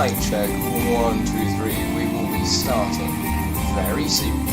mic check, 1, 2, 3, we will be starting very soon.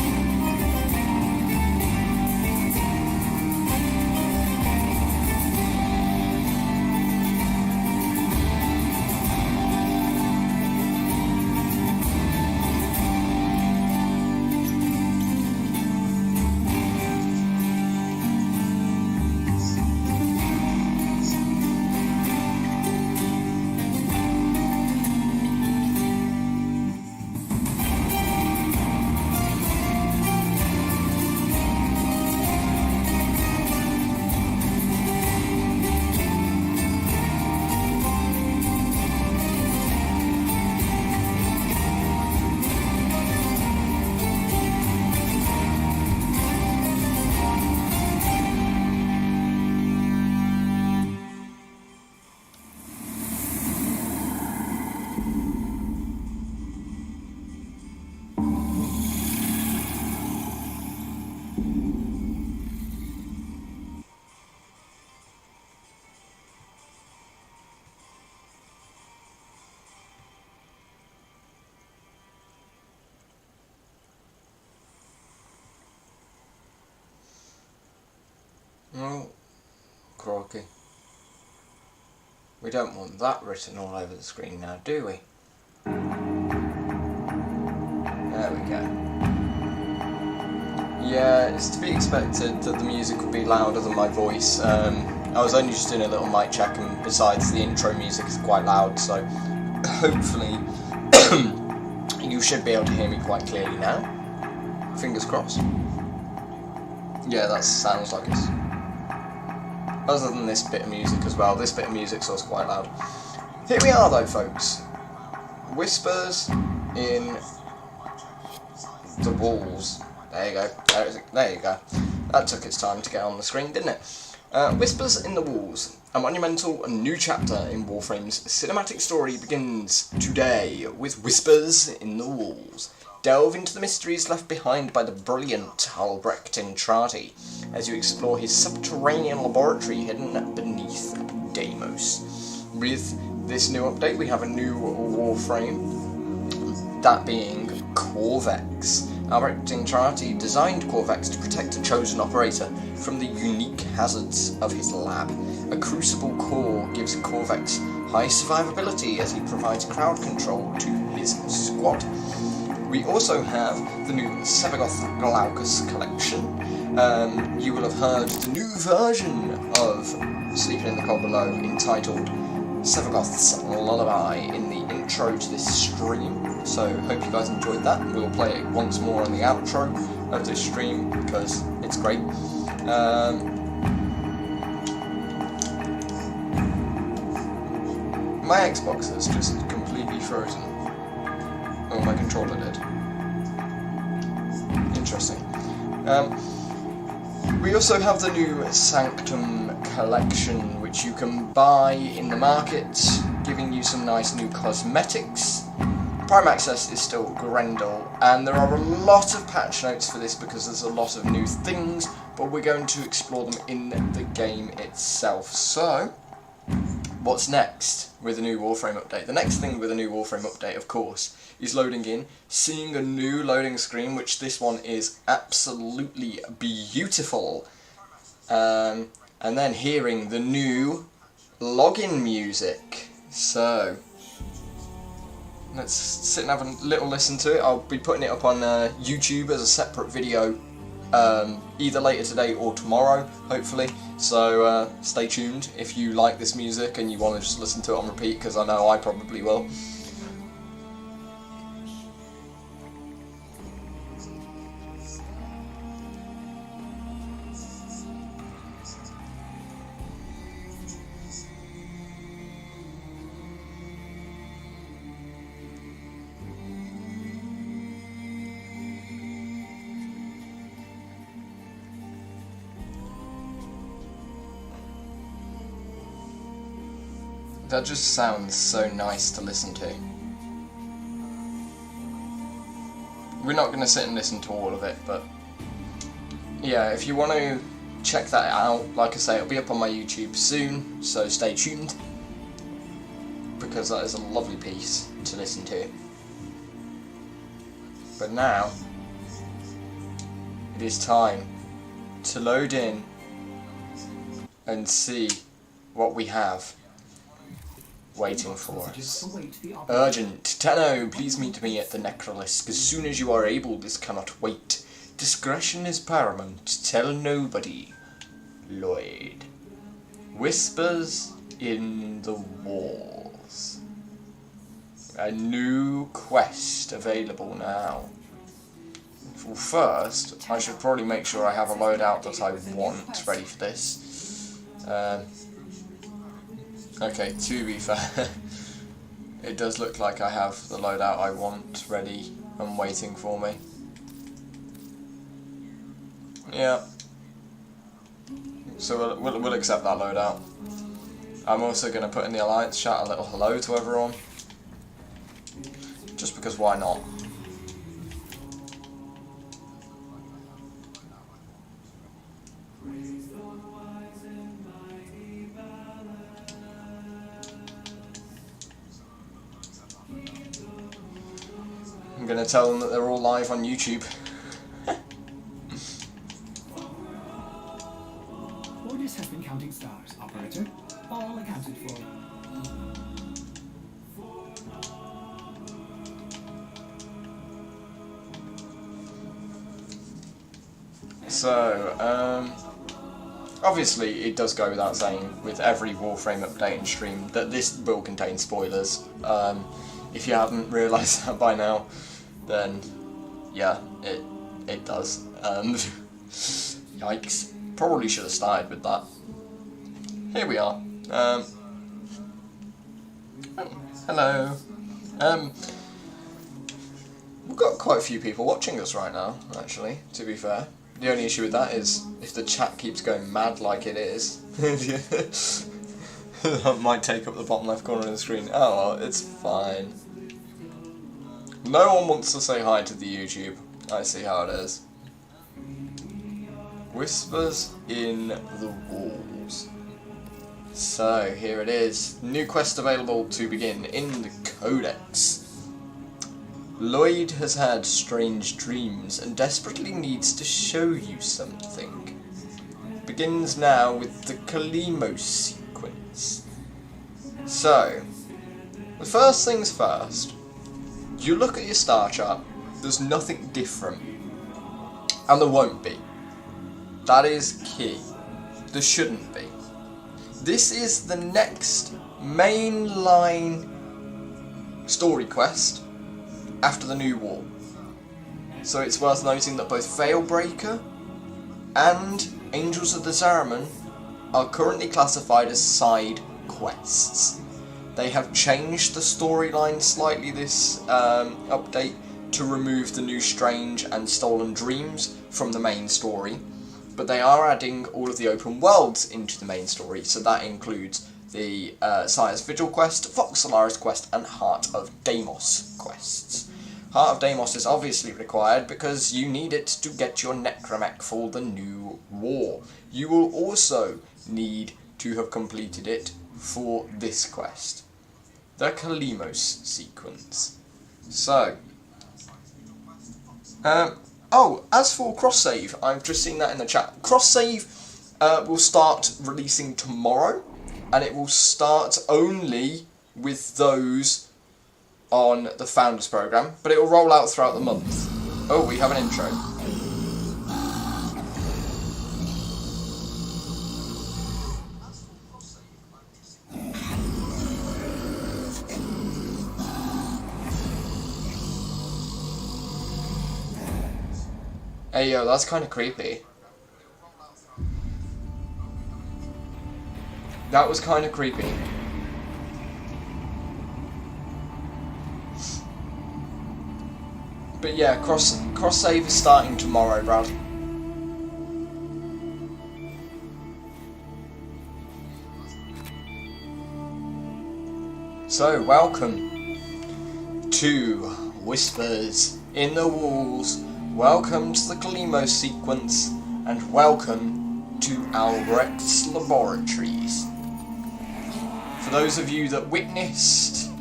Oh, croaky. We don't want that written all over the screen now, do we? There we go. Yeah, it's to be expected that the music would be louder than my voice. I was only just doing a little mic check, and besides, the intro music is quite loud, so hopefully you should be able to hear me quite clearly now. Fingers crossed. Yeah, that sounds like it's... Other than this bit of music as well, this bit of music's also quite loud. Here we are though, folks. Whispers in the Walls. There you go. There you go. That took its time to get on the screen, didn't it? Whispers in the Walls. A monumental new chapter in Warframe's cinematic story begins today with Whispers in the Walls. Delve into the mysteries left behind by the brilliant Albrecht Intrati as you explore his subterranean laboratory hidden beneath Deimos. With this new update, we have a new Warframe, that being Corvex. Albrecht Intrati designed Corvex to protect a chosen operator from the unique hazards of his lab. A crucible core gives Corvex high survivability as he provides crowd control to his squad. We also have the new Sevagoth Glaucus collection. You will have heard the new version of Sleeping in the Cold Below entitled Sevagoth's Lullaby in the intro to this stream. So hope you guys enjoyed that. We'll play it once more on the outro of this stream because it's great. My Xbox is just completely frozen. Oh, my controller did. Interesting. We also have the new Sanctum collection, which you can buy in the market, giving you some nice new cosmetics. Prime Access is still Grendel, and there are a lot of patch notes for this because there's a lot of new things, but we're going to explore them in the game itself. So, what's next with the new Warframe update? The next thing with a new Warframe update, of course, is loading in, seeing a new loading screen, which this one is absolutely beautiful, and then hearing the new login music. So, let's sit and have a little listen to it. I'll be putting it up on YouTube as a separate video, either later today or tomorrow, hopefully. So stay tuned if you like this music and you want to just listen to it on repeat, because I know I probably will. That just sounds so nice to listen to. We're not going to sit and listen to all of it, but yeah, if you want to check that out, like I say, it'll be up on my YouTube soon, so stay tuned. because that is a lovely piece to listen to. But now, it is time to load in and see what we have waiting for us. Urgent. Tenno, please meet me at the Necrolisk as soon as you are able. This cannot wait. Discretion is paramount. Tell nobody. Lloyd. Whispers in the walls. A new quest available now. Well, first, I should probably make sure I have a loadout that I want ready for this. Okay, to be fair, it does look like I have the loadout I want ready and waiting for me. Yeah. So we'll accept that loadout. I'm also going to put in the Alliance chat a little hello to everyone. Just because why not? I'm going to tell them that they're all live on YouTube. Orders has been counting stars, operator. All accounted for. So, obviously it does go without saying with every Warframe update and stream that this will contain spoilers. If you haven't realised that by now, then yeah, it does. Yikes. Probably should have started with that. Here we are. Oh, hello. We've got quite a few people watching us right now, actually, to be fair. The only issue with that is if the chat keeps going mad like it is. That might take up the bottom left corner of the screen. Oh well, it's fine. No one wants to say hi to the YouTube. I see how it is. Whispers in the walls. So, here it is. New quest available to begin in the Codex. Lloyd has had strange dreams and desperately needs to show you something. Begins now with the Kalimos sequence. So, the first things first, you look at your star chart, there's nothing different. And there won't be. That is key. There shouldn't be. This is the next mainline story quest after the new war. So it's worth noting that both Veilbreaker and Angels of the Zariman are currently classified as side quests. They have changed the storyline slightly this update to remove the new Strange and Stolen Dreams from the main story, but they are adding all of the open worlds into the main story, so that includes the Sire's Vigil quest, Vox Solaris quest, and Heart of Deimos quests. Heart of Deimos is obviously required because you need it to get your Necromech for the new war. You will also need to have completed it for this quest, the Kalimos sequence. So, oh, as for cross-save, I've just seen that in the chat. Cross-save will start releasing tomorrow, and it will start only with those on the Founders Programme, but it will roll out throughout the month. Oh, we have an intro. Hey yo, that's kind of creepy. That was kind of creepy. But yeah, cross save is starting tomorrow, Brad. So, welcome to Whispers in the Walls. Welcome to the Kalimos sequence, and welcome to Albrecht's laboratories. For those of you that witnessed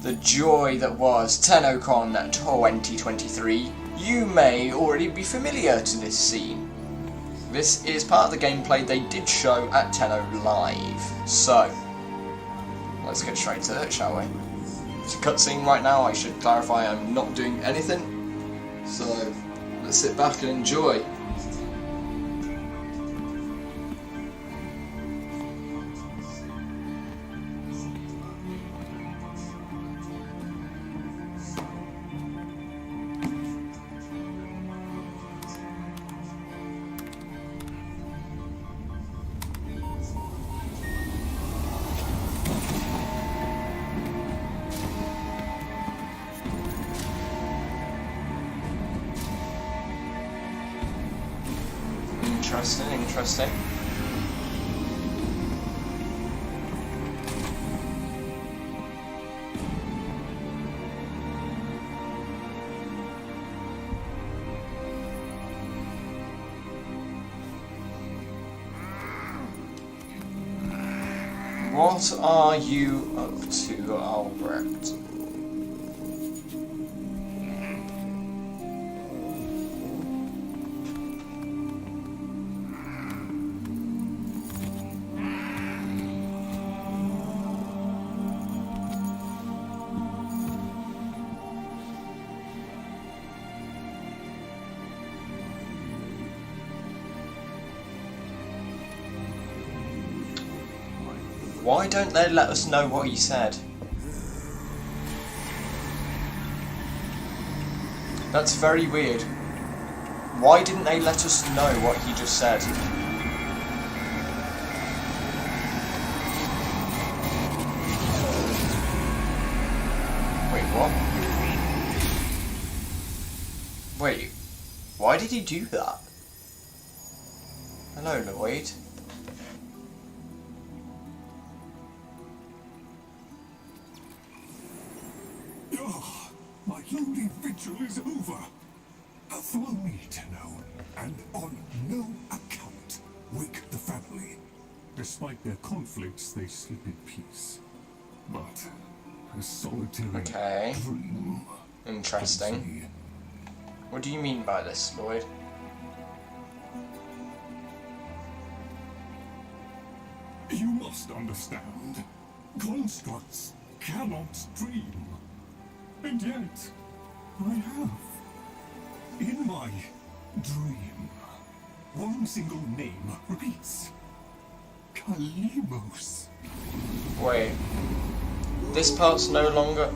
the joy that was TennoCon 2023, you may already be familiar to this scene. This is part of the gameplay they did show at Tenno Live. So, let's get straight to it, shall we? It's a cutscene right now. I should clarify I'm not doing anything. So, let's sit back and enjoy. Interesting. What are you up to, Albrecht? Why don't they let us know what he said? That's very weird. Why didn't they let us know what he just said? Wait, what? Wait, why did he do that? Hello, Lloyd. My lonely vigil is over. Follow me, Tenno, and on no account wake the family. Despite their conflicts, they sleep in peace. But a solitary dream. Interesting. What do you mean by this, Lloyd? You must understand. Constructs cannot dream. And yet, I have. In my dream, one single name repeats. Kalimos. Wait. This part no longer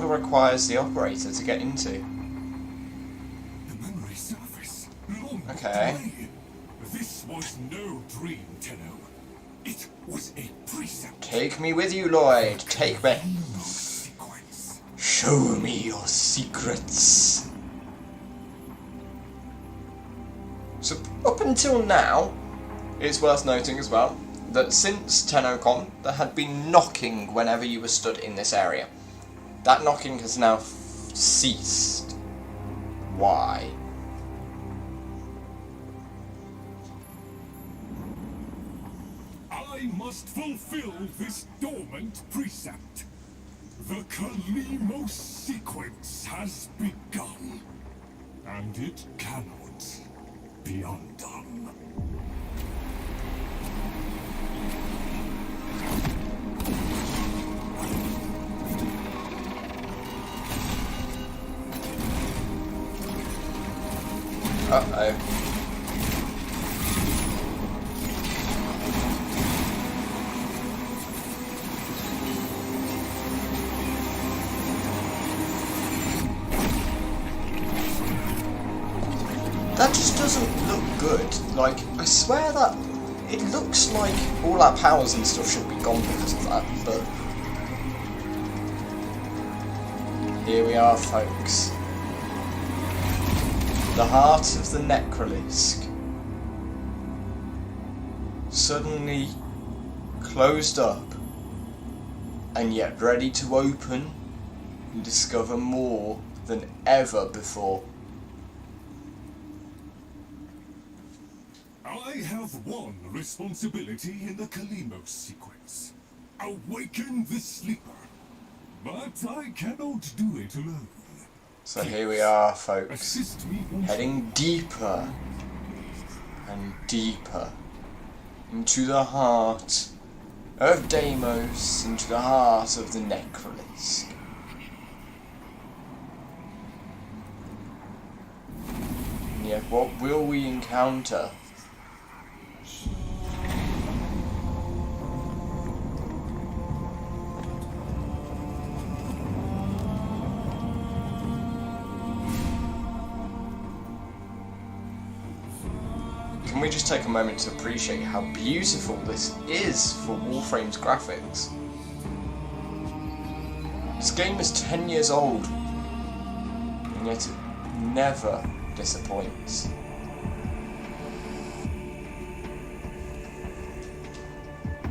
requires the operator to get into. The memory surface. Okay. Delay. This was no dream, Tenno. It was a precept. Take me with you, Lloyd. Take me. Sequence. Show me your secrets. So up until now, it's worth noting as well that since TennoCon, there had been knocking whenever you were stood in this area. That knocking has now ceased. Why? I must fulfill this dormant precept. The Kalimos sequence has begun, and it cannot be undone. Uh-oh. That just doesn't look good. Like, I swear that it looks like all our powers and stuff should be gone because of that, but here we are, folks. The heart of the Necrolisk suddenly closed up and yet ready to open and discover more than ever before. I have one responsibility in the Kalimos sequence. Awaken the sleeper. But I cannot do it alone. So here we are, folks, Assist me once heading deeper and deeper into the heart of Deimos, into the heart of the Necrolis. And yet, what will we encounter? Can we just take a moment to appreciate how beautiful this is for Warframe's graphics? This game is 10 years old, and yet it never disappoints.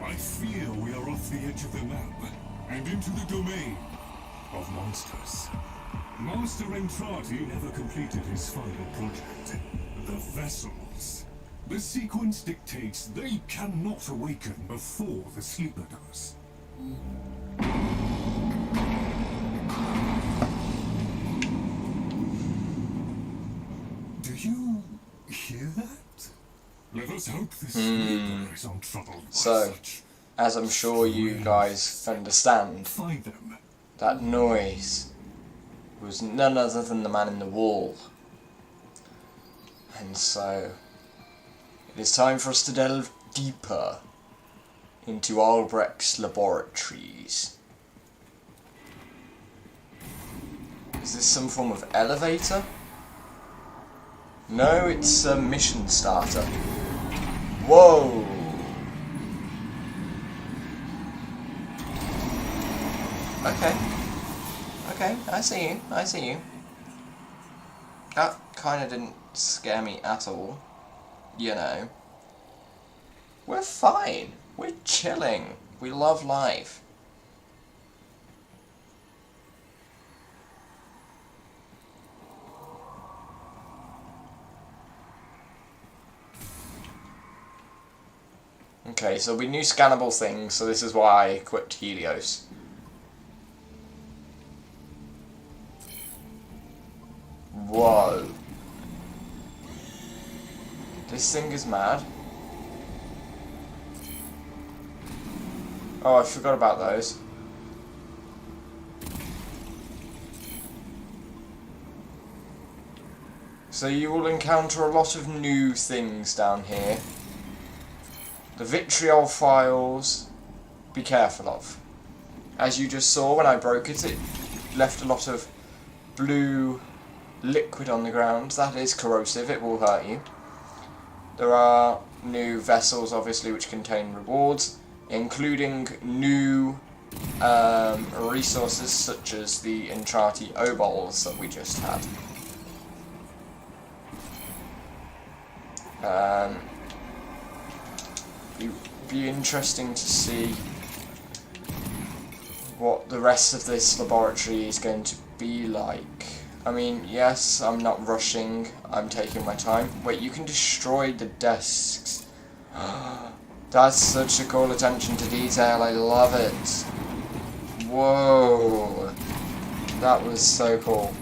I fear we are off the edge of the map and into the domain of monsters. Master Entrati never completed his final project, the vessels. The sequence dictates they cannot awaken before the sleeper does. Do you hear that? Let us hope the sleeper is untroubled by So, such. as I'm sure you guys understand, Find them. that noise was none other than the man in the wall. And so, it is time for us to delve deeper into Albrecht's laboratories. Is this some form of elevator? No, it's a mission starter. Whoa! Okay, I see you. That kinda didn't scare me at all. You know. We're fine. We're chilling. We love life. Okay, so we knew scannable things, so this is why I equipped Helios. Whoa. This thing is mad. Oh, I forgot about those. So you will encounter a lot of new things down here. The vitriol files, be careful of. As you just saw when I broke it, it left a lot of blue liquid on the ground. That is corrosive, it will hurt you. There are new vessels, obviously, which contain rewards, including new resources such as the Entrati obols that we just had. Be interesting to see what the rest of this laboratory is going to be like. I mean, yes, I'm not rushing, I'm taking my time. Wait, you can destroy the desks. That's such a cool attention to detail, I love it. Whoa, that was so cool.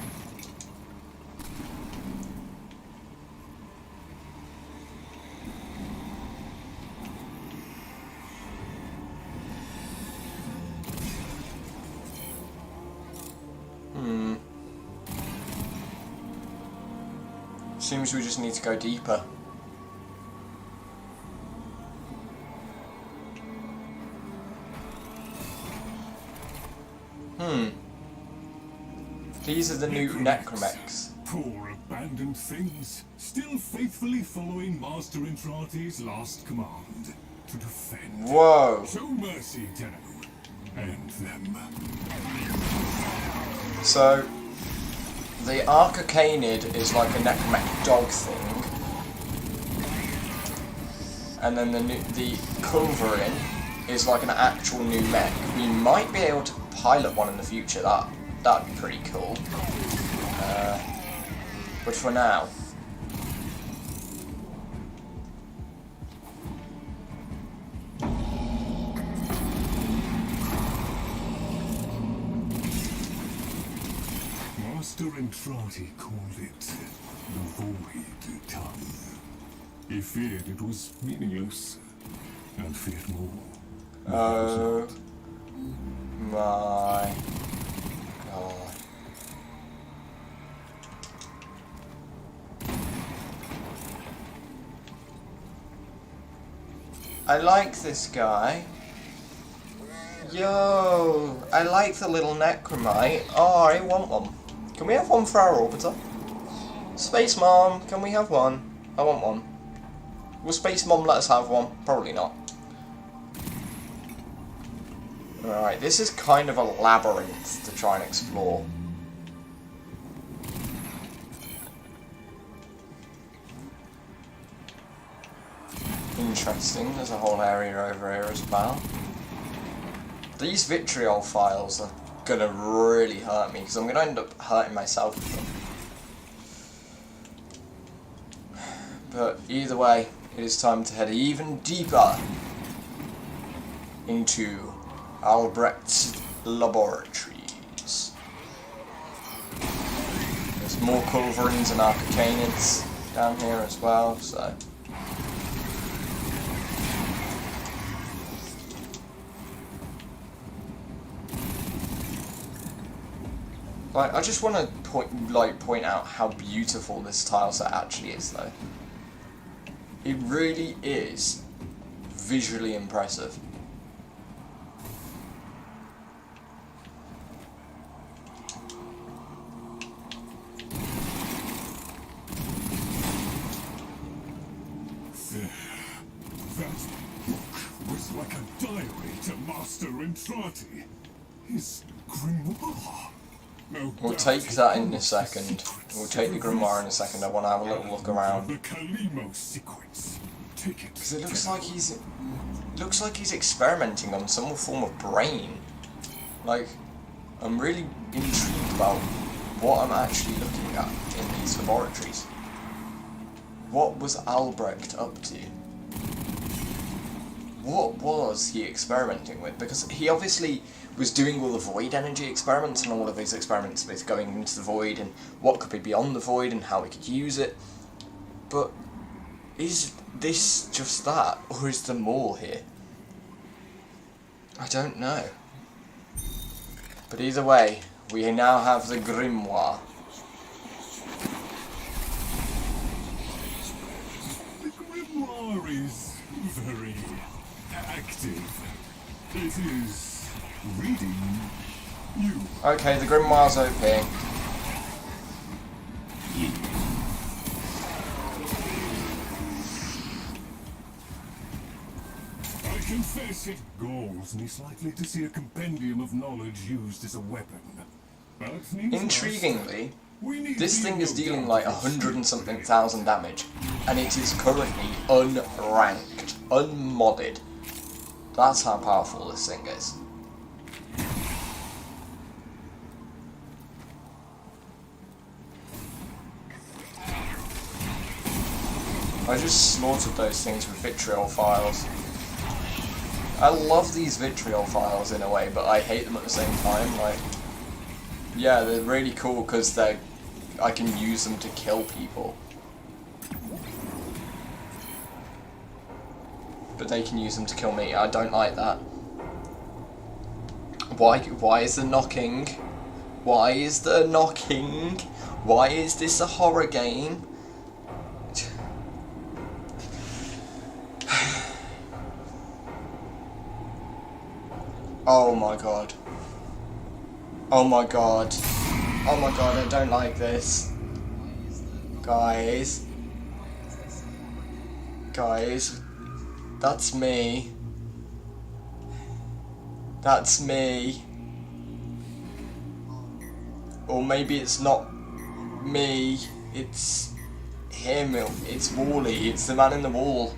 Seems we just need to go deeper. These are the new necromechs. Poor abandoned things, still faithfully following Master Entrati's last command to defend. Whoa. Show mercy, Tenno. End them. So, the Arcanid is like a necromech dog thing. And then the Culverin is like an actual new mech. We might be able to pilot one in the future. That'd be pretty cool. But for now, Entrati called it the Void Tongue. He feared it was meaningless, and feared more. Oh my god. I like this guy. Yo, I like the little necromite. Oh, I want one. Can we have one for our orbiter? Space Mom, can we have one? I want one. Will Space Mom let us have one? Probably not. Alright, this is kind of a labyrinth to try and explore. Interesting, there's a whole area over here as well. These vitriol files are gonna really hurt me, because I'm gonna end up hurting myself with them. But either way, it is time to head even deeper into Albrecht's laboratories. There's more culverins and arcanids down here as well, so... Like, I just want to point out how beautiful this tile set actually is, though. It really is visually impressive. That book was like a diary to Master Entrati. His grimoire. No We'll doubt take he that in a holds the second. secrets We'll take the grimoire in a second. I want to have a little look around. The Kalimo sequence. Take it. Because it looks like he's experimenting on some form of brain. Like, I'm really intrigued about what I'm actually looking at in these laboratories. What was Albrecht up to? What was he experimenting with? Because he obviously was doing all the void energy experiments and all of his experiments with going into the void and what could be beyond the void and how we could use it. But is this just that, or is there more here? I don't know. But either way, we now have the grimoire. The grimoire is very active. It is reading you. Okay, the grimoire's OP. I confess it galls me slightly to see a compendium of knowledge used as a weapon. But Intriguingly, we need this the thing is dealing no like doubt 100 and something thousand damage, and it is currently unranked, unmodded. That's how powerful this thing is. I just slaughtered those things with vitriol files. I love these vitriol files in a way, but I hate them at the same time. Like, yeah, they're really cool because I can use them to kill people. But they can use them to kill me. I don't like that. Why is the knocking? Why is the knocking? Why is this a horror game? Oh my god. Oh my god. Oh my god, I don't like this. Guys. Guys. That's me. That's me. Or maybe it's not me. It's him. It's Wally. It's the man in the wall.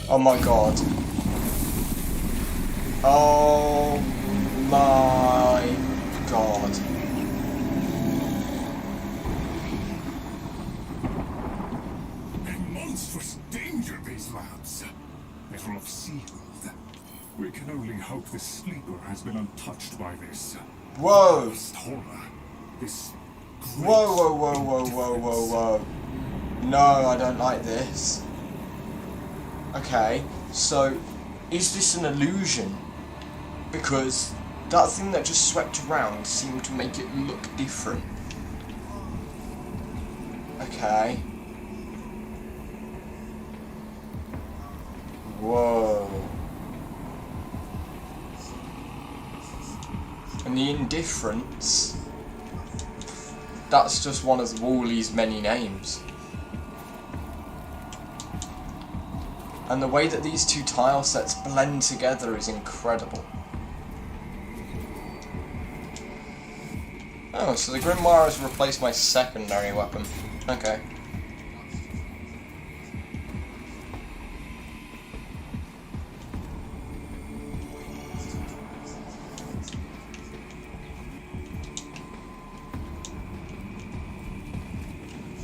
Oh my god. Oh my god. A monstrous battle of Seaworld. We can only hope the sleeper has been untouched by this. Whoa! Horror. This Whoa, whoa, whoa, whoa, whoa, whoa, whoa. No, I don't like this. Okay, so is this an illusion? Because that thing that just swept around seemed to make it look different. Okay. Whoa. And the indifference, that's just one of Wally's many names. And the way that these two tile sets blend together is incredible. Oh, so the Grimoire has replaced my secondary weapon. Okay.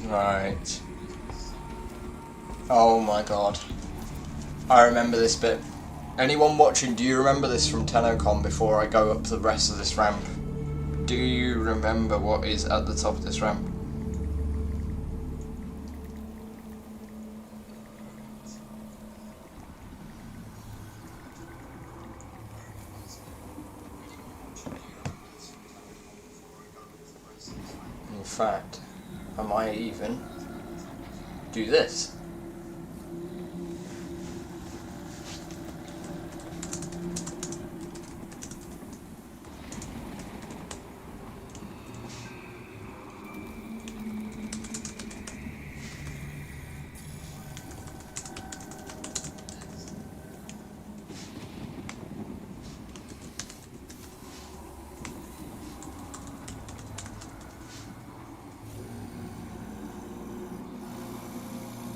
Right. Oh my god. I remember this bit. Anyone watching, do you remember this from TennoCon before I go up the rest of this ramp? Do you remember what is at the top of this ramp? In fact, I might even do this.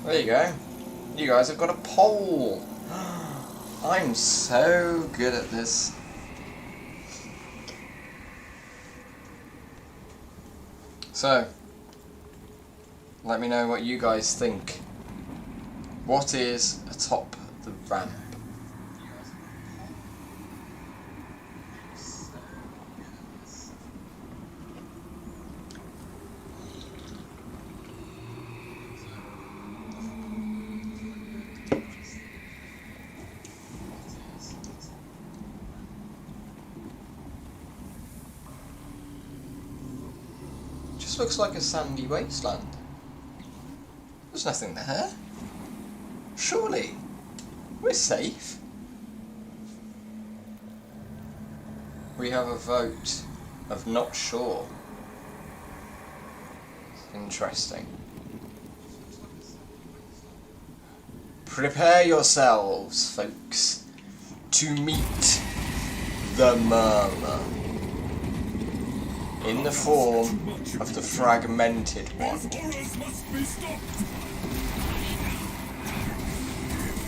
There you go. You guys have got a poll. I'm so good at this. So, let me know what you guys think. What is atop the ramp? Looks like a sandy wasteland. There's nothing there. Surely, we're safe. We have a vote of not sure. Interesting. Prepare yourselves, folks, to meet the Murmur. In the form of the fragmented one.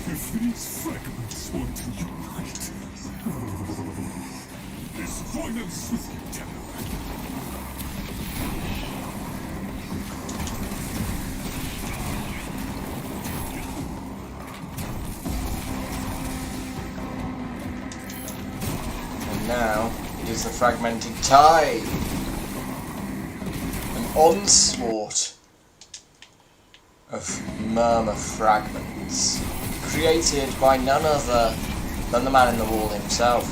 If these fragments want to unite, this violence with each other. And now it is the fragmented tide. Onslaught of Murmur fragments, created by none other than the man in the wall himself.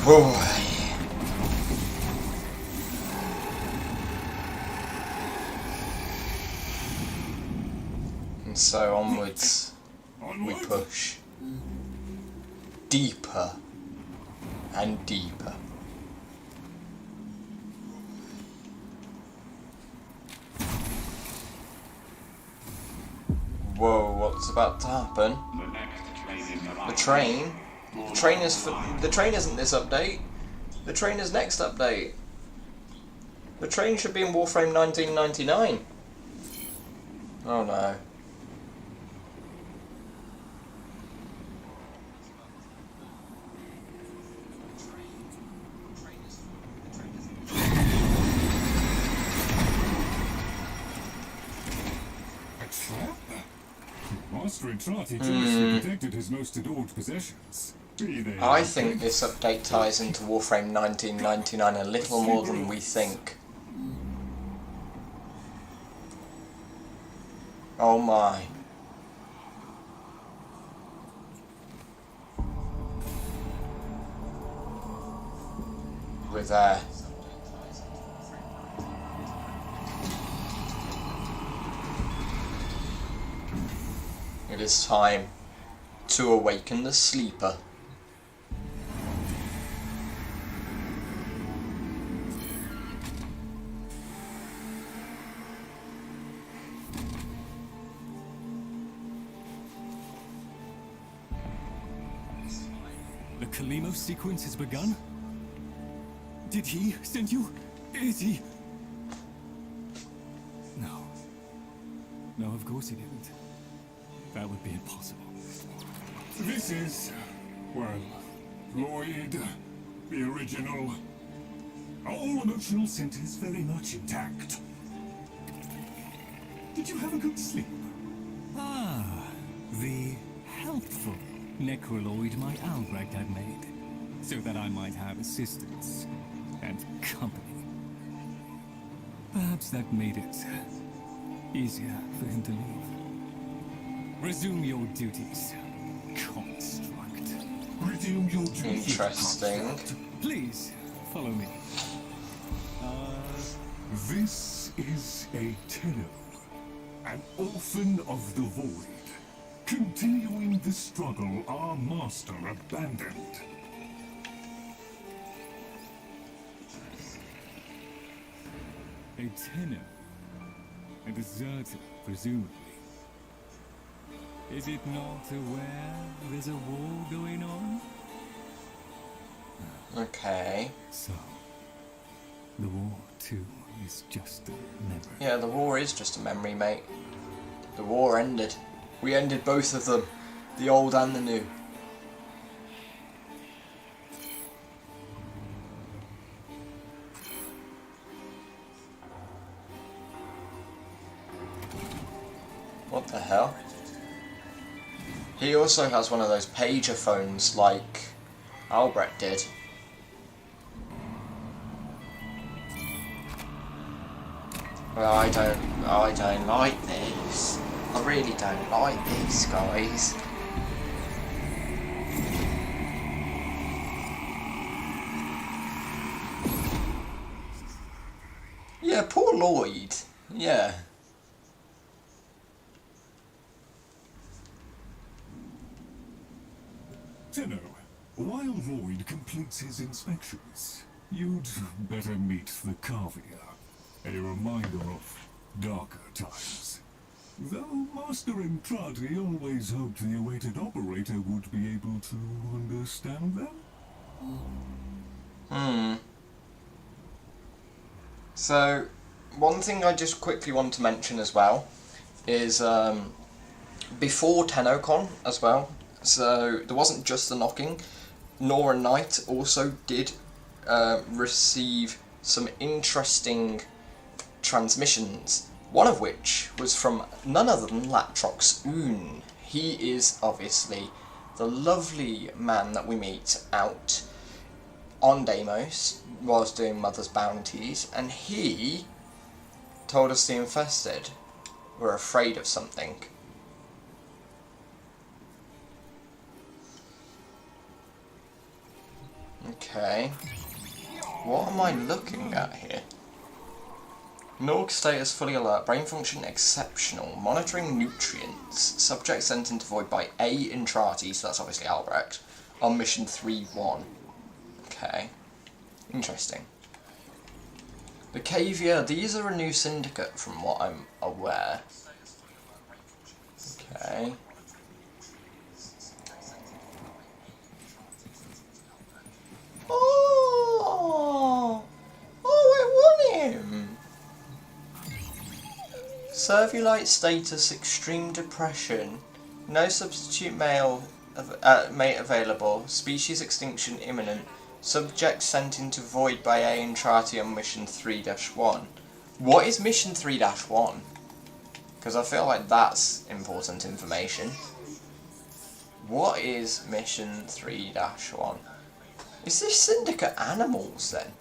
Whoa. And so onwards we push. Deeper and deeper. Whoa, what's about to happen? The train? The train isn't this update. The train is next update. The train should be in Warframe 1999. Oh no. Master Entrati jealously protected his most adored possessions. Be they I think this update ties into Warframe 1999 a little more than we think. Oh my. We're there. It is time to awaken the sleeper. The Kalimo sequence has begun? Did he send you? Is he? No. No, of course he didn't. That would be impossible. This is, well, Lloyd, the original. All emotional centers very much intact. Did you have a good sleep? Ah, the helpful necroloid my Albrecht had made, so that I might have assistance and company. Perhaps that made it easier for him to leave. Resume your duties, construct. Resume your duties. Interesting. Please, follow me. This is a Tenno, an orphan of the void, continuing the struggle our master abandoned. A Tenno. A deserter, presumably. Is it not aware there's a war going on? Okay. So, the war, too, is just a memory. Yeah, the war is just a memory, mate. The war ended. We ended both of them. The old and the new. What the hell? He also has one of those pager phones like Albrecht did. Well, I don't like this. I really don't like this, guys. Yeah, poor Lloyd. Yeah. Tenno, while Lloyd completes his inspections, you'd better meet the Carvier, a reminder of darker times. Though Master Entrati always hoped the awaited operator would be able to understand them. So, one thing I just quickly want to mention as well is before TennoCon as well, so there wasn't just the knocking, Nora Knight also did receive some interesting transmissions, one of which was from none other than Latrox Oon. He is obviously the lovely man that we meet out on Deimos whilst doing Mother's Bounties, and he told us the Infested were afraid of something. Okay. What am I looking at here? Norg status fully alert, brain function exceptional, monitoring nutrients, subject sent into void by A. Entrati, so that's obviously Albrecht, on mission 3-1. Okay. Interesting. The Cavia, these are a new syndicate from what I'm aware. Okay. Oh! Oh, I won him! Servilight status, extreme depression. No substitute mate available. Species extinction imminent. Subject sent into void by A. Entrati on mission 3-1. What is mission 3-1? Because I feel like that's important information. What is mission 3-1? Is this Syndicate animals then?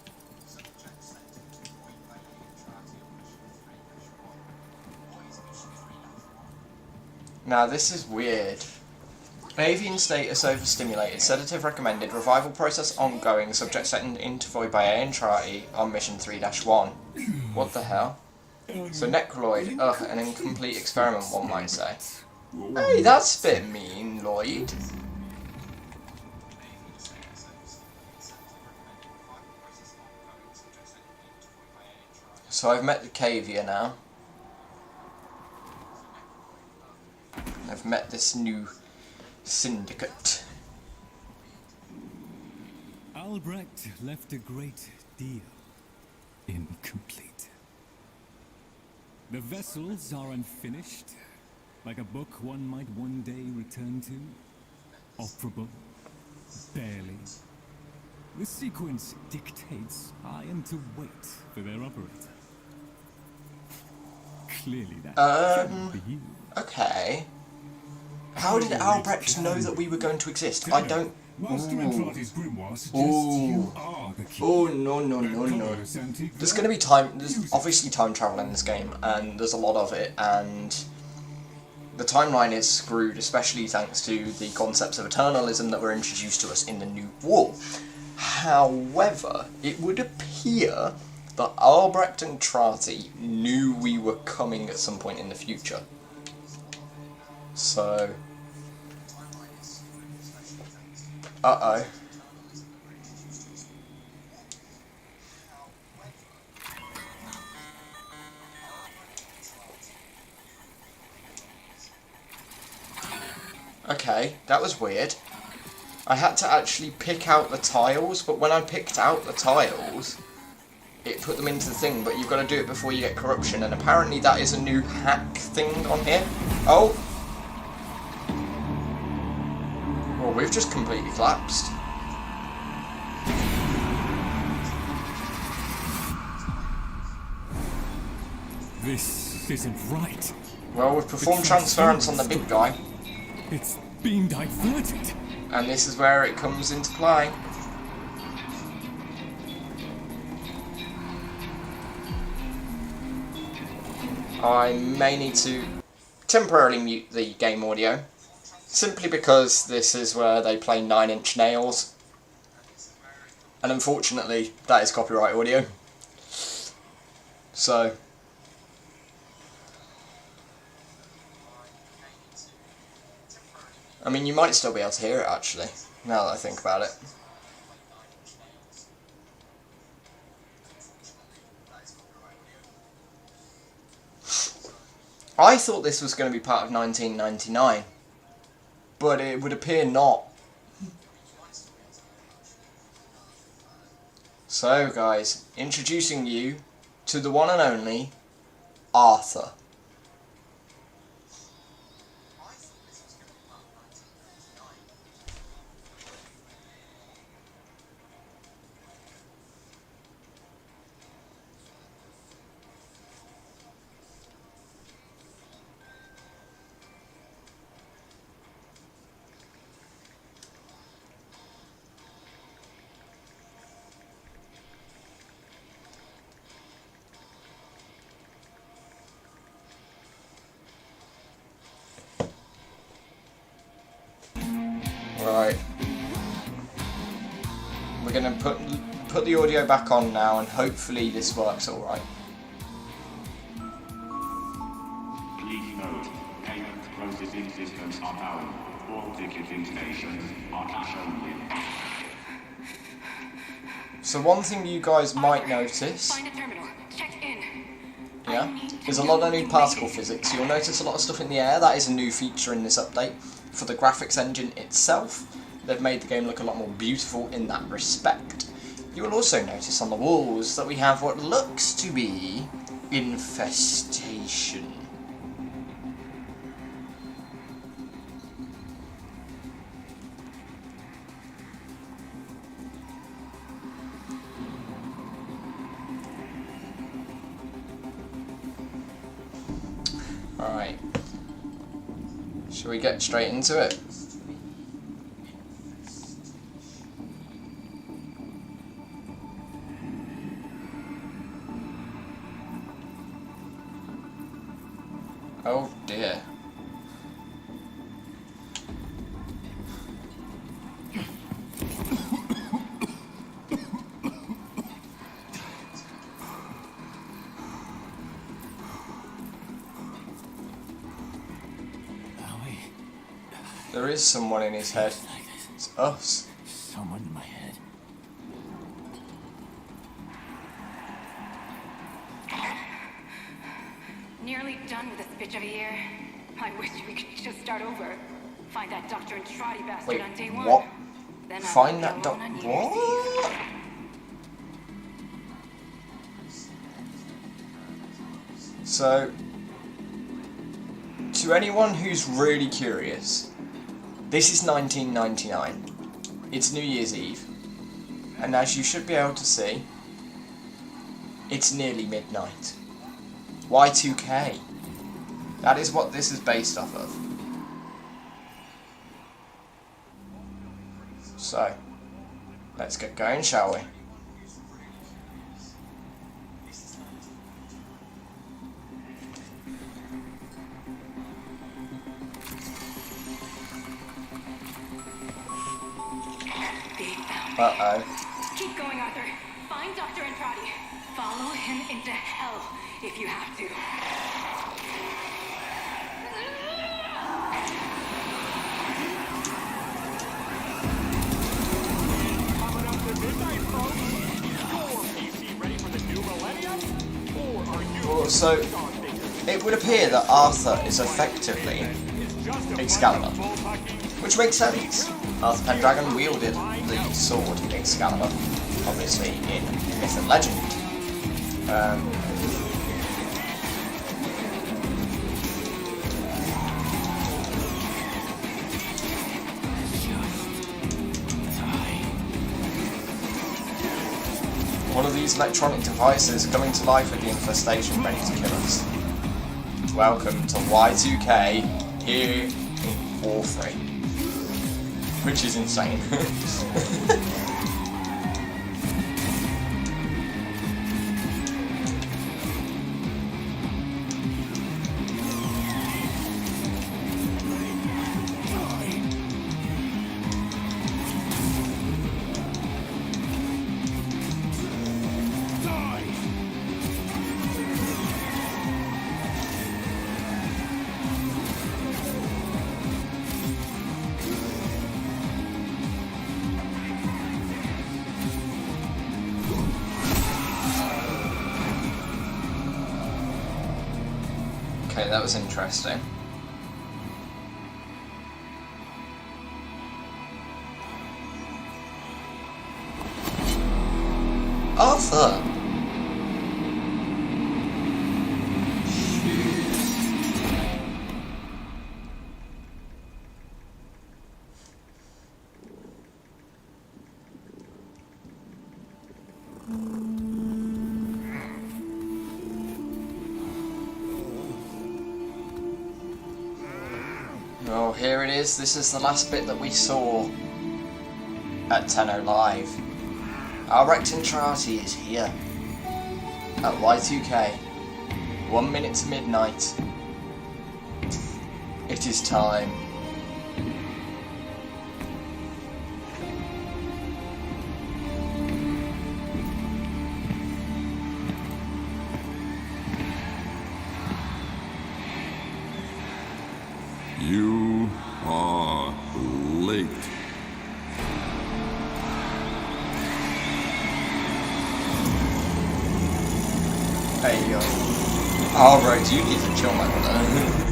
Now this is weird. Avian status overstimulated, sedative recommended, revival process ongoing, subject set into void by entry on mission 3-1. What the hell? So Necroloid, an incomplete experiment one might say. Hey, that's a bit mean, Lloyd. So I've met the Cavia now. I've met this new syndicate. Albrecht left a great deal incomplete. The vessels are unfinished, like a book one might one day return to. Operable, barely. The sequence dictates I am to wait for their operator. Clearly that shouldn't be you. Okay. How did Albrecht know that we were going to exist? I don't... Master Entrati's grimoire suggests Ooh. you are the key. Oh, no, no, no, no. There's going to be time... There's obviously time travel in this game, and there's a lot of it, and the timeline is screwed, especially thanks to the concepts of eternalism that were introduced to us in the New War. However, it would appear that Albrecht and Trati knew we were coming at some point in the future. So... Uh-oh. Okay, that was weird. I had to actually pick out the tiles, but when I picked out the tiles, it put them into the thing, but you've got to do it before you get corruption, and apparently that is a new hack thing on here. Oh! Well, we've just completely collapsed. This isn't right. Well, we've performed transference on the big guy, It's being diverted. and this is where it comes into play. I may need to temporarily mute the game audio, simply because this is where they play 9-inch nails, and unfortunately that is copyright audio. So I mean, you might still be able to hear it actually, now that I think about it. I thought this was going to be part of 1999, but it would appear not. So guys, introducing you to the one and only Arthur. Right. We're gonna put the audio back on now, and hopefully this works all right. Please note, payment processing systems are down. All ticketing stations are cash only. So one thing you guys might notice, Find a terminal. Check in. yeah, is a lot of new particle physics. You'll notice a lot of stuff in the air. That is a new feature in this update. For the graphics engine itself, they've made the game look a lot more beautiful in that respect. You will also notice on the walls that we have what looks to be infestation. Alright. Shall we get straight into it? Oh dear. There is someone in his head. It's us. Someone in my head. Nearly done with this bitch of a year. I wish we could just start over. Find that doctor and trotty bastard Wait, on day one. what? Then Find that doctor? What? So, to anyone who's really curious, this is 1999. It's New Year's Eve. And as you should be able to see, it's nearly midnight. Y2K. That is what this is based off of. So, let's get going, shall we? Uh-oh. Keep going, Arthur. Find Dr. Andrade. Follow him into hell if you have to. Coming up to midnight, folks. Your PC ready for the new millennium? Or are you... Well, so, it would appear that Arthur is effectively Excalibur, which makes sense. Arthur Pendragon wielded the sword Excalibur, obviously in myth and legend. One of these electronic devices coming to life with the infestation ready to kill us. Welcome to Y2K here in Warframe. Which is insane. Okay, that was interesting. Arthur! Oh, here it is. This is the last bit that we saw at Tenno Live. Our Rectentrati is here at Y2K. 1 minute to midnight. It is time. You are late. There you go. Alright, you need to chill, my brother.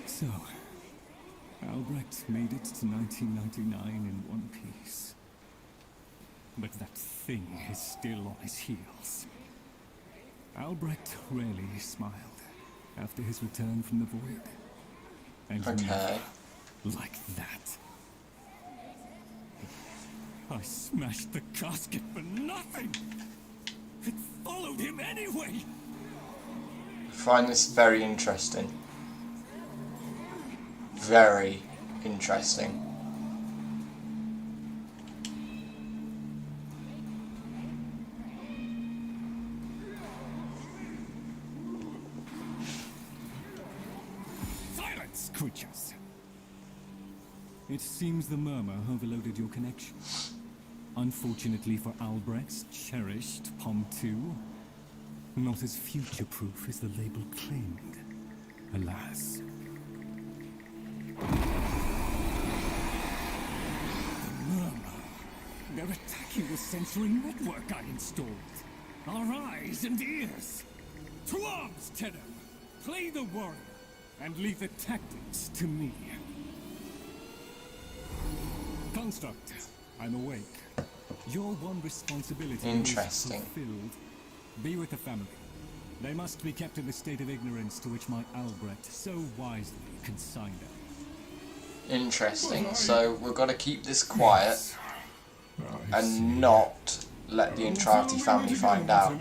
So, Albrecht made it to 1999 in one piece. But that thing is still on his heels. Albrecht rarely smiled after his return from the void. And Okay. never like that. I smashed the casket for nothing! It followed him anyway! find this very interesting. Very interesting. Silence, creatures! It seems the murmur overloaded your connection. Unfortunately for Albrecht's cherished POM 2, not as future-proof as the label claimed. Alas. The murmur. They're attacking the sensory network I installed. Our eyes and ears. To arms, Tenno! Play the warrior, and leave the tactics to me. Construct, I'm awake. Your one responsibility Interesting. is fulfilled. Be with the family. They must be kept in the state of ignorance to which my Albrecht so wisely consigned them. Interesting. So we've got to keep this quiet and not let the Entrati family find out.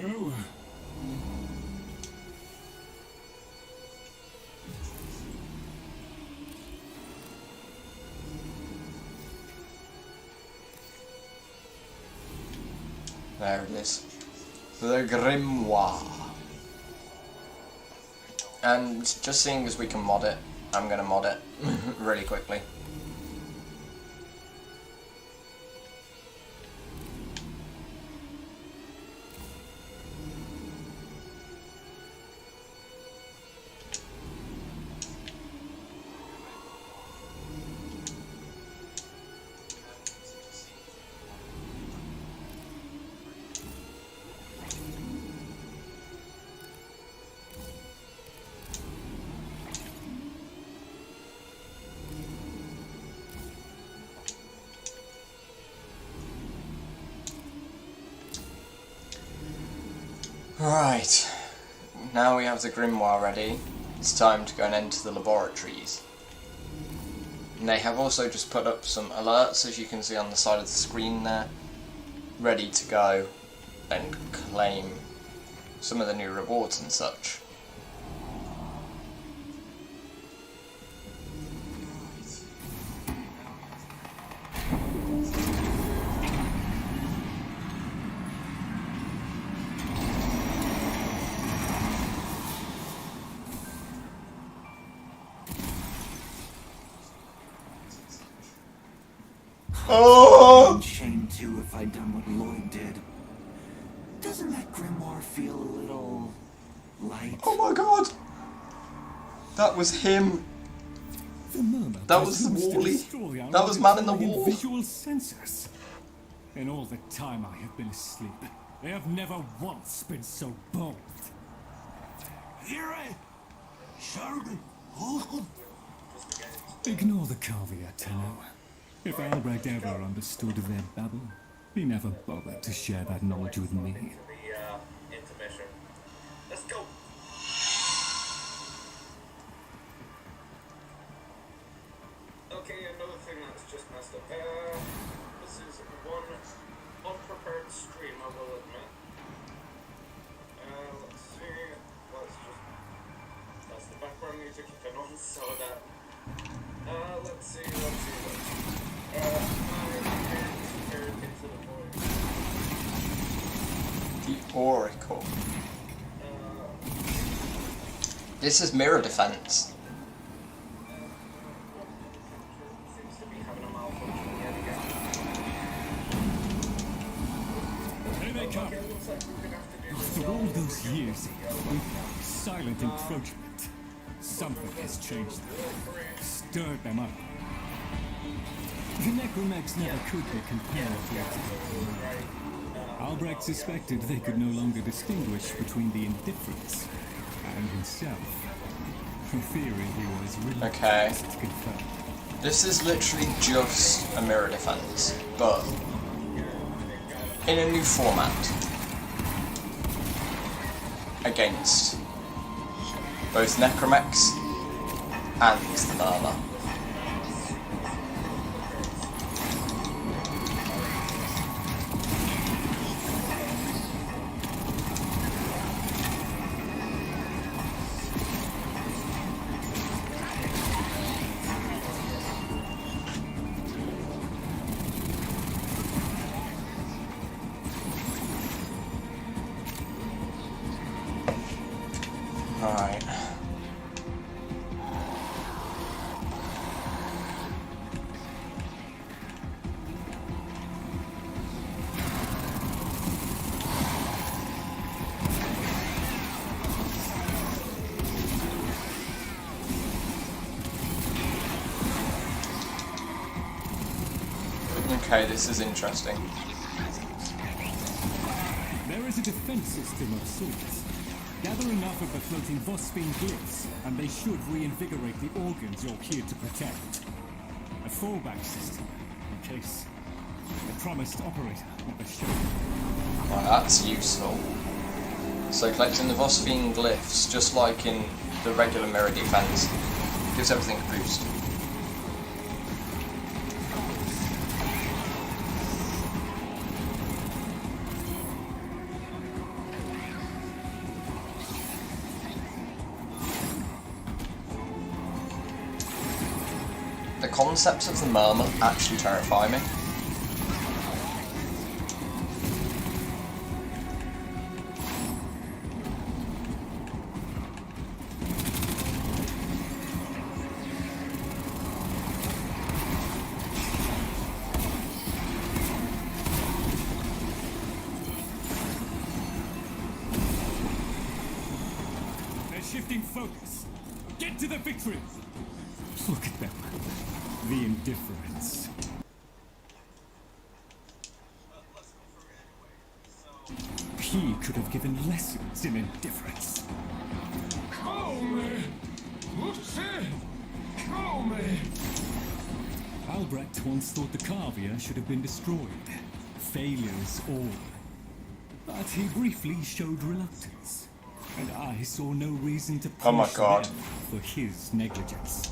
There it is. The Grimoire. And just seeing as we can mod it, I'm going to mod it really quickly. Right, now we have the Grimoire ready, it's time to go and enter the laboratories. And they have also just put up some alerts, as you can see on the side of the screen there, ready to go and claim some of the new rewards and such. Oh! Shame too if I'd done what Lloyd did. Doesn't that grimoire feel a little light? Oh my god! That was him! The murmur That was presumes to Wally. destroy our That was Man in the auditory and Wall. visual sensors. In all the time I have been asleep, they have never once been so bold. Hear it? Shout it. Oh. Ignore the caveat, Tenno. If Albrecht ever understood their babble, he never bothered to share that knowledge with me. Intermission. Let's go. Okay, another thing that's just messed up. This is one unprepared stream, I will admit. Let's see. That's the background music kicking on, so that. Let's see. The Oracle. This is mirror defense. Seems to be having a malfunction yet again. Here they come. Okay, looks like we're gonna have to do this. After all those years of silent encroachment, something has changed them, stirred them up. The necromex never could be compared to its command. Albrecht suspected they could no longer distinguish between the indifferents and himself. In theory, he was Okay. reluctant to confirm. This is literally just a mirror defense, but in a new format. Against both Necromex and the Murmur. Right. Okay, this is interesting. There is a defense system of sorts. Gather enough of the floating Warframe glyphs, and they should reinvigorate the organs you're here to protect. A fallback system, in case the promised operator never showed. Well, that's useful. So collecting the Warframe glyphs, just like in the regular mirror defense, gives everything a boost. The concepts of the murmur actually terrify me. They're shifting focus. Get to the victory! Look at them. The indifference. He could have given lessons in indifference. Albrecht once thought the Carvia should have been destroyed. Failures all. But he briefly showed reluctance. And I saw no reason to Oh my punish God. him for his negligence.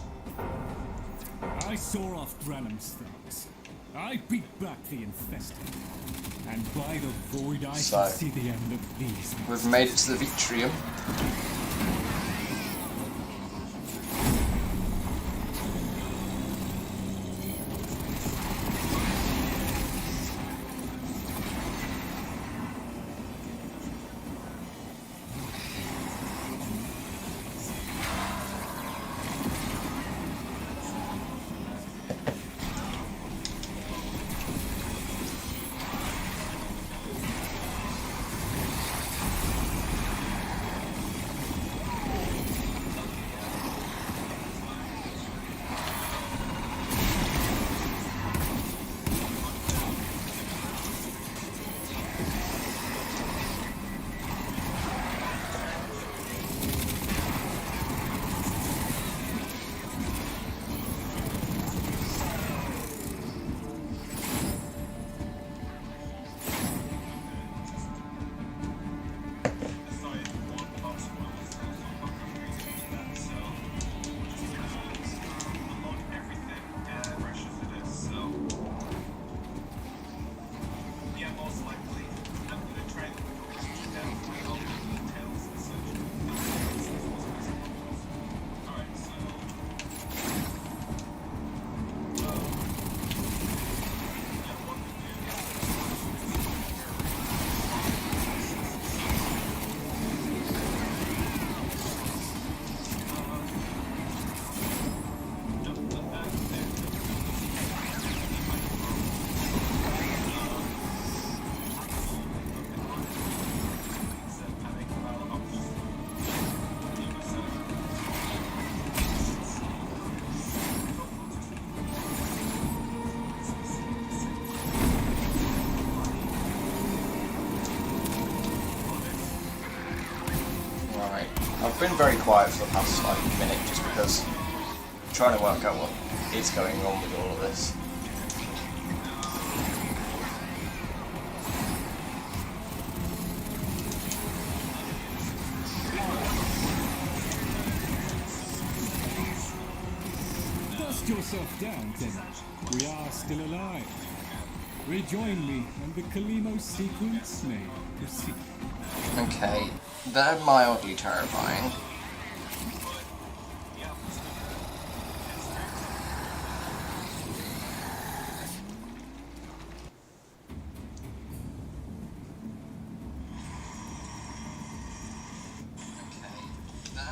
I saw off Branham's thugs. I beat back the infested. And by the void, I So, shall see the end of these. We've made it to the Vitrium. I've been very quiet for the past minute just because I'm trying to work out what is going on with all of this. Dust yourself down, then. We are still alive. Rejoin me, and the Kalimo sequence may proceed. Okay, they're mildly terrifying. Okay, they're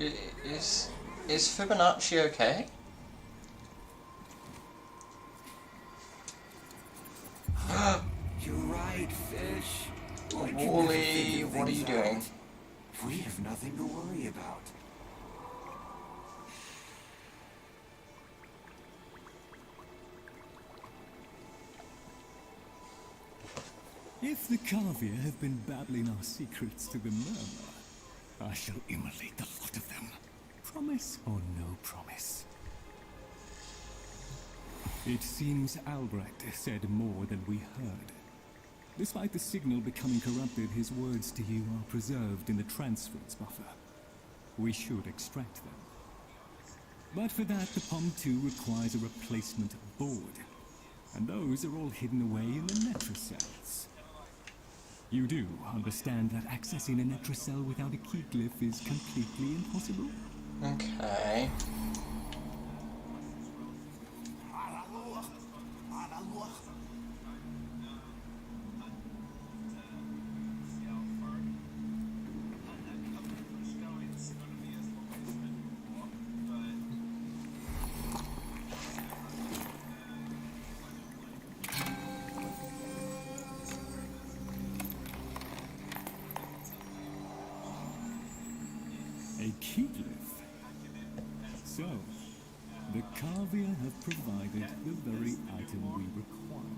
Is Fibonacci okay? You're right, fish. I can never Wally, figure what are you things doing? out. We have nothing to worry about. If the Carvier have been babbling our secrets to the murmur, I shall immolate the lot of them. Promise or no promise? It seems Albrecht said more than we heard. Despite the signal becoming corrupted, his words to you are preserved in the transference buffer. We should extract them. But for that, the POM-2 requires a replacement board. And those are all hidden away in the Netra cells. You do understand that accessing a Netra cell without a key glyph is completely impossible? Okay. A key glyph. So, the Carvier have provided the very item we require.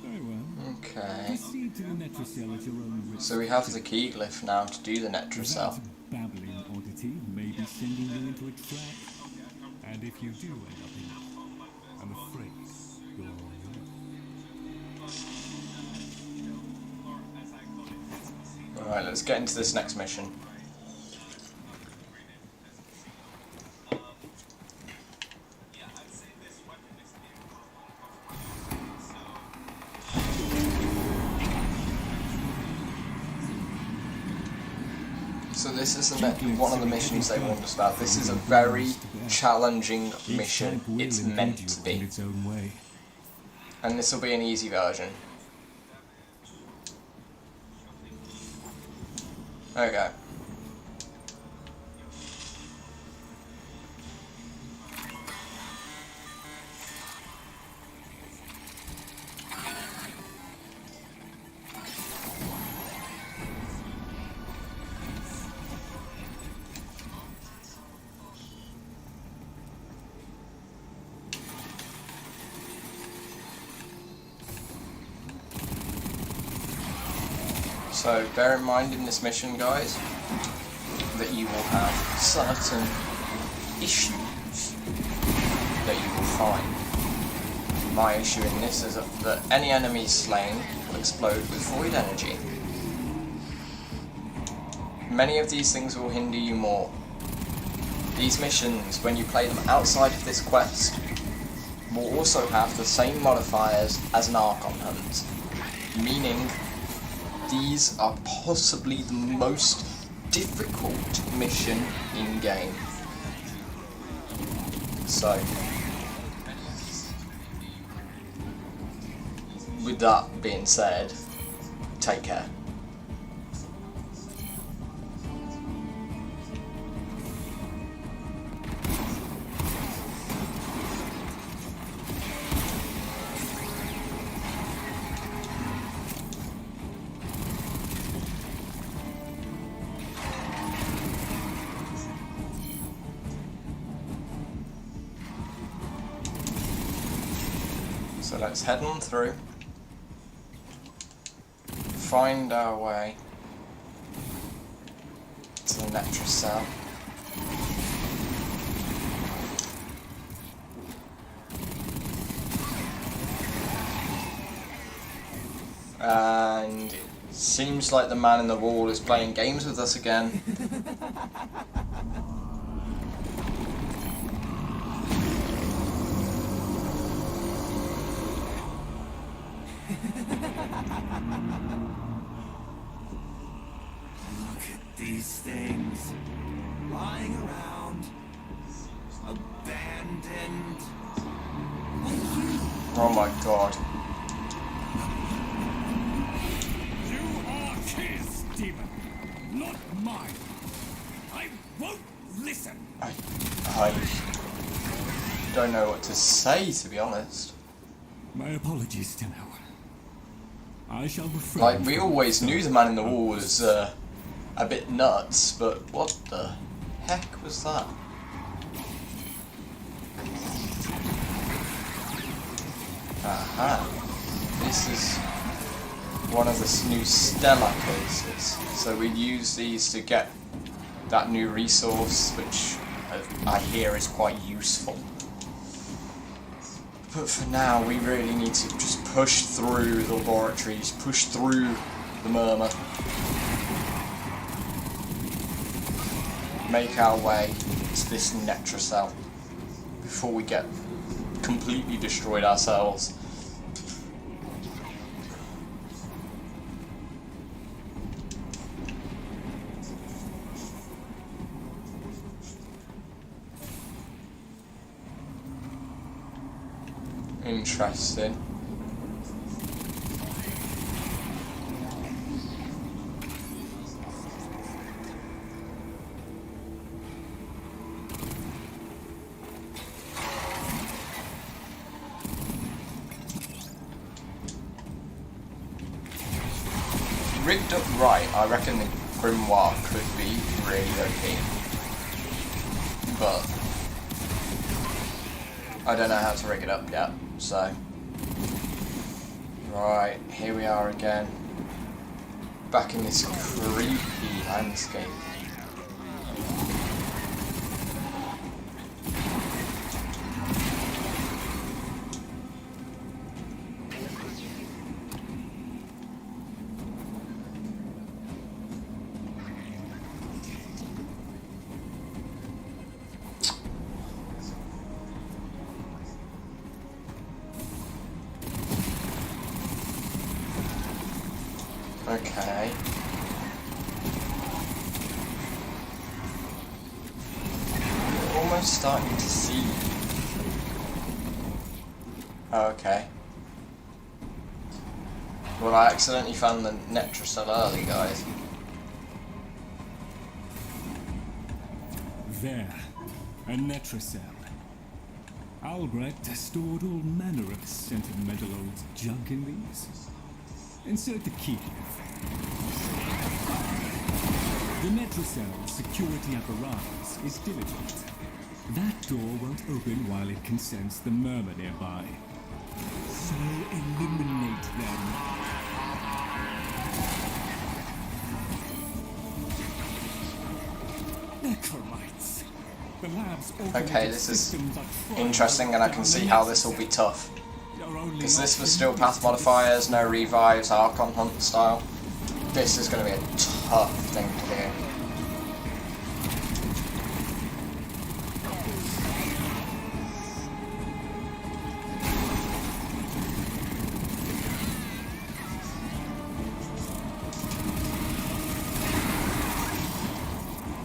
Very well. Okay. Proceed to the Netra cell at your own risk. So we have the key glyph now to do the Netra cell. That babbling oddity may be sending you into a trap. And if you do end up in it, I'm afraid you're on your own. Alright, let's get into this next mission. So this is one of the missions they warned us about. This is a very challenging mission. It's meant to be. And this will be an easy version. Okay. So bear in mind in this mission, guys, that you will have certain issues that you will find. My issue in this is that any enemies slain will explode with void energy. Many of these things will hinder you more. These missions, when you play them outside of this quest, will also have the same modifiers as an Archon hunt, meaning these are possibly the most difficult mission in game. So, with that being said, take care. So let's head on through, find our way to the Netra cell. And it seems like the man in the wall is playing games with us again. Look at these things lying around, abandoned. Oh my god. You are his demon, not mine. I won't listen. I don't know what to say, to be honest. My apologies, Tenno. I shall refrain. Like, we always knew the man in the wall was a bit nuts, but what the heck was that? Aha. This is one of the new Stellar cases. So we use these to get that new resource, which I hear is quite useful. But for now, we really need to just push through the laboratories, push through the murmur, make our way to this Netracell before we get completely destroyed ourselves. Interesting. Rigged up right, I reckon the Grimoire could be really OP. But I don't know how to rig it up yet, so. Right, here we are again. Back in this creepy landscape. Okay. Almost starting to see. Okay. Well, I accidentally found the Netracell early, guys. There, a Netracell. Albrecht stored all manner of sentimental old junk in these. Insert the key. The Netracell's security apparatus is diligent. That door won't open while it can sense the murmur nearby. So eliminate them. Necromites. The lab's Okay, this is interesting, and I can see how this will be tough. Because this was still path modifiers, no revives, Archon Hunt style. This is going to be a tough thing to do.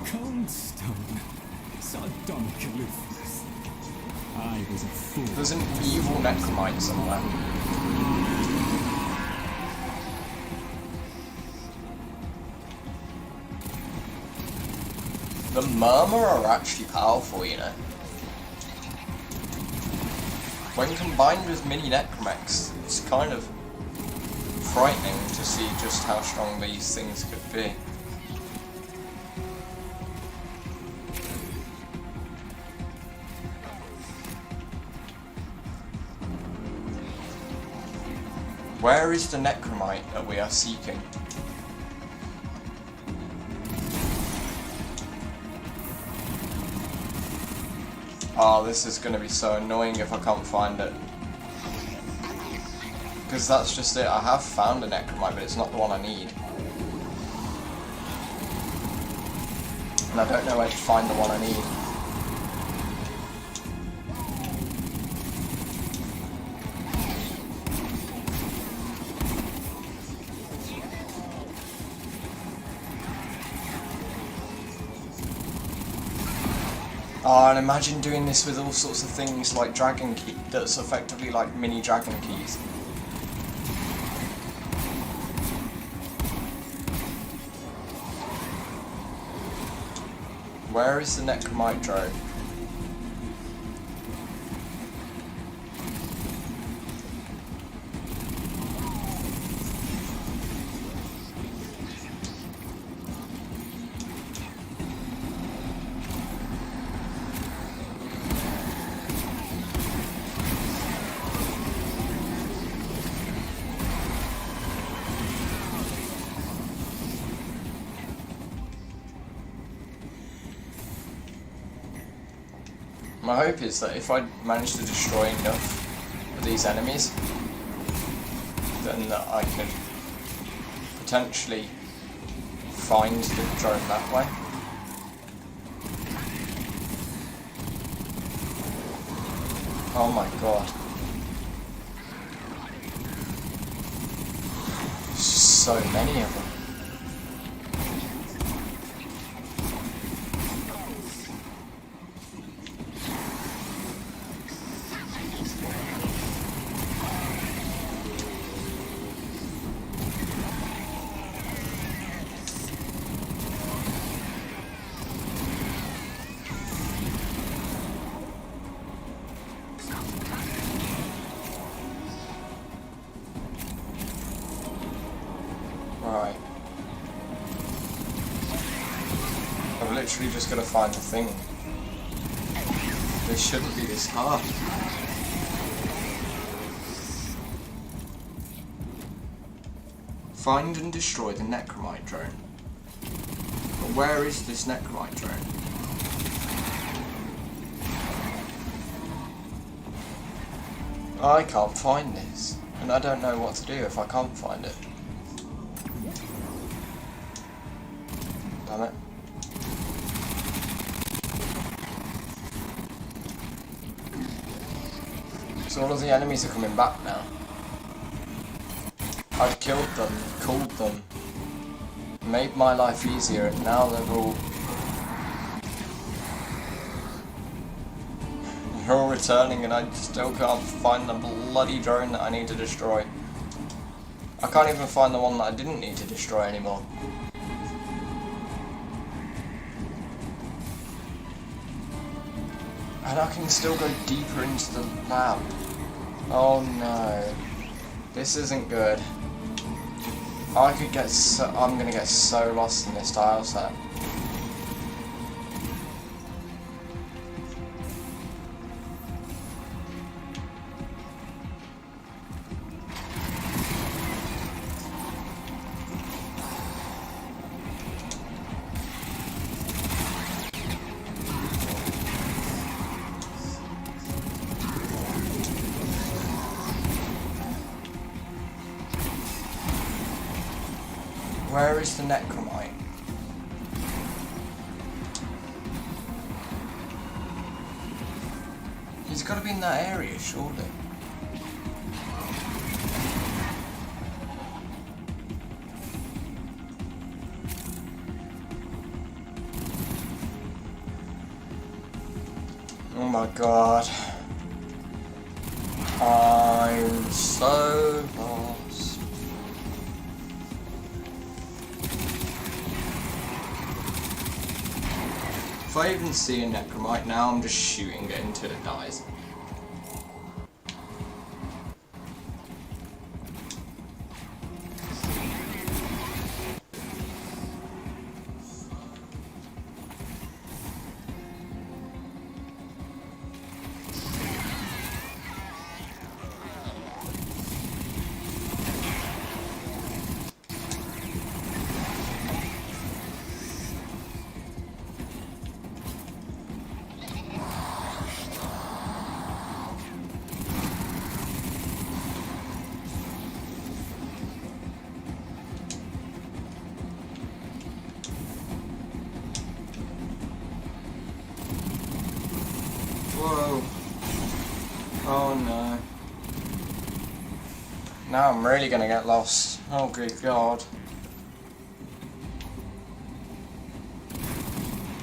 Cold stone. Sardonic aloofness. I was a fool. There's an evil Necromite somewhere. The Murmur are actually powerful, you know. When combined with mini Necromechs, it's kind of frightening to see just how strong these things could be. Where is the Necromite that we are seeking? Oh, this is going to be so annoying if I can't find it. Because that's just it, I have found a Necromite, but it's not the one I need. And I don't know where to find the one I need. Oh, and imagine doing this with all sorts of things like dragon key, that's effectively like mini dragon keys. Where is the Necromite drone? My hope is that if I manage to destroy enough of these enemies, then that I could potentially find the drone that way. Oh my god. There's just so many of them. Right. I've literally just got to find the thing. This shouldn't be this hard. Find and destroy the Necromite drone. But where is this Necromite drone? I can't find this, and I don't know what to do if I can't find it. Damn it. So all of the enemies are coming back now. I've killed them, called them, made my life easier, and now they're all returning, and I still can't find the bloody drone that I need to destroy. I can't even find the one that I didn't need to destroy anymore. And I can still go deeper into the lab. Oh no. This isn't good. I'm gonna get so lost in this tile set. Where is the Necromite? He's got to be in that area, surely. Oh my god. I'm so lost. If I even see a Necromite now, I'm just shooting it until it dies. Whoa. Oh no. Now I'm really gonna get lost. Oh good god.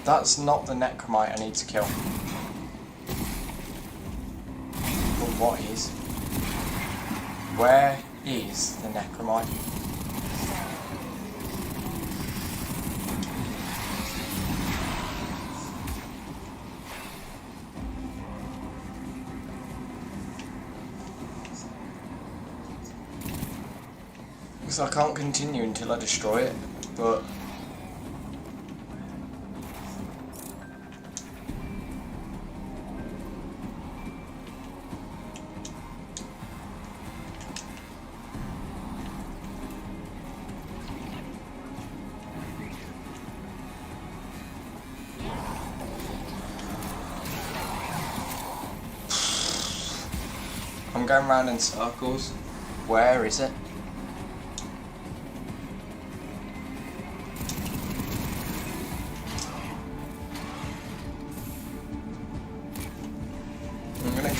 That's not the Necromite I need to kill. But what is? Where is the Necromite? Because I can't continue until I destroy it, but... I'm going round in circles. Where is it? I'm gonna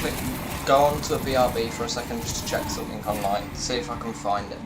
go on to a BRB for a second just to check something online, see if I can find it.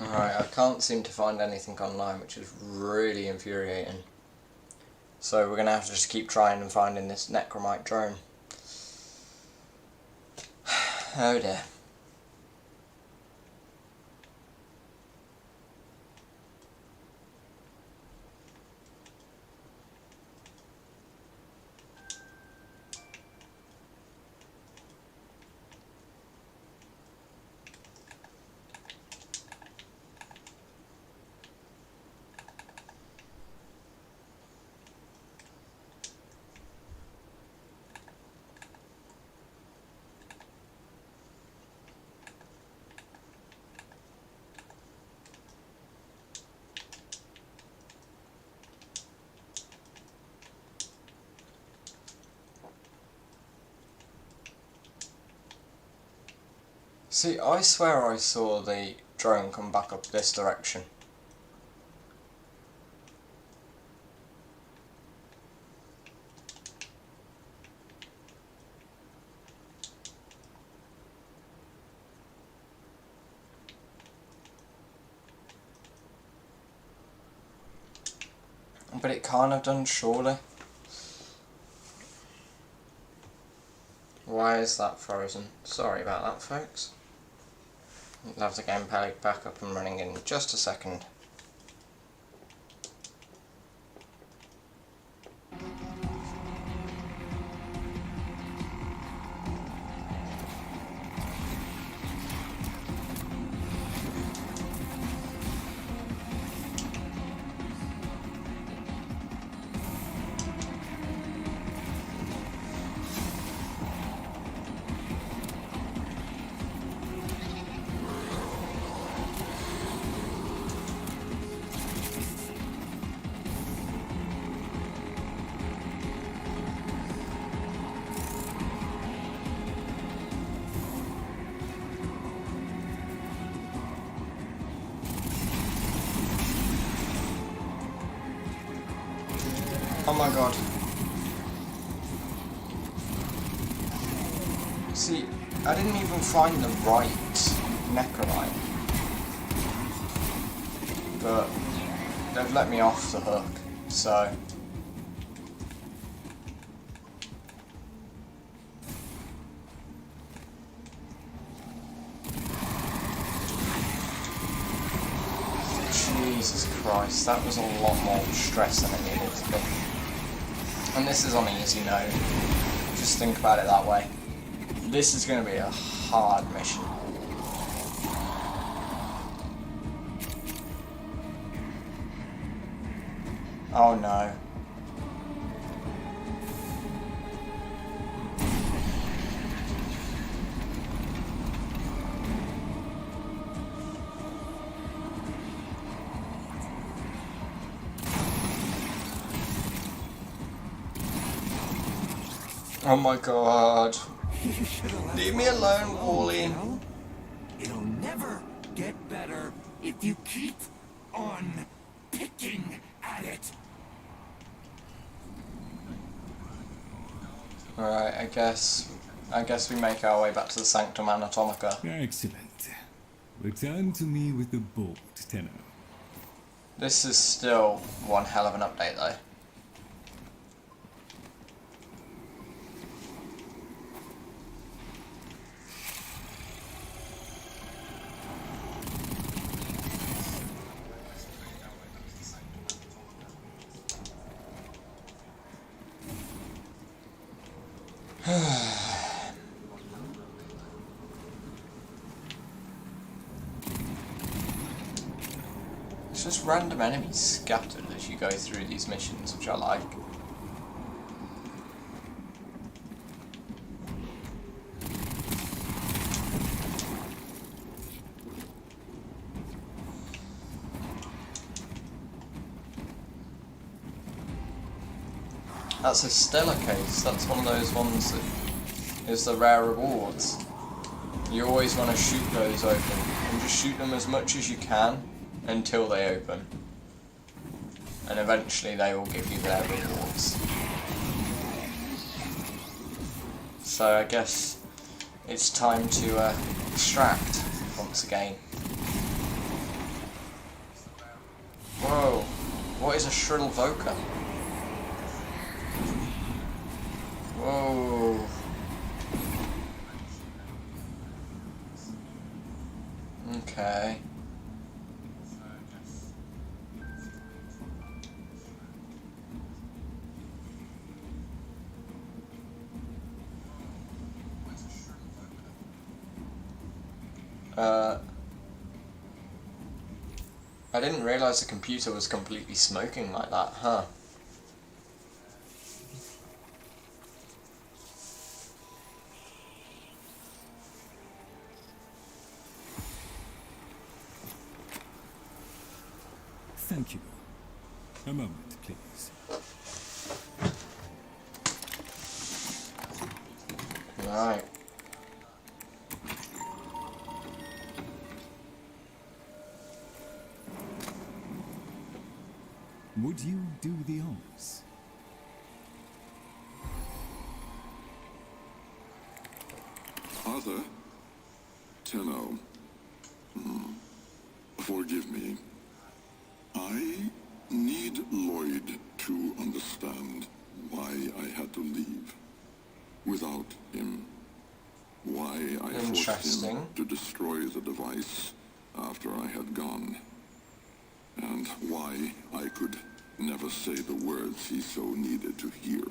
Alright, I can't seem to find anything online, which is really infuriating. So we're going to have to just keep trying and finding this Necromite drone. Oh dear. See, I swear I saw the drone come back up this direction. But it can't have done, surely. Why is that frozen? Sorry about that, folks. I'll have the gamepad back up and running in just a second. Oh my god. See, I didn't even find the right Necrolite. But they've let me off the hook, so... Jesus Christ, that was a lot more stress than it needed to be. And this is on easy mode. Just think about it that way. This is going to be a hard mission. Oh no. Oh my god. Leave me alone, Wally. Well, it'll never get better if you keep on picking at it. Alright, I guess we make our way back to the Sanctum Anatomica. Excellent. Return to me with the bolt, Tenno. This is still one hell of an update though. It's just random enemies scattered as you go through these missions, which I like. That's a Stellar case. That's one of those ones that is the rare rewards. You always want to shoot those open, and just shoot them as much as you can until they open. And eventually they will give you their rewards. So I guess it's time to extract once again. Whoa, what is a shrill voca? Whoa. Okay. I didn't realise the computer was completely smoking like that, huh? Thank you. A moment, please. Right. Would you do the honors? Arthur? Tenno. Forgive me. I need Lloyd to understand why I had to leave. Without him. Why I forced him to destroy the device after I had gone. And why I could never say the words he so needed to hear.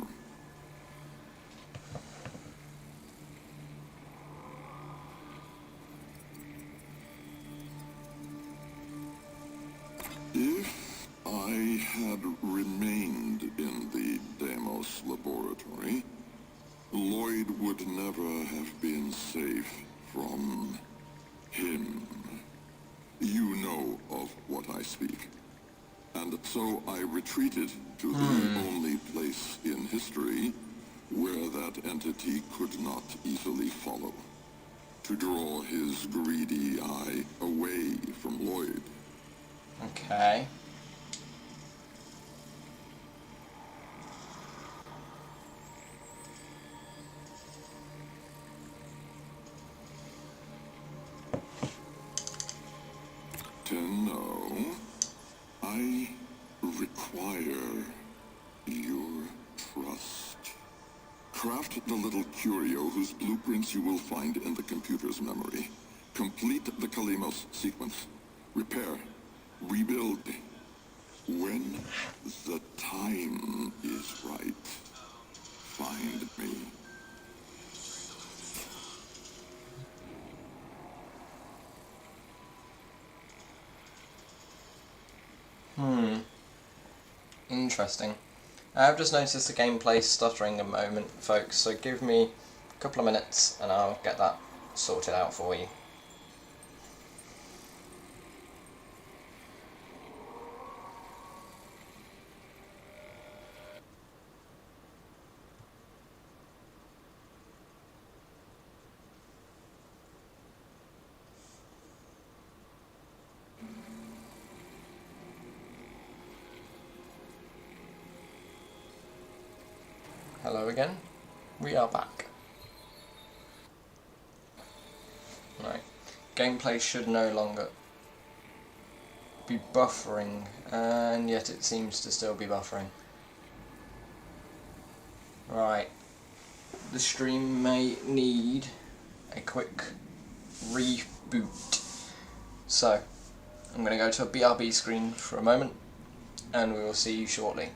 If I had remained in the Deimos laboratory, Lloyd would never have been safe from him. You know of what I speak. And so I retreated to the only place in history where that entity could not easily follow. To draw his greedy eye away from Lloyd. Okay. I require your trust. Craft the little curio whose blueprints you will find in the computer's memory. Complete the Kalimos sequence. Repair. Rebuild. When the time is right, find me. Interesting. I've just noticed the gameplay stuttering a moment, folks, so give me a couple of minutes and I'll get that sorted out for you. Hello again, we are back. Right, gameplay should no longer be buffering, and yet it seems to still be buffering. Right, the stream may need a quick reboot. So, I'm going to go to a BRB screen for a moment, and we will see you shortly.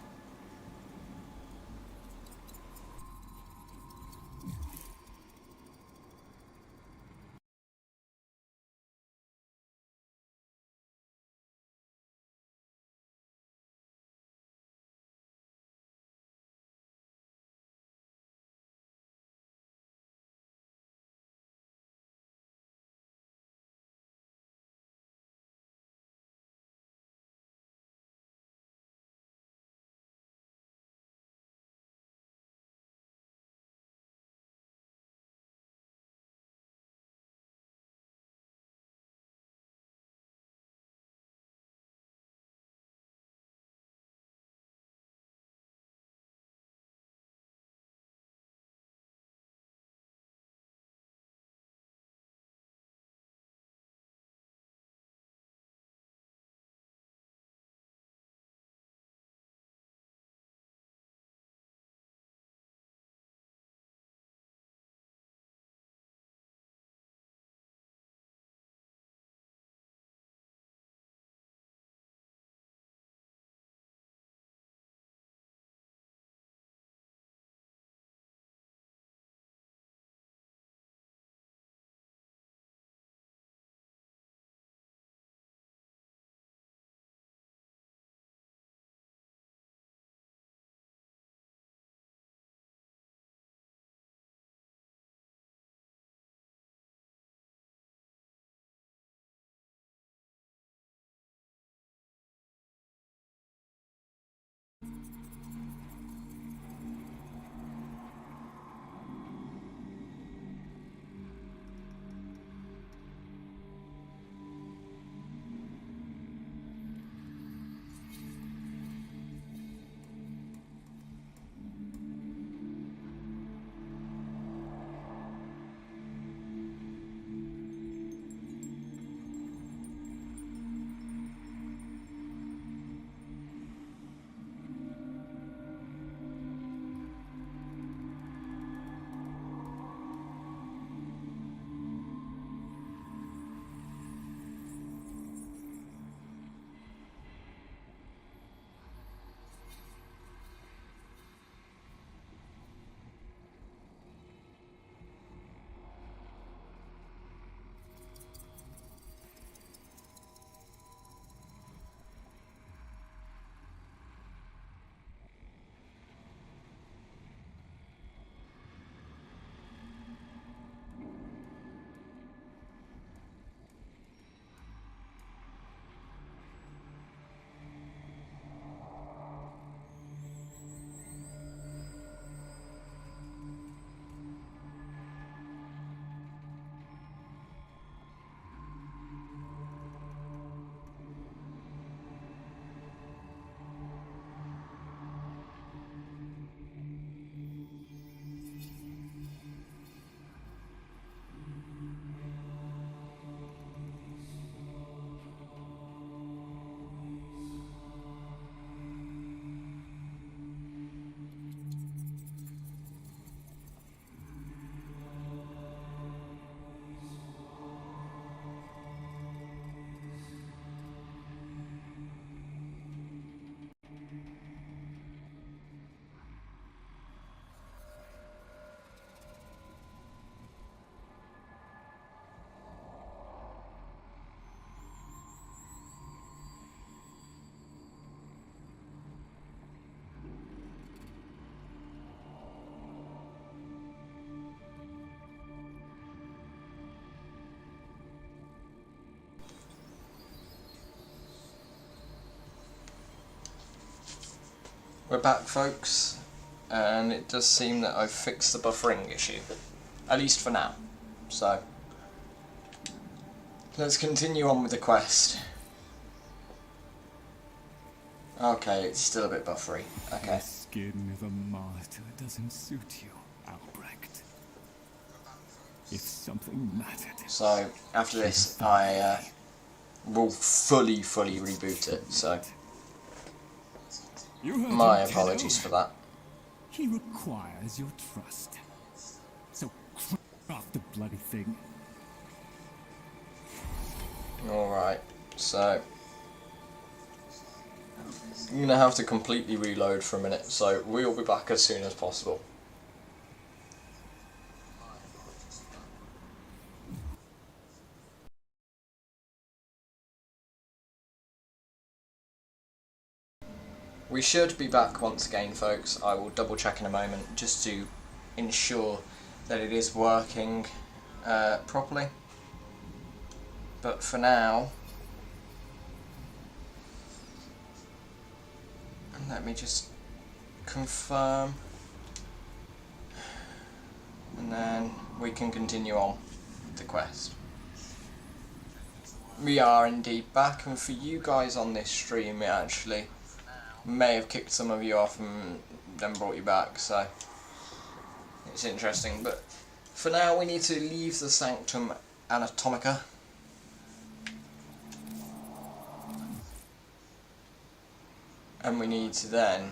We're back, folks, and it does seem that I've fixed the buffering issue, at least for now. So, let's continue on with the quest. Okay, it's still a bit buffery. Okay. The skin of a martyr doesn't suit you, Albrecht. If something mattered. So, after this, I will fully reboot it, so You heard my him, apologies Tenno. for that. He requires your trust. So craft the bloody thing. Alright, so I'm going to have to completely reload for a minute, so we'll be back as soon as possible. We should be back once again, folks. I will double check in a moment just to ensure that it is working properly. But for now, let me just confirm, and then we can continue on with the quest. We are indeed back, and for you guys on this stream, it actually may have kicked some of you off and then brought you back, so it's interesting. But for now, we need to leave the Sanctum Anatomica. And we need to then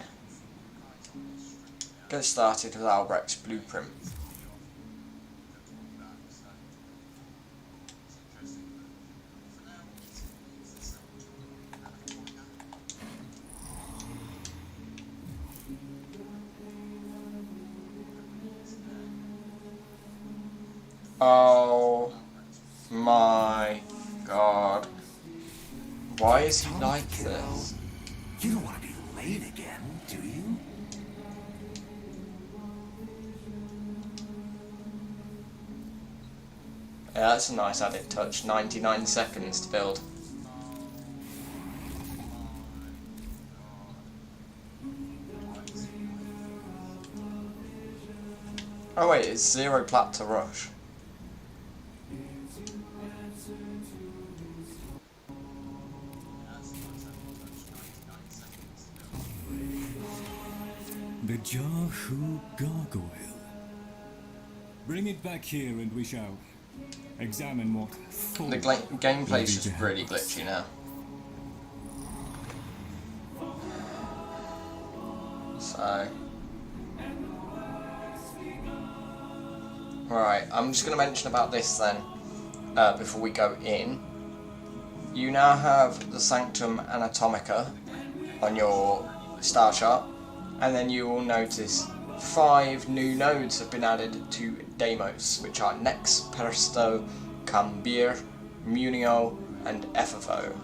get started with Albrecht's blueprint. Oh my god. Why is he like this? You don't want to be late again, do you? Yeah, that's a nice added touch. 99 seconds to build. Oh wait, it's 0 plat to rush. The Jahu Gargoyle. Bring it back here and we shall examine what The gameplay's just really glitchy now. So, right, I'm just going to mention about this then, before we go in. You now have the Sanctum Anatomica on your star chart, and then you will notice 5 new nodes have been added to Deimos, which are Nex, Peristo, Cambir, Munio, and FFO.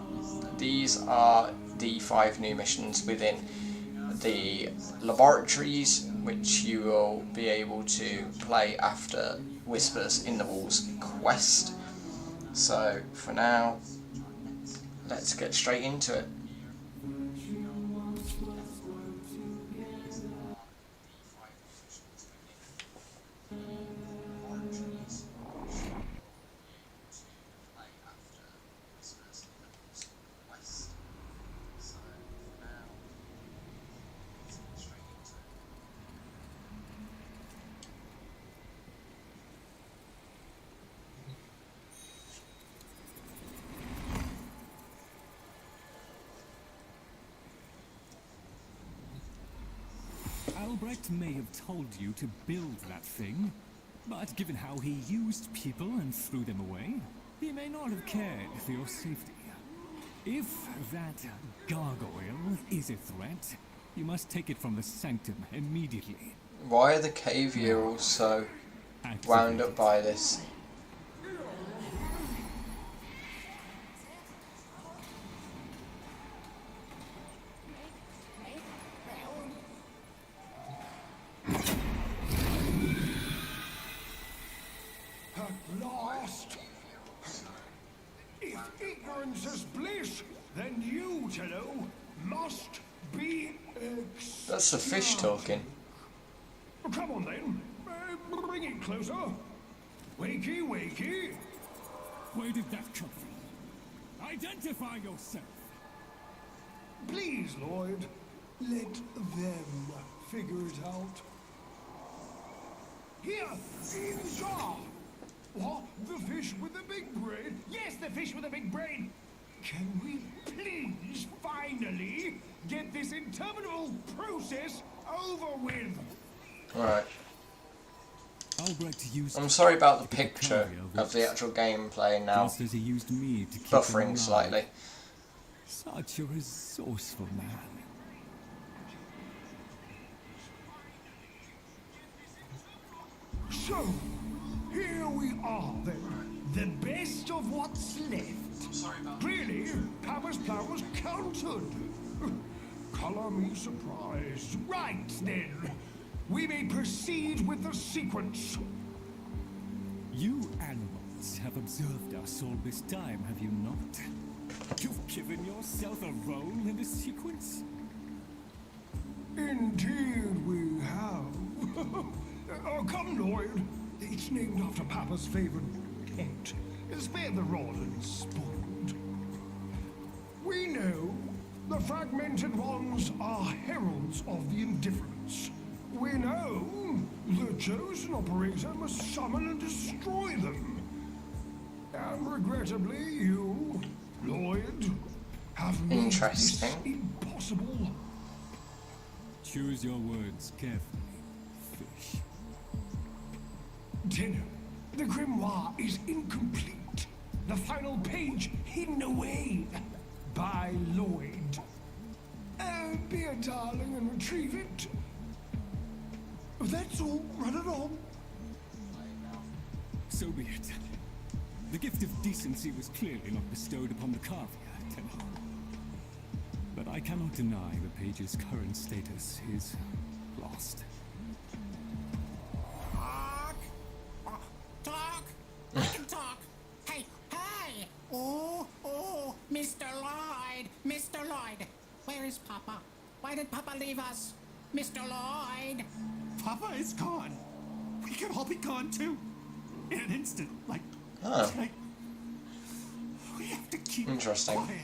These are the 5 new missions within the laboratories, which you will be able to play after Whispers in the Walls quest. So for now, let's get straight into it. Albrecht may have told you to build that thing, but given how he used people and threw them away, he may not have cared for your safety. If that gargoyle is a threat, you must take it from the Sanctum immediately. Why are the cave heroes so wound up by this? At last! If ignorance is bliss, then you, Tenno, must be That's the fish talking. Come on then, bring it closer. Wakey, wakey. Where did that come from? Identify yourself! Please, Lloyd, let them figure it out. Here, in the jar. What? The fish with the big brain? Yes, the fish with the big brain. Can we please finally get this interminable process over with? Alright. Albrecht used I'm sorry about the picture of the actual gameplay now. just as he used me to keep Buffering him alive. slightly. Such a resourceful man. So, here we are then. The best of what's left. Clearly, Papa's plan was countered. Color me surprised. Right then. We may proceed with the sequence. You animals have observed us all this time, have you not? You've given yourself a role in the sequence? Indeed we have. Oh, come, Lloyd. It's named after Papa's favorite pet. Spare the rod and spoiled. We know the fragmented ones are heralds of the indifference. We know the chosen operator must summon and destroy them. And regrettably, you, Lloyd, have made this impossible. Choose your words carefully, fish. Tenno, the grimoire is incomplete. The final page hidden away by Lloyd. Be a darling and retrieve it. That's all. Run it on. So be it. The gift of decency was clearly not bestowed upon the Carvier, Tenno. But I cannot deny the page's current status is lost. Talk! I can talk! Hey, hey! Oh, Mr. Lloyd! Mr. Lloyd! Where is Papa? Why did Papa leave us? Mr. Lloyd! Papa is gone. We could all be gone too. In an instant. Like, we have to keep Interesting. quiet.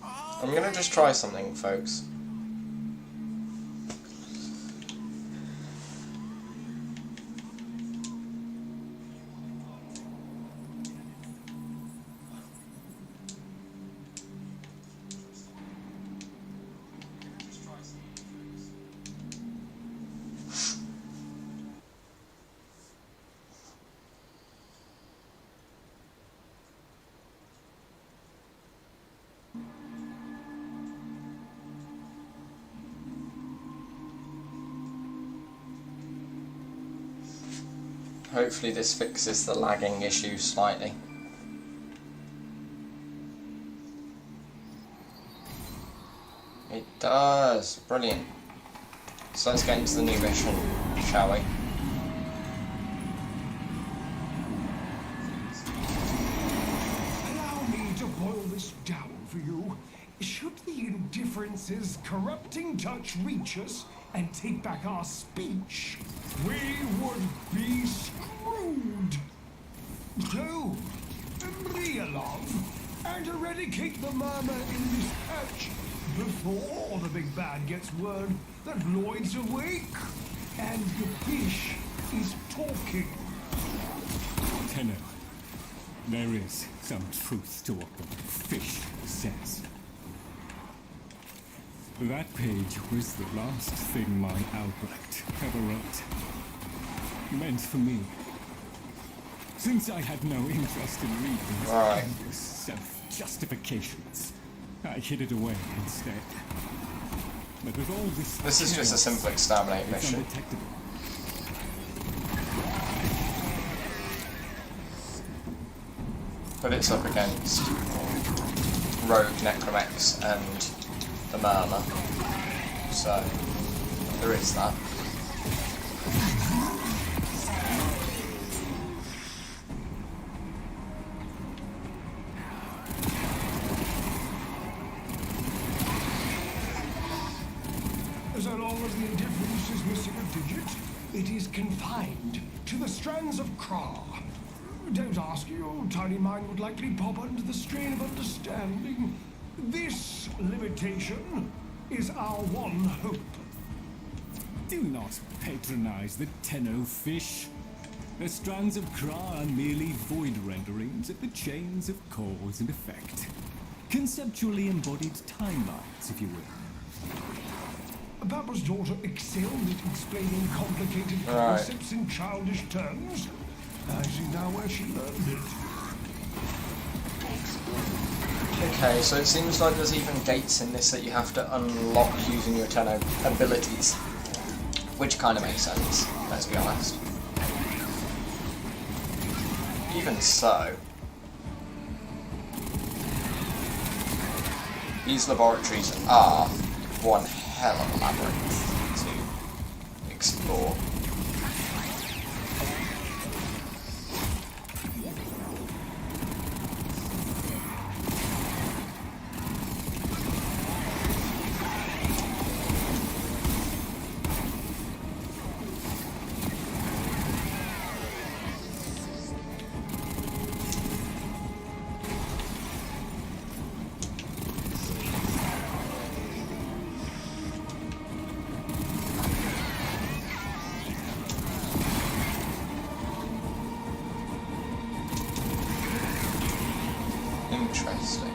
I'm gonna just try something, folks. Hopefully this fixes the lagging issue slightly. It does! Brilliant. So let's get into the new mission, shall we? Allow me to boil this down for you. Should the indifference's corrupting touch reach us and take back our speech, we would be screwed. So, be a love and eradicate the murmur in this patch before the big bad gets word that Lloyd's awake and the fish is talking. Tenno, there is some truth to what the fish says. That page was the last thing my Albrecht ever wrote. Meant for me. Since I had no interest in reading his endless self-justifications, I hid it away instead. But with all this is just a simple exterminate it's mission. undetectable. But it's up against Rogue Necromex and the Murmur. So, there is that. So long, long as the indifference is missing a digit, it is confined to the strands of Kra. Don't ask, your tiny mind would likely pop under the strain of understanding. This limitation is our one hope. Do not patronize the Tenno fish. The strands of Kra are merely void renderings of the chains of cause and effect. Conceptually embodied timelines, if you will. Papa's daughter excelled at explaining complicated concepts in childish terms. I see now where she learned it. Okay, so it seems like there's even gates in this that you have to unlock using your Tenno abilities. Which kind of makes sense, let's be honest. Even so, these laboratories are one hell of a labyrinth to explore. Interesting.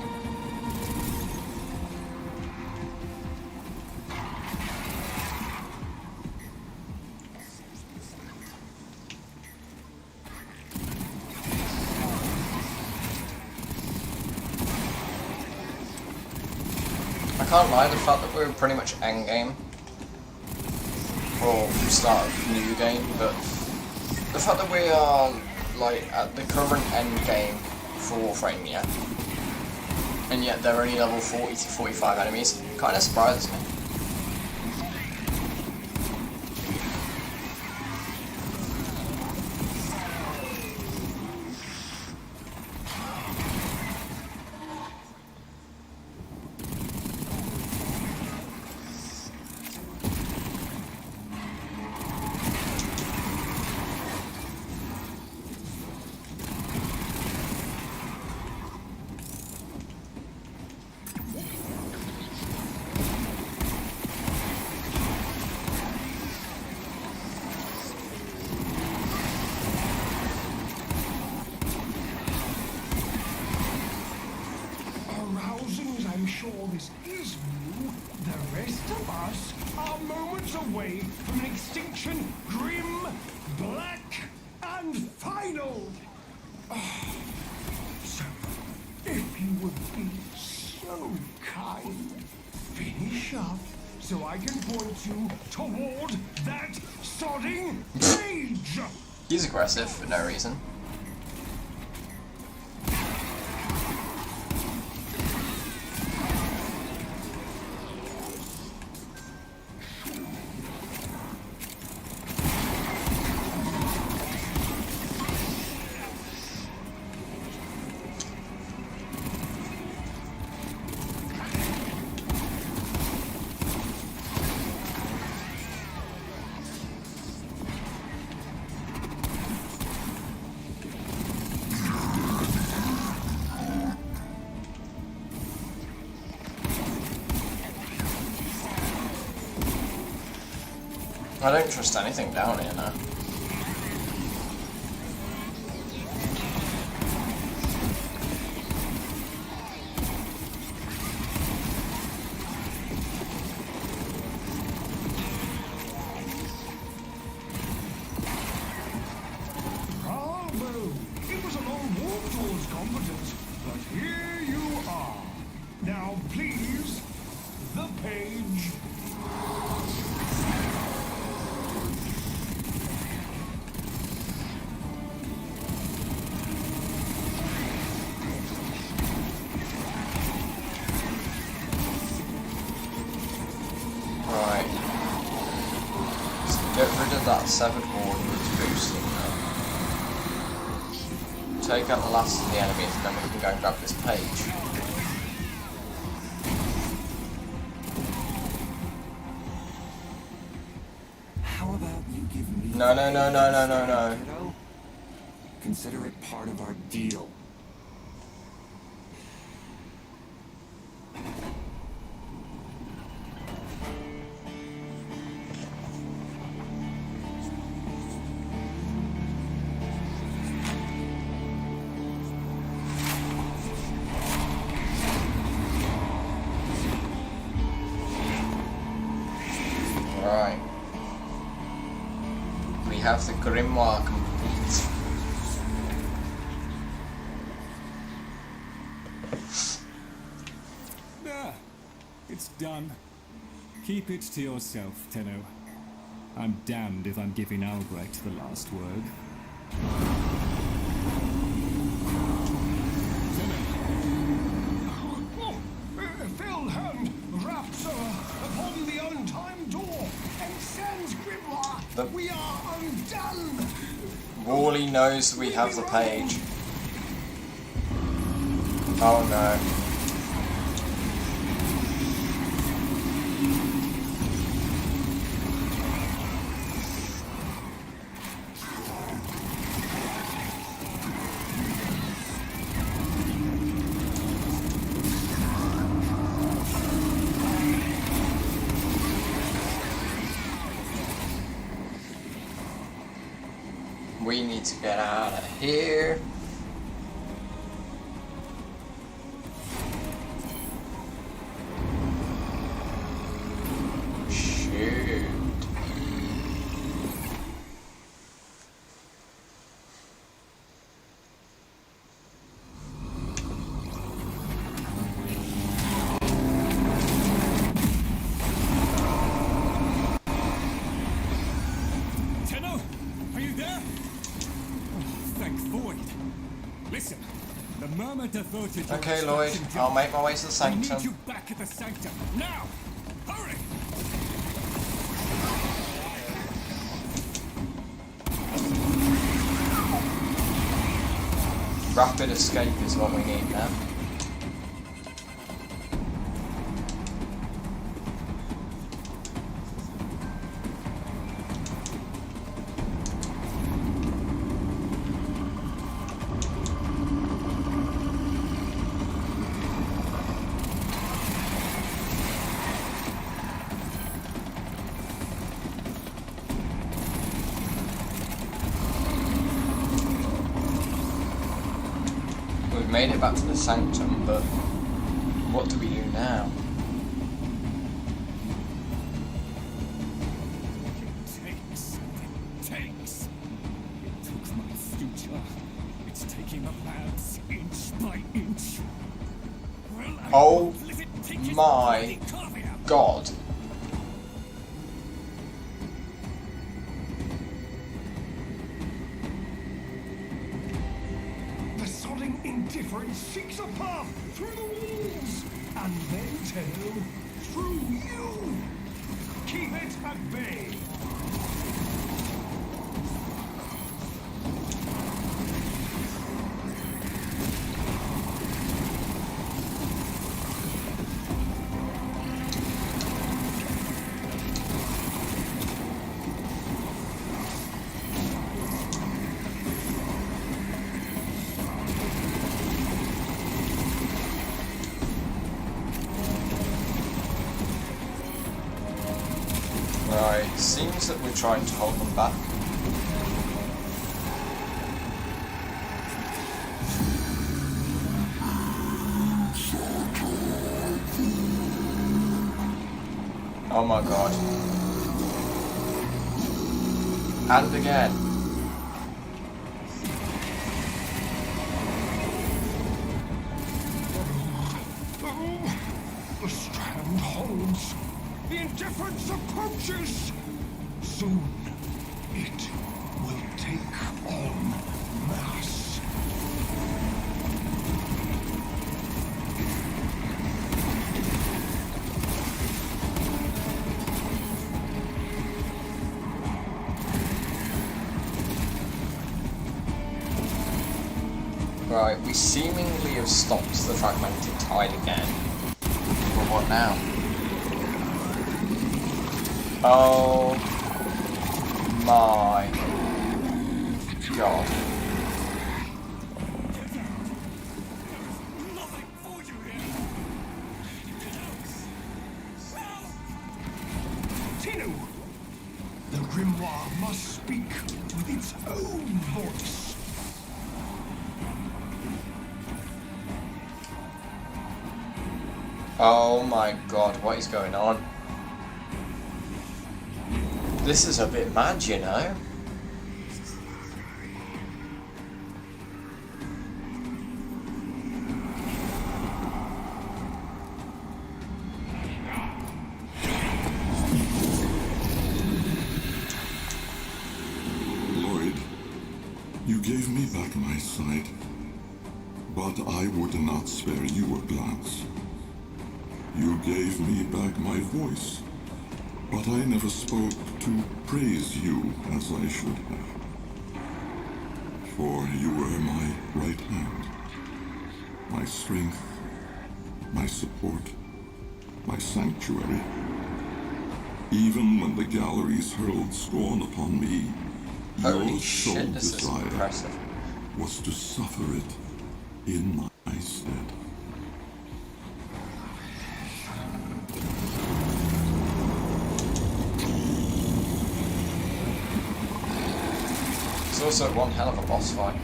I can't lie, the fact that we're pretty much endgame, or start of new game, but the fact that we are like at the current end game for Warframe, yeah, and yet they're only level 40 to 45 enemies, kind of surprises me. I'm sure this is new. The rest of us are moments away from an extinction grim, black, and final. Oh, so, if you would be so kind, finish up so I can point you toward that sodding page. He's aggressive for no reason. I don't trust anything down here now. Bravo! It was a long walk towards competence, but here you are. Now, please, the page. Right. So get rid of that severed warden that's boosting now. Take out the last of the enemies and then we can go and grab this page. No, no, no, no, no, no, no. You know? Consider it part of our deal. Right. We have the grimoire complete. There. It's done. Keep it to yourself, Tenno. I'm damned if I'm giving Albrecht the last word. Wilhelm raps upon the untimed door and sends Grimoire. We are undone. Wally knows we have the page. Oh no. We need to get out of here. Shoot. Tenno, are you there? Thank Void. Listen, the murmur devoted to Okay, its Lloyd, faction I'll make my way to the I need sanctum. you back at the sanctum. Now! Hurry! Rapid escape is what we need now. We've made it back to the sanctum, but what do we do now? It takes. It took my future. It's taking up labs inch by inch. Well, I Oh won't let it take its my bloody coffee out. God. The sodding indifference seeks a path through the walls, and then Tenno, through you. Keep it at bay. Right, seems that we're trying to hold them back. Oh my God. And again. The strand holds. The indifference approaches. Soon, it will take on mass. Right, we seemingly have stopped the fragmented tide again. But what now? Oh my god. Tinu! The grimoire must speak with its own voice. Oh my god, what is going on? This is a bit mad, you know? Lloyd, you gave me back my sight, but I would not spare you a glance. You gave me back my voice, but I never spoke to praise you as I should have. For you were my right hand, my strength, my support, my sanctuary. Even when the galleries hurled scorn upon me, Holy your sole shit, this is desire impressive. was to suffer it in my stead. It's also one hell of a boss fight.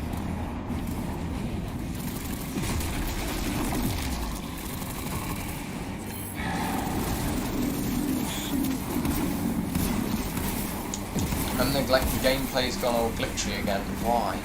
And the gameplay's gone all glitchy again. Why?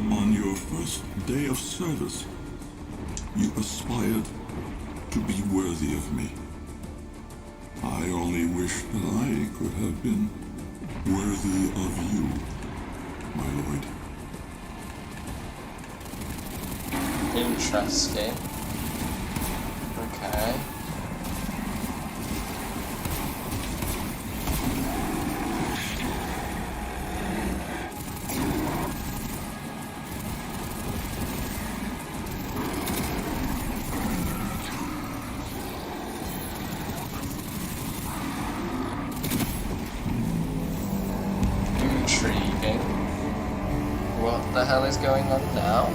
On your first day of service, you aspired to be worthy of me. I only wish that I could have been worthy of you, my lord. Interesting. Okay. Intriguing. What the hell is going on now?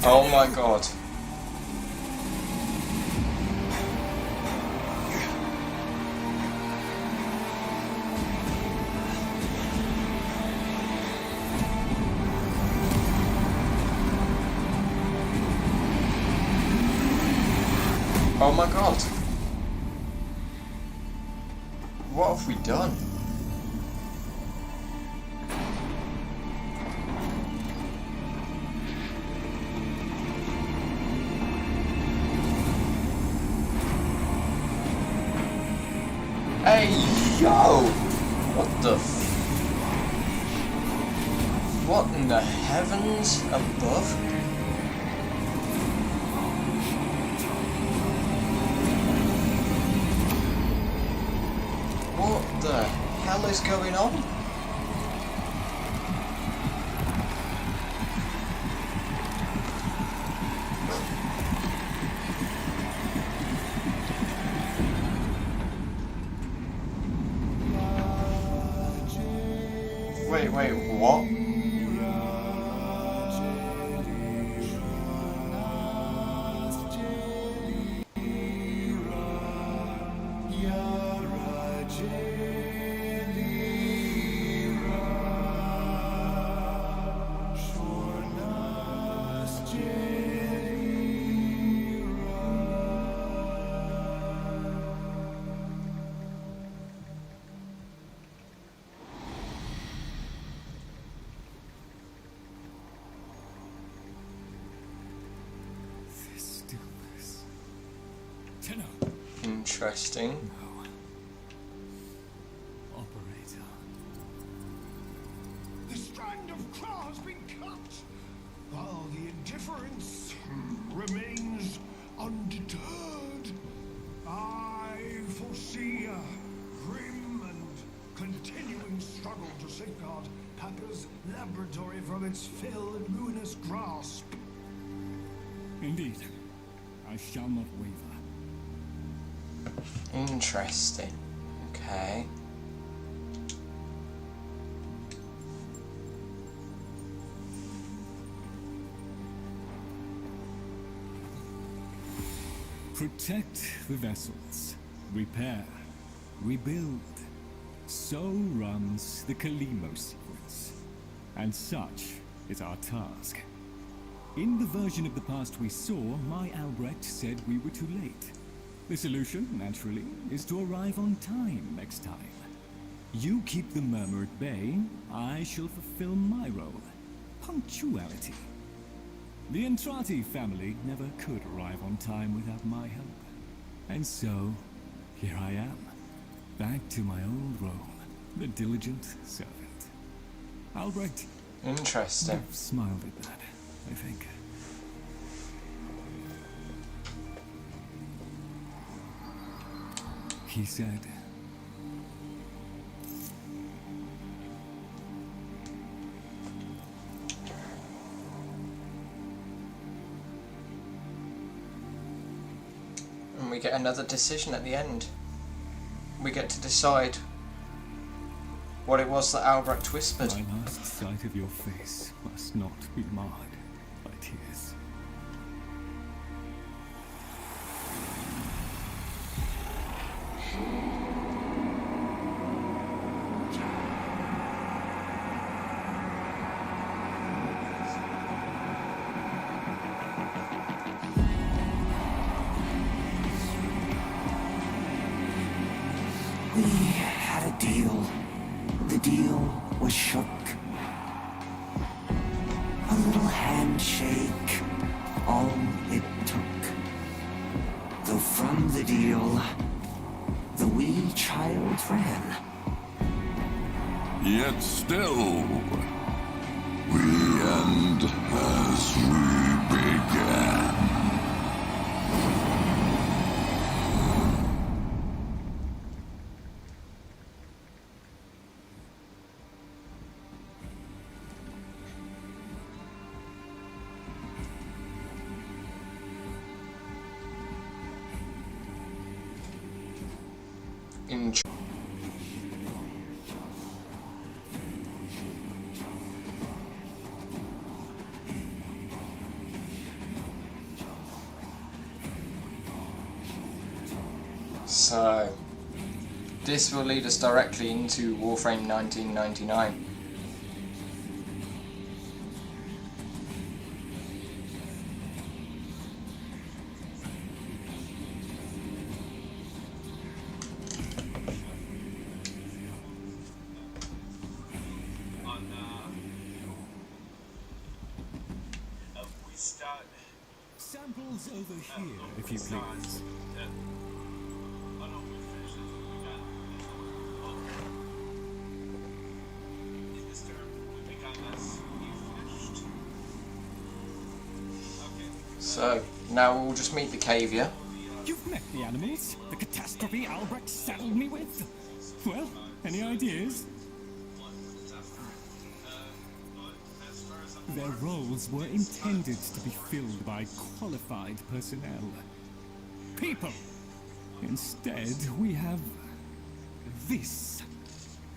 Oh my god. Oh my god. What have we done? Hey, yo! What the what in the heavens above? What the hell is going on? Wait, what? Interesting. No. Operator. The strand of claw has been cut, while the indifference remains undeterred. I foresee a grim and continuing struggle to safeguard Papa's laboratory from its fell and ruinous grasp. Indeed. I shall not waver. Interesting. Okay. Protect the vessels. Repair. Rebuild. So runs the Kalimo sequence. And such is our task. In the version of the past we saw, my Albrecht said we were too late. The solution, naturally, is to arrive on time next time. You keep the murmur at bay, I shall fulfill my role. Punctuality. The Entrati family never could arrive on time without my help. And so, here I am, back to my old role, the diligent servant. Albrecht, Interesting. you've smiled at that, I think. He said, and we get another decision at the end. We get to decide what it was that Albrecht whispered. my last sight of your face must not be marred by tears. We had a deal. The deal was shook. A little handshake, all it took. Though from the deal, the wee child ran. Yet still, we end as we began. So, this will lead us directly into Warframe 1999. We start. Samples over here, if you please. So, now we'll just meet the Cavia. You've met the animals, the catastrophe Albrecht saddled me with. Well, any ideas? Their roles were intended to be filled by qualified personnel. People! Instead, we have this.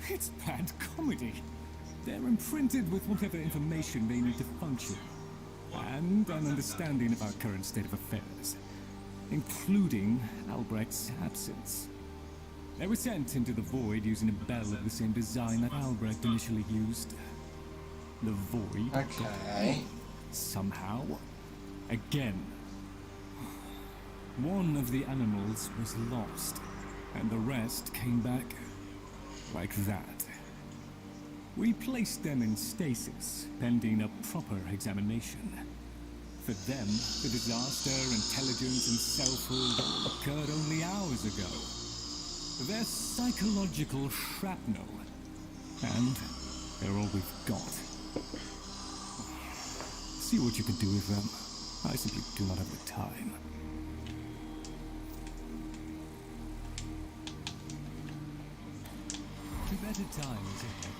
It's bad comedy. They're imprinted with whatever information they need to function, and an understanding of our current state of affairs, including Albrecht's absence. They were sent into the void using a bell of the same design that Albrecht initially used. The void Okay. somehow, again. One of the animals was lost, and the rest came back like that. We placed them in stasis, pending a proper examination. For them, the disaster, intelligence, and selfhood occurred only hours ago. They're psychological shrapnel, and they're all we've got. See what you can do with them. I simply do not have the time. Better times ahead.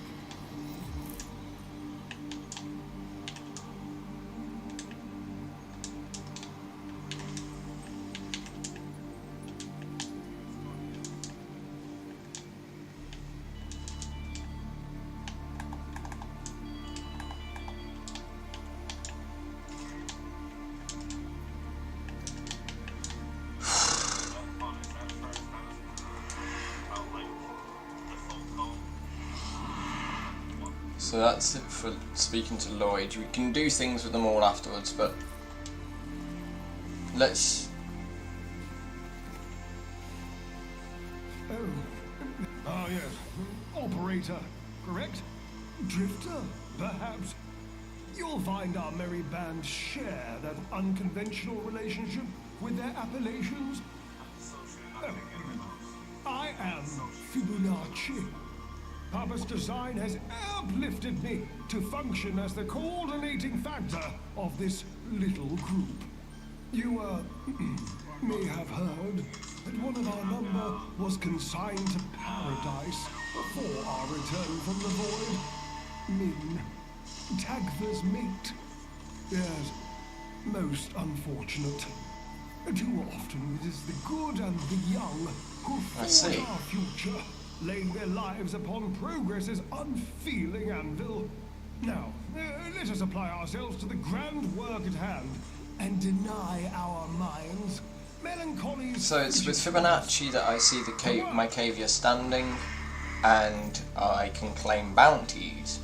So that's it for speaking to Lloyd. We can do things with them all afterwards, but let's... Ah, yes. Operator, correct? Drifter, perhaps? You'll find our merry band share that unconventional relationship with their appellations. I am Fibonacci. Papa's design has uplifted me to function as the coordinating factor of this little group. You, may have heard that one of our number was consigned to paradise before our return from the void. Min, Tagfer's mate. Yes, most unfortunate. Too often it is the good and the young who forge our future, laying their lives upon progress's unfeeling anvil. Now, let us apply ourselves to the grand work at hand, and deny our minds melancholy's... So it's with Fibonacci that I see the my cavia standing, and I can claim bounties.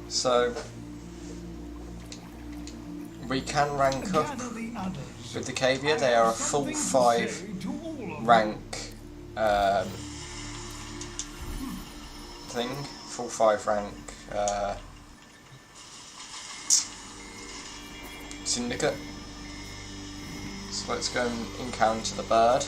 So we can rank up with the cavia. They are a full 5 rank thing, full 5 rank syndicate. So let's go and encounter the bird.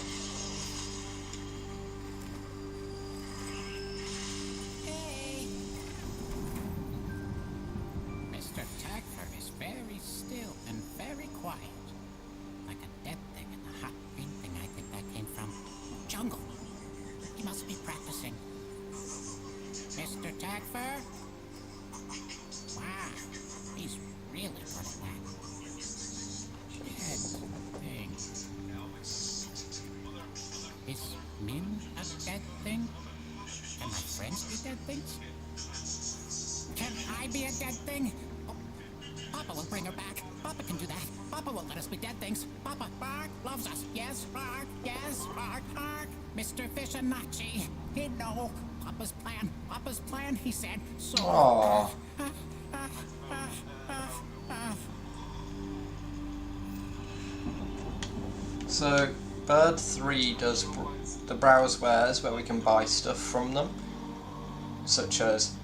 Mr. Fibonacci, he'd know. Papa's plan, he said. So. Aww. So, Bird 3 does the browse wares where we can buy stuff from them, such as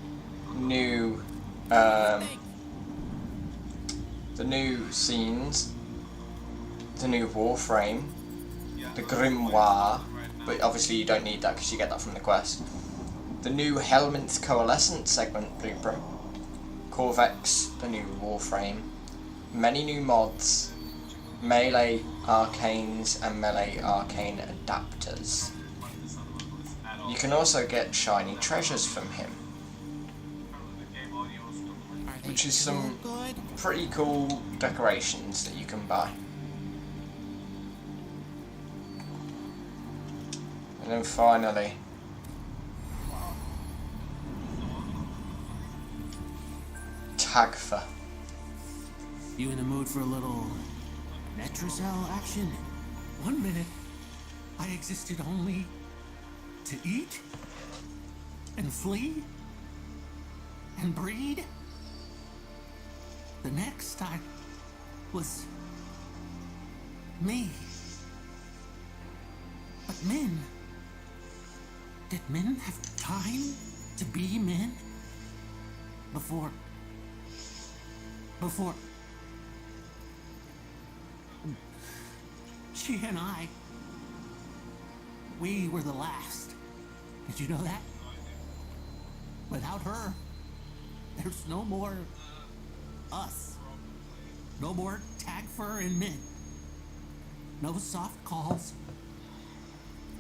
new, the new scenes, the new Warframe, the Grimoire, but obviously you don't need that because you get that from the quest. The new Helminth Coalescent segment blueprint, Corvex, the new Warframe, many new mods, melee arcanes and melee arcane adapters. You can also get shiny treasures from him, which is some pretty cool decorations that you can buy. And then finally, Tagfer. You in the mood for a little Metrocell action? 1 minute, I existed only to eat and flee, and breed. The next I was me. But men, did men have time to be men? Before she and I, we were the last. Did you know that? Without her, there's no more us. No more Tagfer and men. No soft calls.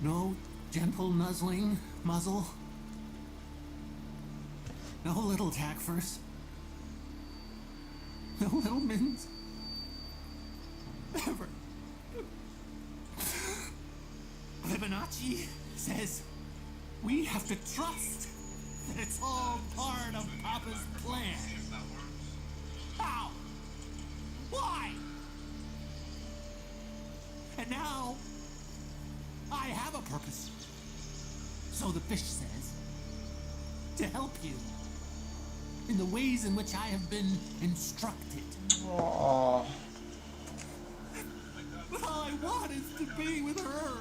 No gentle nuzzling muzzle. No little Tagfers. No little mins. Ever. Fibonacci says we have to trust that it's all part of Papa's plan. How? Why? And now I have a purpose. So the fish says, to help you in the ways in which I have been instructed. Aww. But all I want is to be with her.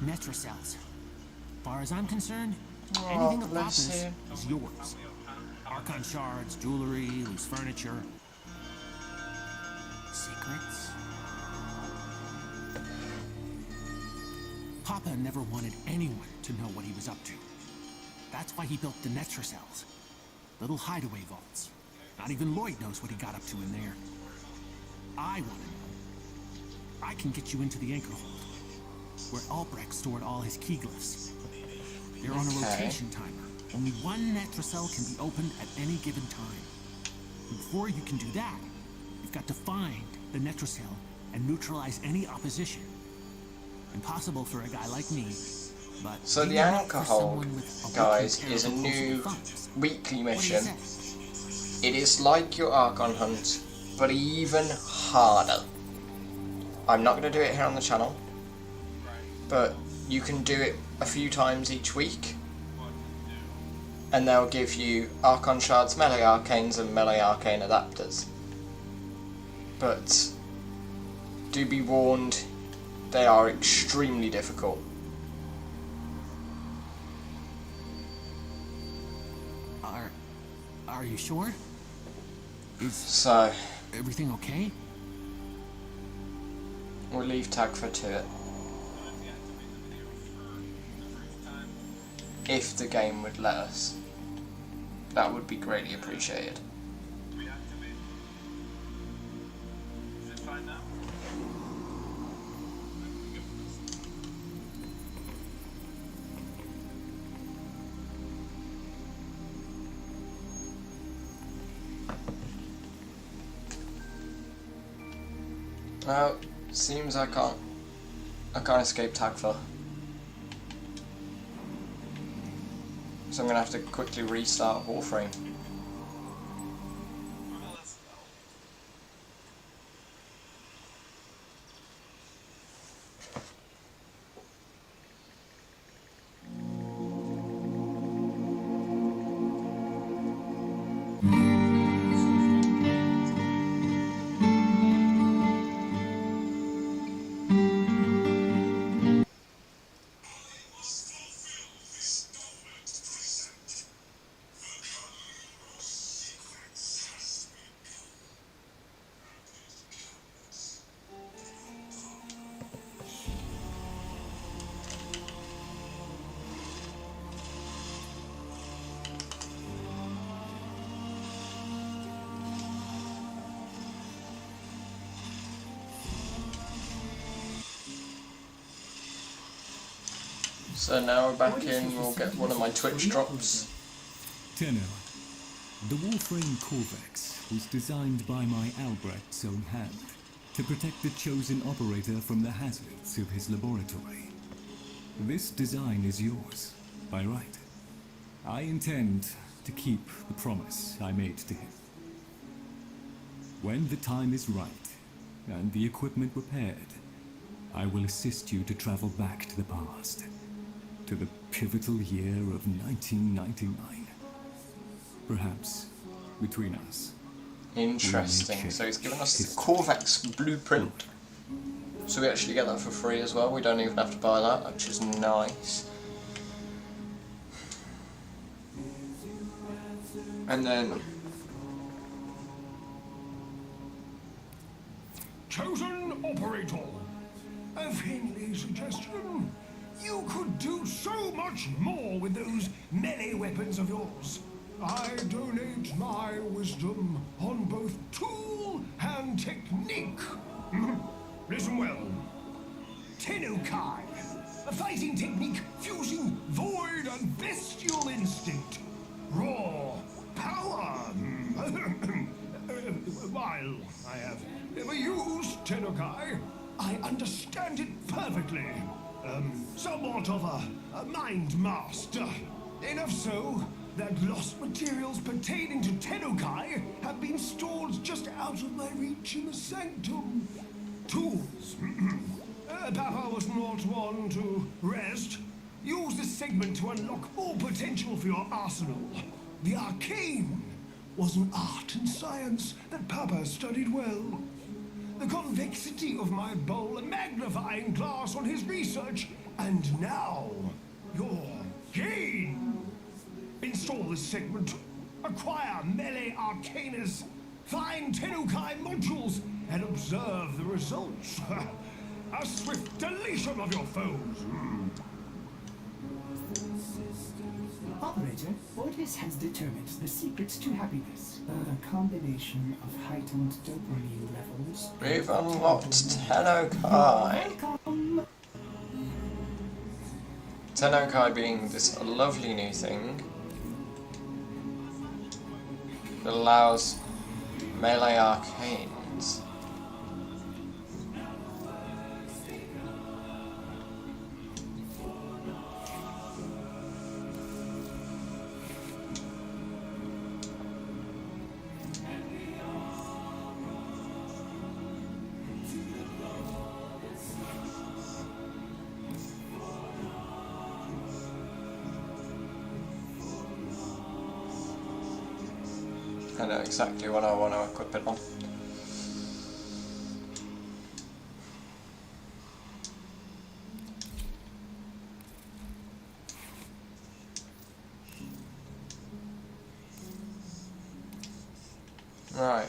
Metrocells. Far as I'm concerned, anything of bless Papa's you. is yours. Archon shards, jewelry, loose furniture. Secrets? Papa never wanted anyone to know what he was up to. That's why he built the Netrocells. Little hideaway vaults. Not even Lloyd knows what he got up to in there. I want to know. I can get you into the anchor hold, where Albrecht stored all his key glyphs. They're on a rotation timer. Only one Netrocell can be opened at any given time. And before you can do that, you've got to find the Netrocell and neutralize any opposition. Impossible for a guy like me, but So the anchor hold, guys, is a new weekly mission. It is like your Archon hunt, but even harder. I'm not going to do it here on the channel, but you can do it a few times each week, and they'll give you Archon shards, melee arcanes, and melee arcane adapters. But do be warned, they are extremely difficult. Are you sure? So Everything okay? we'll leave Tagfer to it. If the game would let us, that would be greatly appreciated. Well, seems I can't escape Tagfer. So I'm gonna have to quickly restart Warframe. So now we're back in, we'll get one of my Twitch drops. Tenno, the Warframe Corvex was designed by my Albrecht's own hand to protect the chosen operator from the hazards of his laboratory. This design is yours, by right. I intend to keep the promise I made to him. When the time is right, and the equipment repaired, I will assist you to travel back to the past, to the pivotal year of 1999. Perhaps, between us. Interesting. So he's given us the Corvex blueprint. So we actually get that for free as well. We don't even have to buy that, which is nice. And then... Chosen operator. A friendly suggestion. You could do so much more with those melee weapons of yours. I donate my wisdom on both tool and technique. Listen well. Tenukai, a fighting technique fusing void and bestial instinct. Raw power. While I have never used Tenukai, I understand it perfectly. Somewhat of a mind master. Enough so that lost materials pertaining to Tenukai have been stored just out of my reach in the sanctum. Tools. Papa was not one to rest. Use this segment to unlock more potential for your arsenal. The arcane was an art and science that Papa studied well. The convexity of my bowl a magnifying glass on his research, and now your gain. Install this segment, acquire melee arcanas, find Tenukai modules, and observe the results. A swift deletion of your foes. Operator, Ortis has determined the secrets to happiness. A combination of heightened dopamine levels. We've unlocked Tenukai. Welcome. Tenukai being this lovely new thing that allows melee arcanes. I know exactly what I want to equip it on. Right.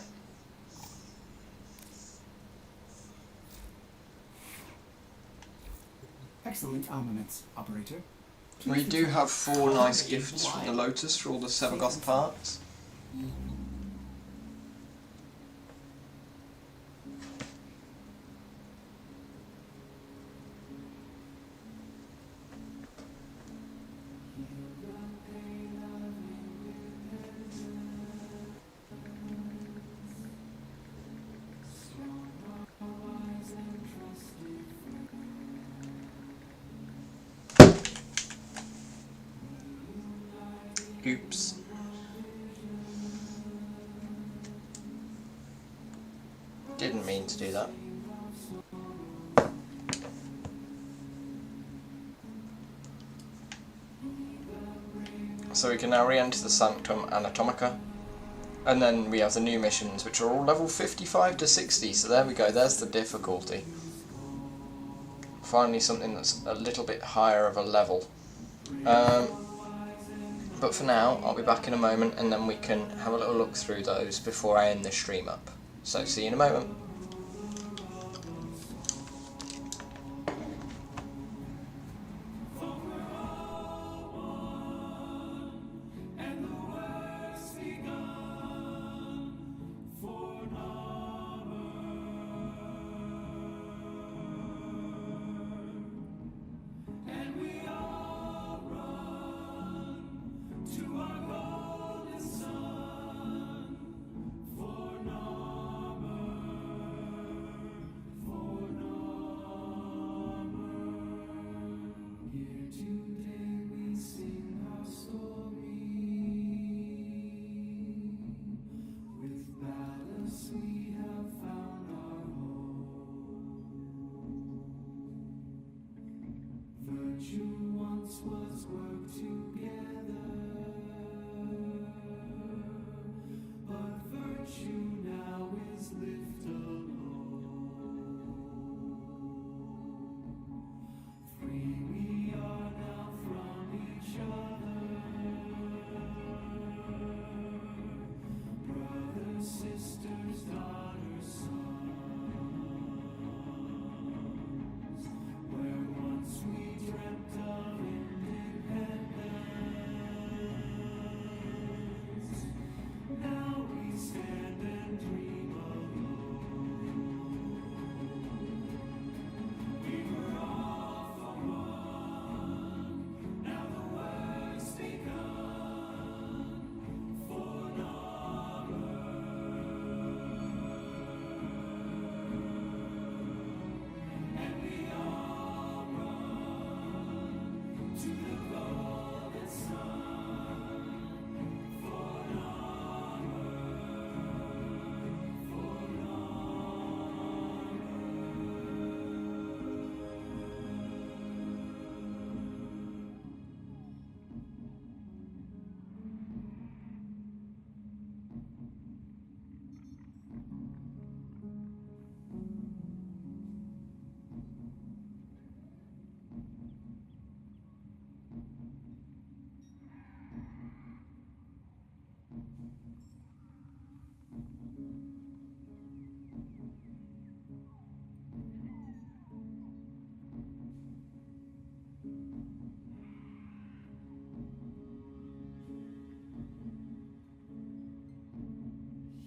Excellent armaments, Operator. We do have 4 nice gifts from the Lotus for all the Sevagoth parts. Oops. Didn't mean to do that. So we can now re-enter the Sanctum Anatomica. And then we have the new missions, which are all level 55 to 60. So there we go, there's the difficulty. Finally something that's a little bit higher of a level. But for now, I'll be back in a moment and then we can have a little look through those before I end the stream up. So see you in a moment. Virtue once was worked together, but virtue now is lived alone. Free we are now from each other, brothers, sisters, daughters, sons. Where once we dreamt of independence, now we stand and dream alone. We were all for one, now the work's begun for and we all to the golden sun for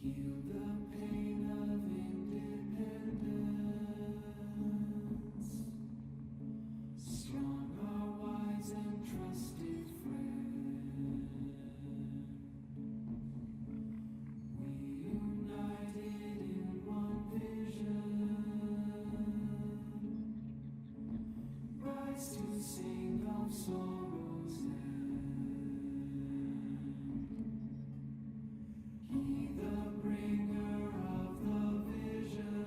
heal the pain of independence. Strong, our wise and trusted friend. We united in one vision, rise to sing of sorrow's end. He, the bringer of the vision,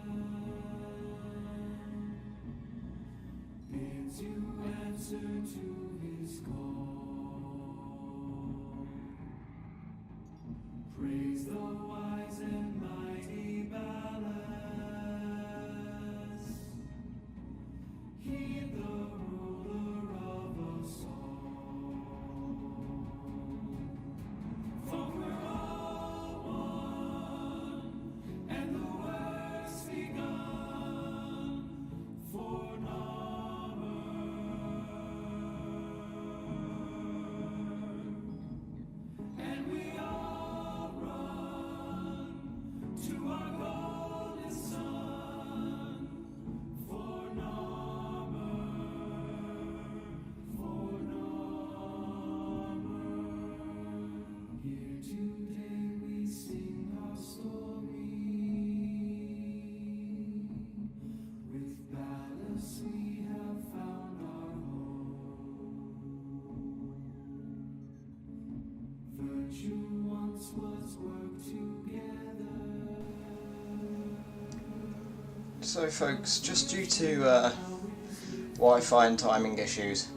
bids you answer to his call. Praise the wise and mighty ballast. Heed the ruler of us all. For we're all one, and the work's begun for and we all run to our golden sun for Here today we sing our story. With ballast we have found our home. Virtue once was worked together. So folks, just due to Wi-Fi and timing issues,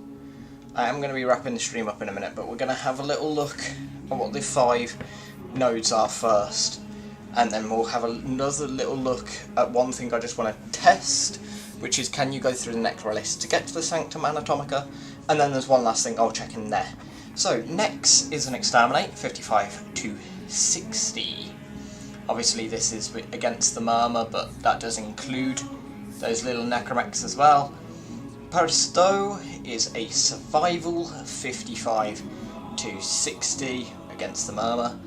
I am going to be wrapping the stream up in a minute, but we're going to have a little look at what the 5 nodes are first, and then we'll have another little look at one thing I just want to test, which is can you go through the Necrolis to get to the Sanctum Anatomica, and then there's one last thing I'll check in there. So next is an Exterminate, 55 to 60. Obviously this is against the Murmur, but that does include those little Necromechs as well. Peristow is a Survival, 55 to 60 against the Murmur.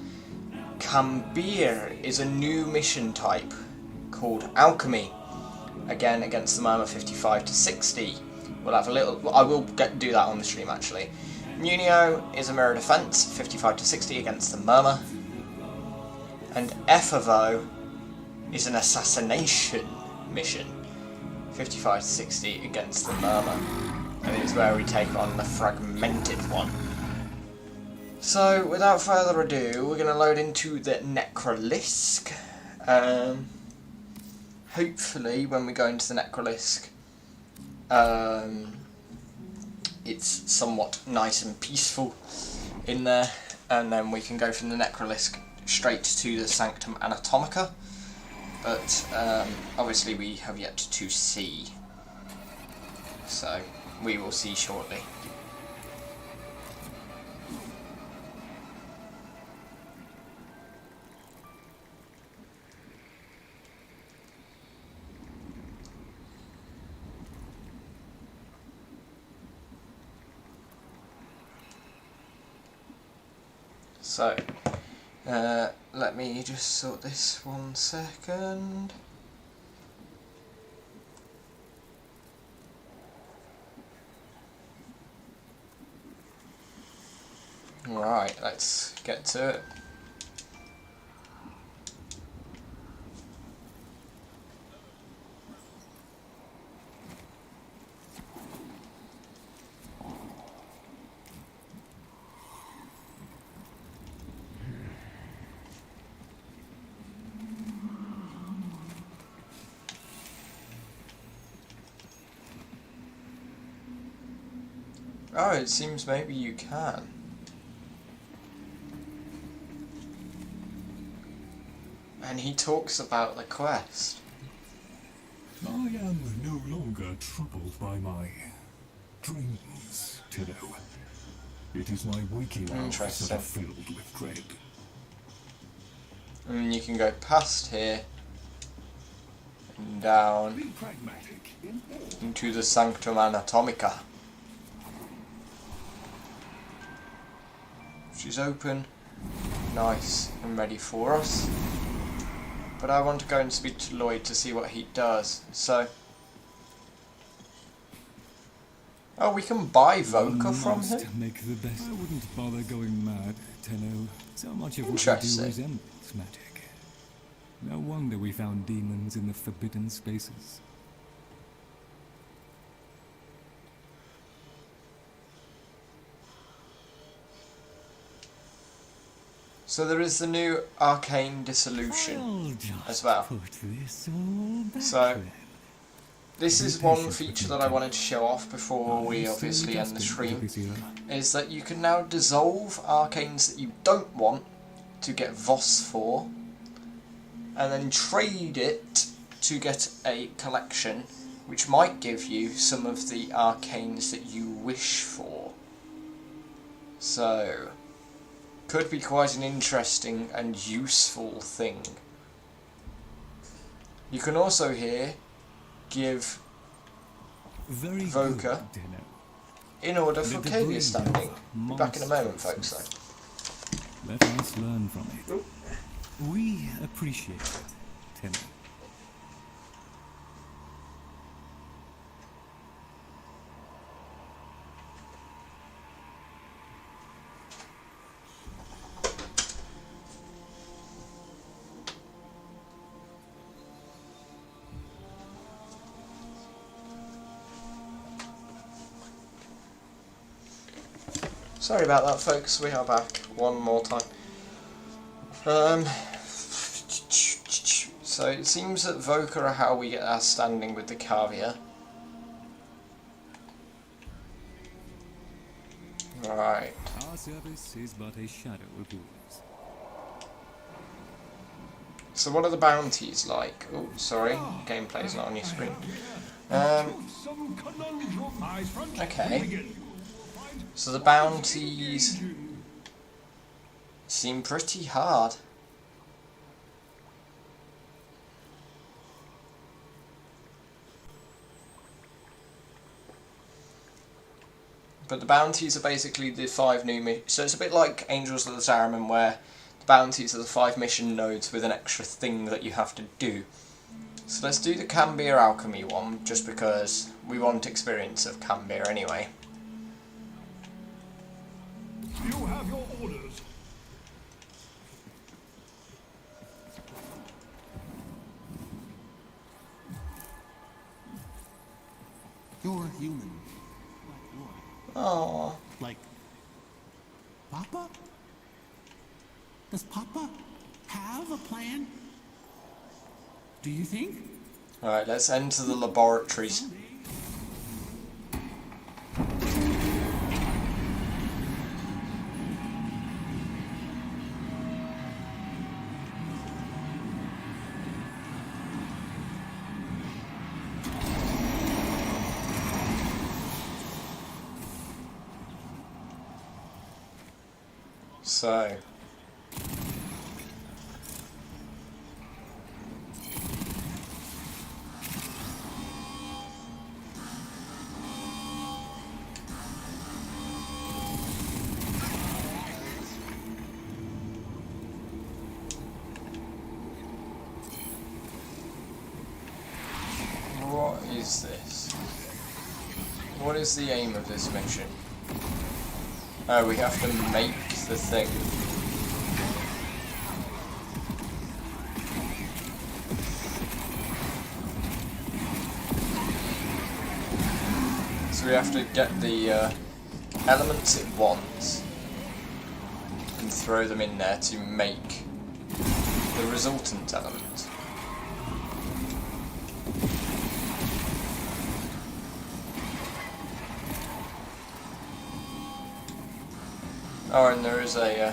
Cambir is a new mission type called Alchemy, again against the Murmur, 55 to 60. We'll have a little, I will do that on the stream actually. Munio is a Mirror Defense, 55 to 60 against the Murmur. And Ephavo is an Assassination mission, 55 to 60 against the Murmur. And it's where we take on the Fragmented one. So, without further ado, we're going to load into the Necrolisk. Hopefully, when we go into the Necrolisk, it's somewhat nice and peaceful in there, and then we can go from the Necrolisc straight to the Sanctum Anatomica, but obviously we have yet to see, so we will see shortly. So, let me just sort this 1 second. Right, let's get to it. Oh, it seems maybe you can. And he talks about the quest. I am no longer troubled by my dreams, Tenno. It is my waking hours that are filled with dread. And you can go past here and down into the Sanctum Anatomica. She's open, nice and ready for us. But I want to go and speak to Lloyd to see what he does. So, oh, we can buy Voka from him. Make the best. I wouldn't bother going mad, Tenno. So much of what we do resembles magic. No wonder we found demons in the forbidden spaces. So there is the new Arcane Dissolution as well. So this is one feature that I wanted to show off before we obviously end the stream, is that you can now dissolve arcanes that you don't want to get Voss for, and then trade it to get a collection which might give you some of the arcanes that you wish for. So could be quite an interesting and useful thing. You can also here give Voka in order for Cadia standing. Be back in a moment, folks, though. Let us learn from it. We appreciate it, Tenno. Sorry about that, folks, we are back one more time. So it seems that Voka are how we get our standing with the Cavia. Right. Our service is but a shadow of yours. So what are the bounties like? Oh, sorry, gameplay's not on your screen. Okay. So the bounties seem pretty hard. But the bounties are basically the 5 new missions. So it's a bit like Angels of the Zariman, where the bounties are the 5 mission nodes with an extra thing that you have to do. So let's do the Cambia Alchemy one, just because we want experience of Cambia anyway. You have your orders. You're human. Oh. Like Papa? Does Papa have a plan? Do you think? Alright, let's enter the laboratories. So. What is this? What is the aim of this mission? Oh, we have to make the thing. So we have to get the elements it wants and throw them in there to make the resultant element. Oh, and there is a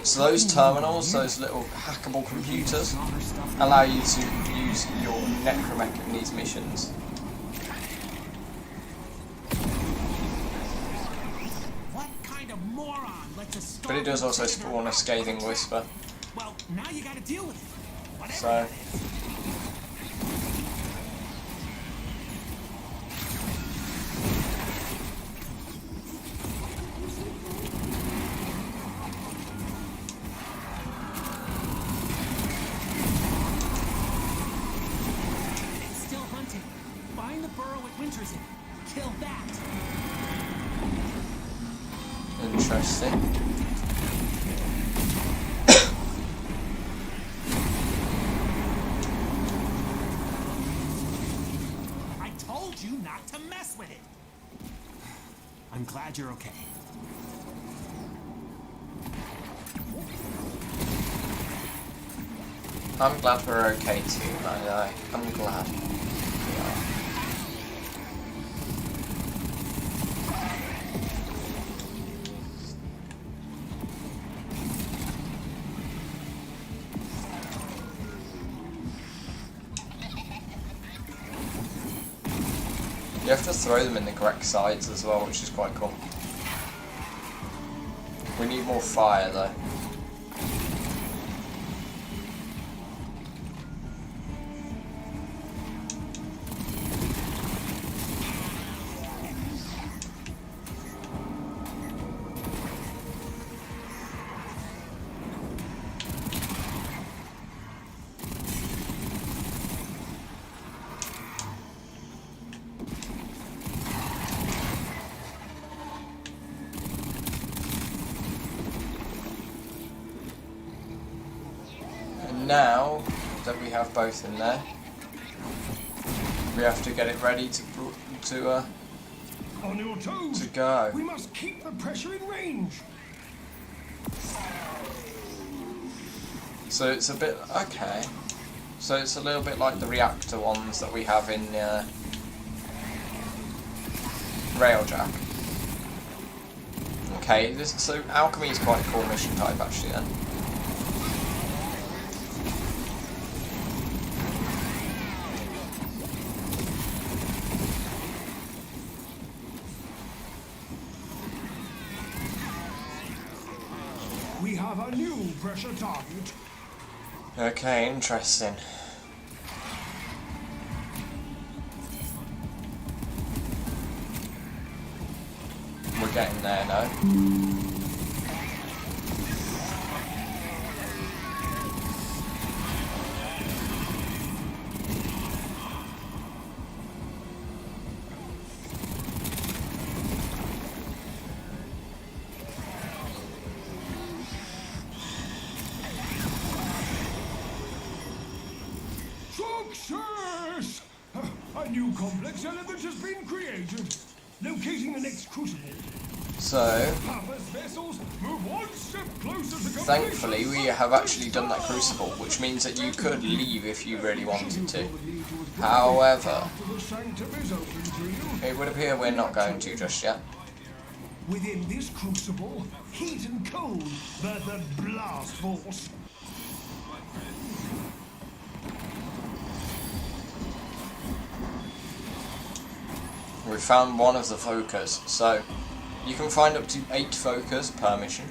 so those terminals, those little hackable computers, allow you to use your necromech in these missions. What kind of moron lets us But it does also spawn a scathing whisper. Well, now you gotta deal with it. Whatever So. that is. It's still hunting. Find the burrow it winters in. Kill that. Interesting. You not to mess with it. I'm glad you're okay. I'm glad we're okay too. I'm glad we are. You have to throw them in the correct sides as well, which is quite cool. We need more fire though. Now that we have both in there, we have to get it ready On your toes. to go. We must keep the pressure in range. So it's a bit okay. So it's a little bit like the reactor ones that we have in Railjack. Okay, so alchemy is quite a cool mission type actually then. We have a new pressure target. Okay, interesting. We're getting there now. Success! A new complex element has been created. Locating the next crucible. So, Papa's vessels move one step closer to completion. thankfully we have actually done that crucible, which means that you could leave if you really wanted to. However, it would appear we're not going to just yet. Within this crucible, heat and cold birth a blast force. we found one of the focus. So you can find up to 8 focus per mission.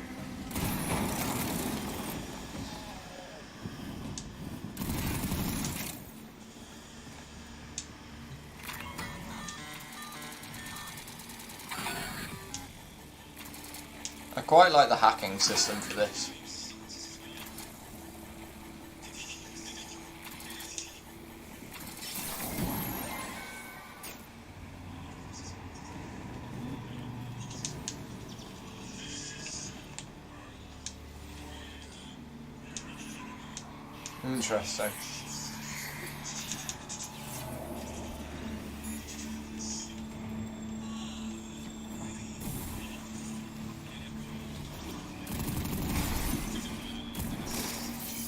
I quite like the hacking system for this. Interesting.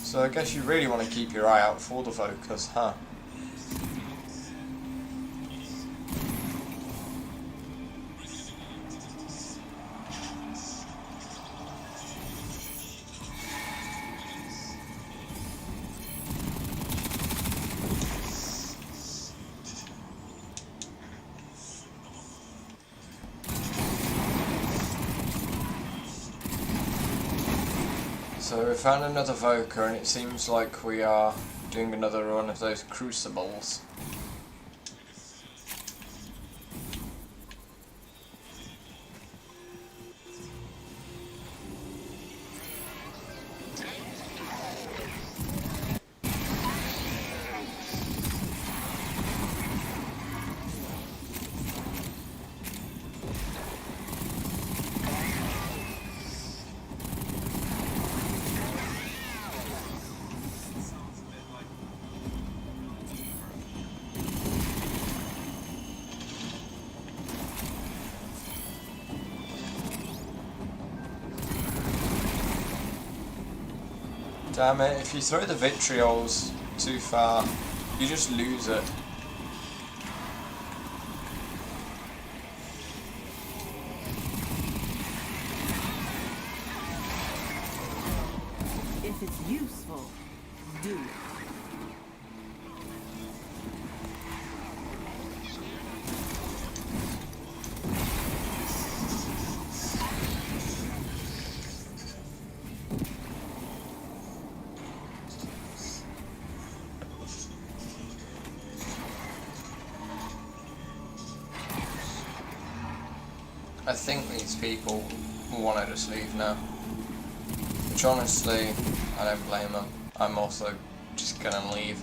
So I guess you really want to keep your eye out for the focus, huh? So we found another Voker, and it seems like we are doing another one of those crucibles. Damn it, if you throw the vitriols too far, you just lose it. If it's useful, do it. I think these people want to just leave now. Which honestly, I don't blame them. I'm also just gonna leave.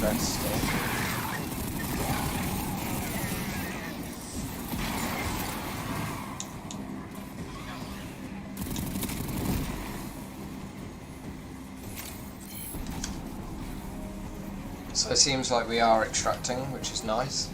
Interesting. So it seems like we are extracting, which is nice.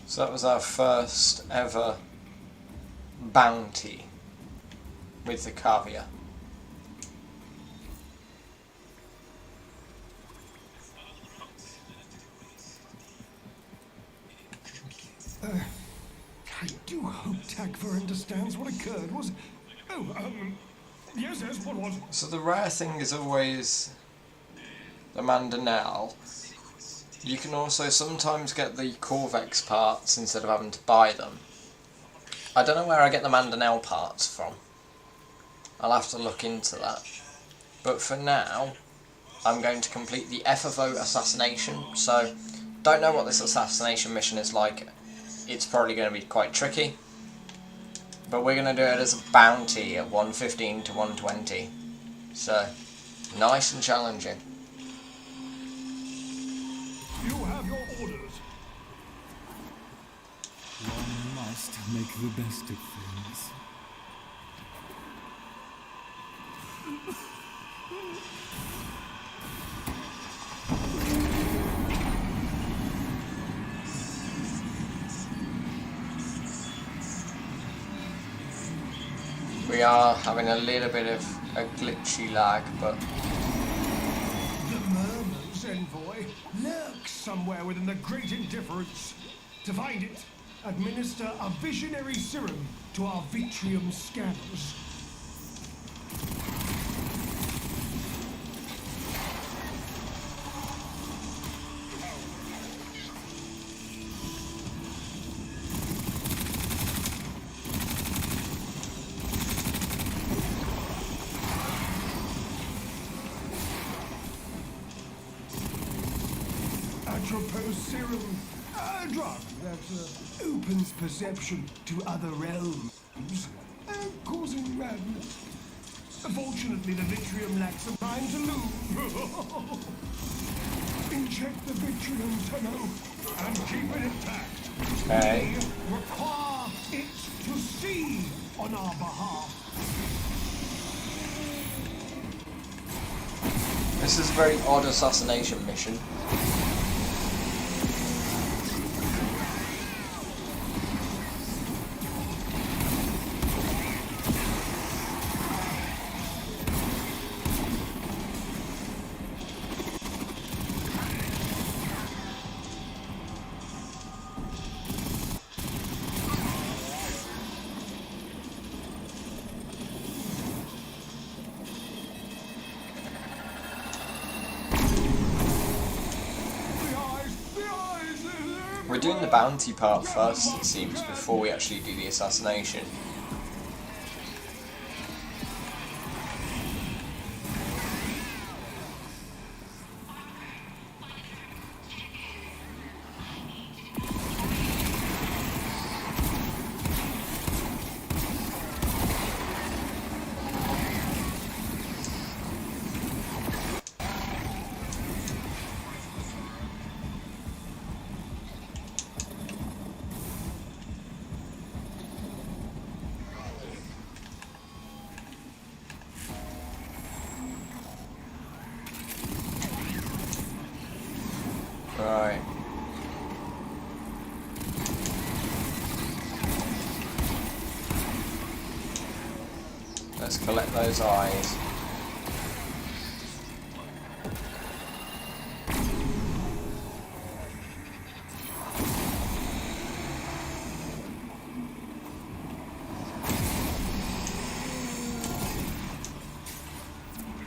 So that was our first ever bounty with the caviar. I do hope Tag cipher understands what occurred was... Oh, yes, what was... So the rare thing is always the Mandanelle. You can also sometimes get the Corvex parts instead of having to buy them. I don't know where I get the Mandanelle parts from. I'll have to look into that. But for now, I'm going to complete the FFO assassination. So, don't know what this assassination mission is like. It's probably going to be quite tricky. But we're going to do it as a bounty at 115 to 120. So, nice and challenging. You have your orders. One must make the best of things. We are having a little bit of a glitchy lag, but... The Murmur's envoy lurks somewhere within the Great Indifference. To find it, administer a visionary serum to our Vitrium scanners. Atropos serum, a drug that opens perception to other realms, causing madness. Fortunately, the Vitrium lacks some time to lose. Inject the Vitrium Tenno and keep it intact. Okay. We require it to see on our behalf. This is a very odd assassination mission. We're doing the bounty part first, it seems, before we actually do the assassination. Right. Let's collect those eyes.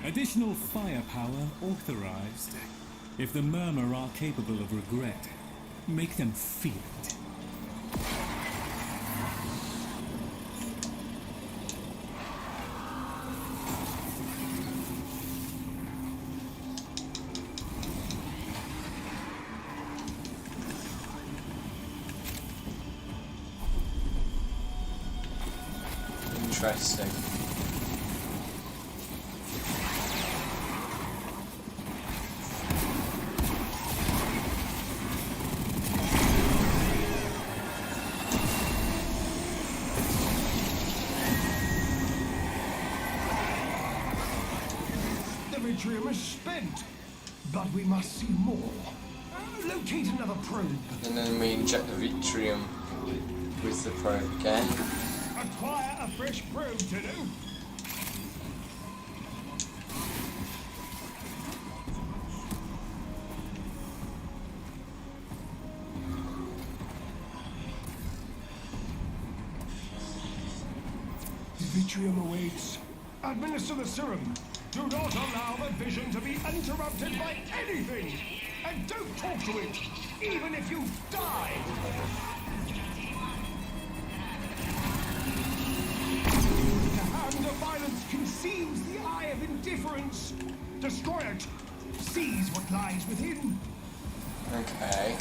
Additional firepower authorized. If the Murmur are capable of regret, make them feel it. Interesting. Vitrium is spent, but we must see more. Locate another probe. And then we inject the Vitrium with the probe again. Acquire a fresh probe, Tenno. Atrium awaits. Administer the serum. Do not allow the vision to be interrupted by anything. And don't talk to it, even if you die. The hand of violence conceals the eye of indifference. Destroy it. Seize what lies within. Okay.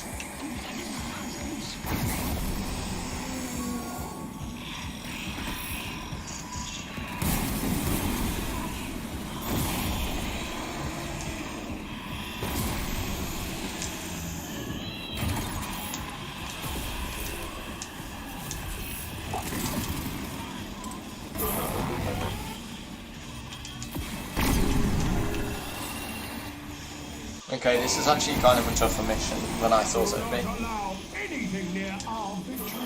Okay, this is actually kind of a tougher mission than I thought it would be. Don't allow anything near our victory.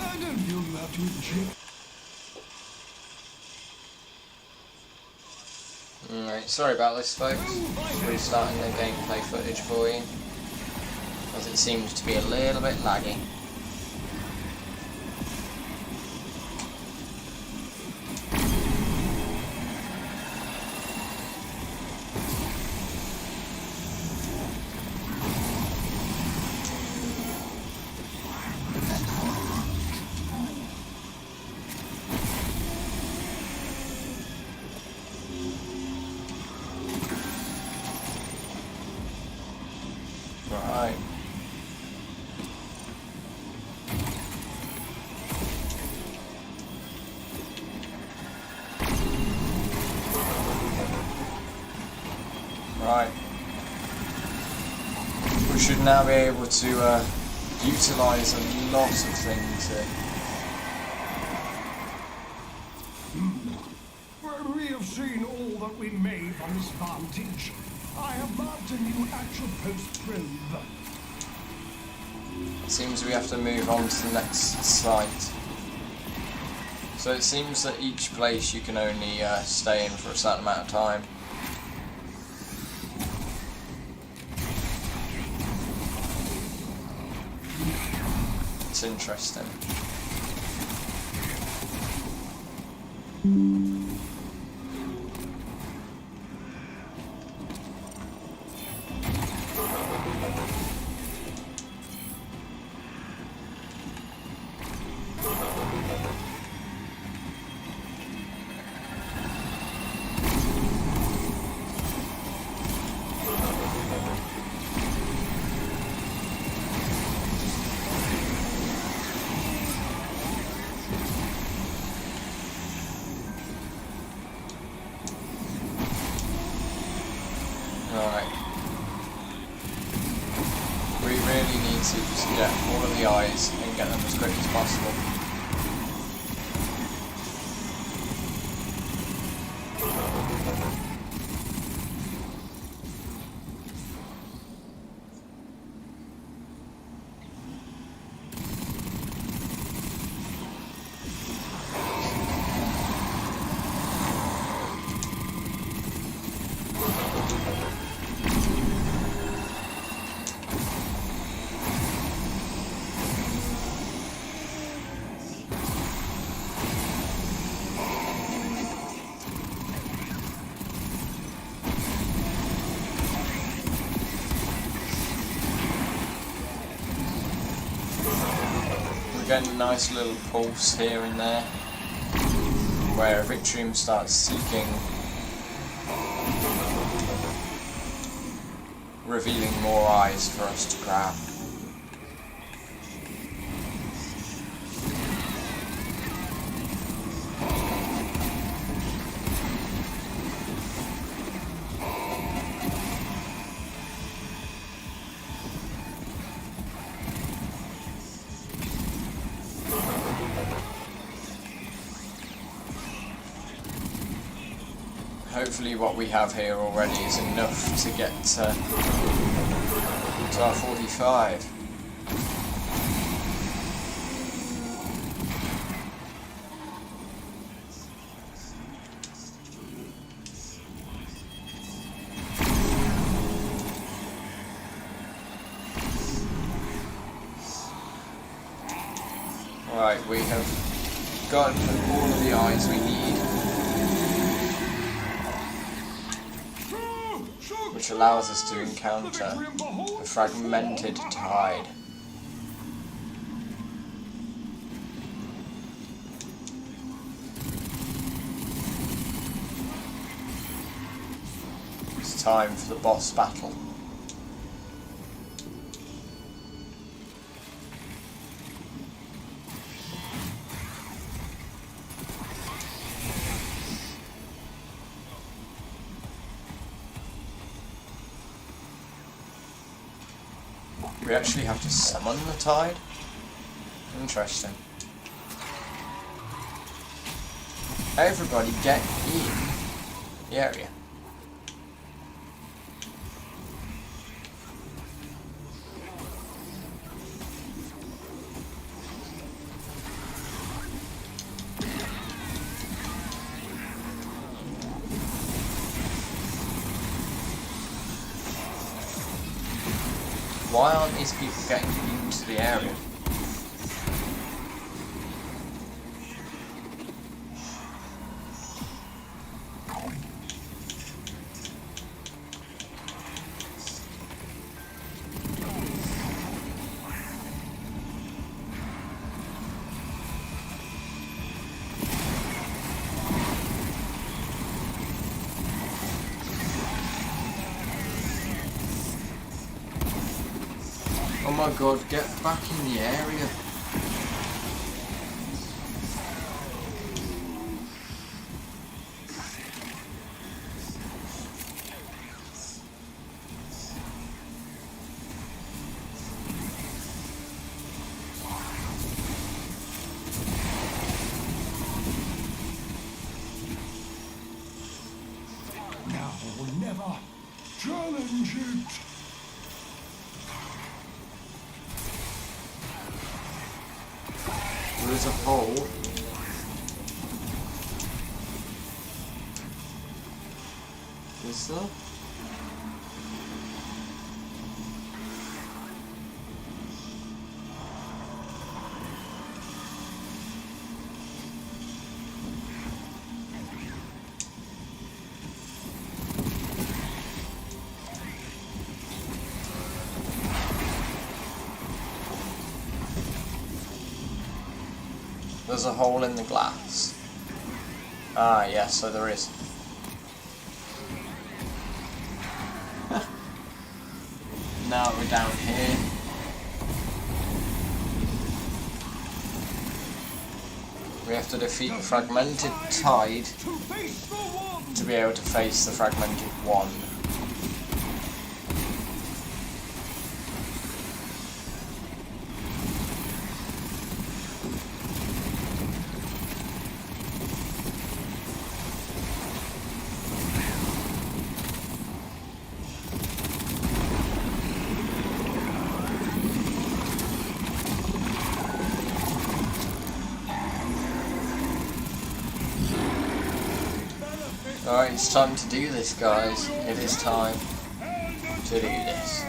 I don't feel that to check. Alright, sorry about this folks, just restarting the gameplay footage for you, as it seems to be a little bit laggy. Right. Right. We should now be able to utilise a lot of things here. Well, we have seen all that we may from this vantage. I have marked a new actual post probe. Seems we have to move on to the next site. So it seems that each place you can only stay in for a certain amount of time. It's interesting. Alright. We really need to just get all of the eyes and get them as quick as possible. Getting a nice little pulse here and there where Vitrium starts seeking, revealing more eyes for us to grab. Hopefully what we have here already is enough to get to our 45. Right, we have got all of the eyes we need, which allows us to encounter the fragmented tide. It's time for the boss battle. We actually have to summon the tide? Interesting. Everybody get in the area. Why aren't these people getting into the area? Oh my god, get back in the area. Now or never. Challenge it. There's a hole. Is there? There's a hole in the glass. Ah, yes, so there is. Now we're down here. We have to defeat the fragmented tide to be able to face the fragmented one. Alright, it's time to do this, guys. It is time to do this.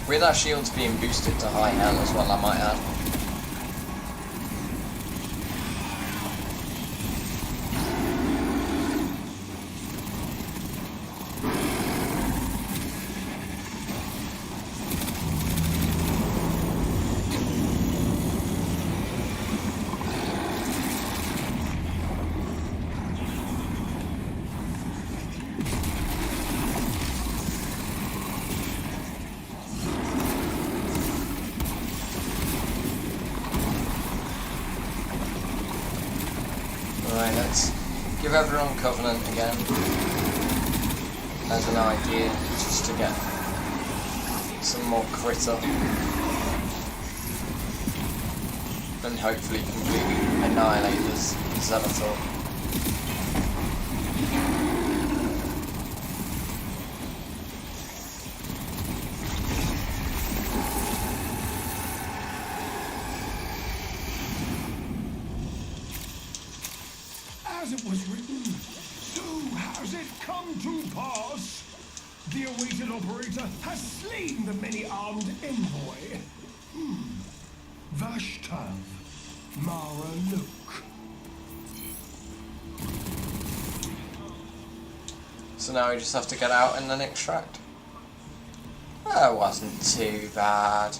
With our shields being boosted to high hell as well, I might add. Right, let's give everyone Covenant again as an idea, just to get some more crit up and hopefully completely annihilate this Xenothor. As it was written, so has it come to pass. The awaited operator has slain the many-armed envoy. Vashtav, Mara Luke. So now we just have to get out and then extract. That wasn't too bad.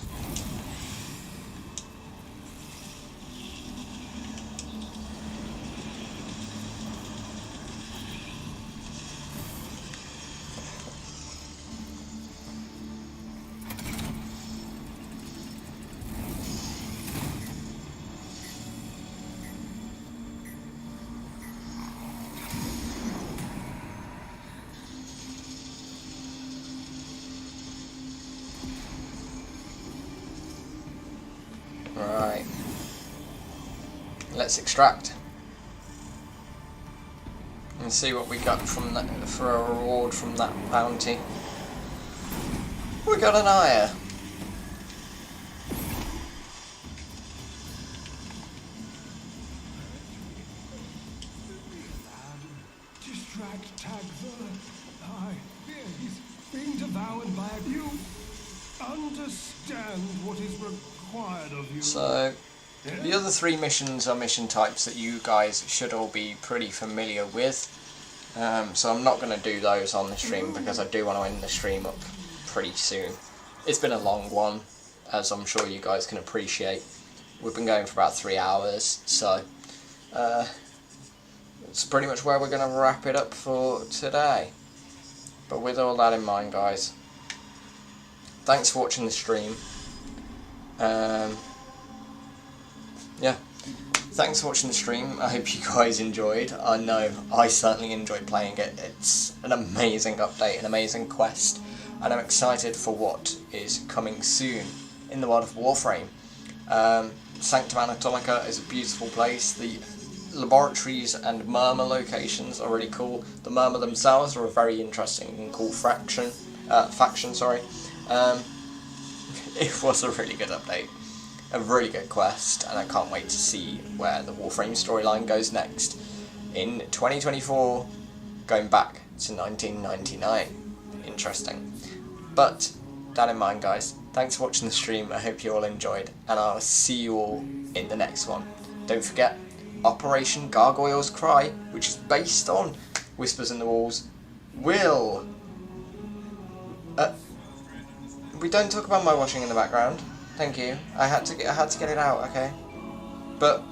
Right, let's extract and see what we got from that for a reward from that bounty. We got an ire. Distract Tagtha. I fear he's being devoured by a you. Understand what is required of you. So, the other 3 missions are mission types that you guys should all be pretty familiar with. So I'm not going to do those on the stream because I do want to end the stream up pretty soon. It's been a long one, as I'm sure you guys can appreciate. We've been going for about 3 hours, so it's pretty much where we're going to wrap it up for today. But with all that in mind, guys, thanks for watching the stream. Yeah, thanks for watching the stream. I hope you guys enjoyed. I know I certainly enjoyed playing it. It's an amazing update, an amazing quest, and I'm excited for what is coming soon in the world of Warframe. Sanctum Anatomica is a beautiful place. The laboratories and Murmur locations are really cool. The Murmur themselves are a very interesting and cool faction. It was a really good update, a really good quest, and I can't wait to see where the Warframe storyline goes next in 2024, going back to 1999. Interesting. But that in mind, guys, thanks for watching the stream. I hope you all enjoyed, and I'll see you all in the next one. Don't forget, Operation Gargoyle's Cry, which is based on Whispers in the Walls, will... we don't talk about my washing in the background. Thank you. I had to get it out, okay? But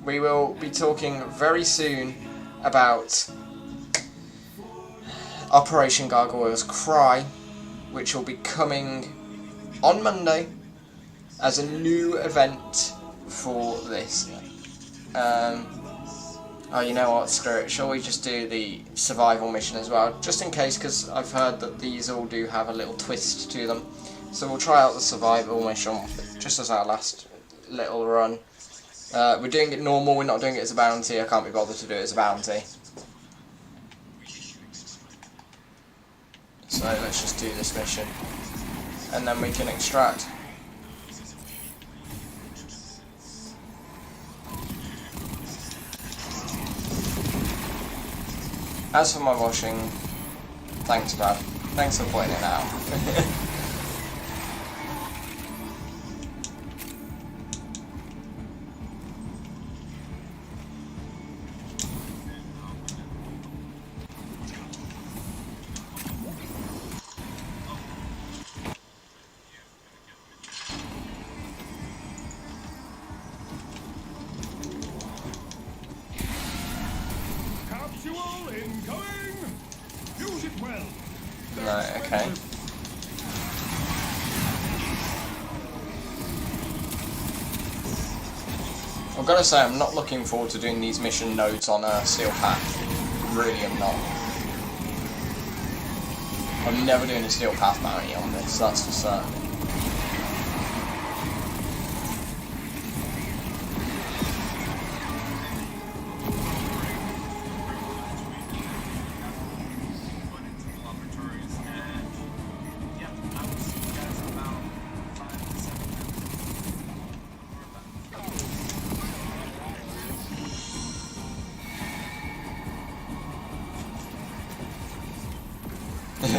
we will be talking very soon about Operation Gargoyle's Cry, which will be coming on Monday as a new event for this. Oh, you know what, screw it. Shall we just do the survival mission as well? Just in case, because I've heard that these all do have a little twist to them. So we'll try out the survival mission just as our last little run. We're doing it normal, we're not doing it as a bounty. I can't be bothered to do it as a bounty. So let's just do this mission, and then we can extract. As for my washing, thanks, Brad. Thanks for pointing it out. Capsule incoming! Use it well! Right, okay. I've got to say, I'm not looking forward to doing these mission nodes on Steel Path. Really am not. I'm never doing a Steel Path bounty on this, that's for certain.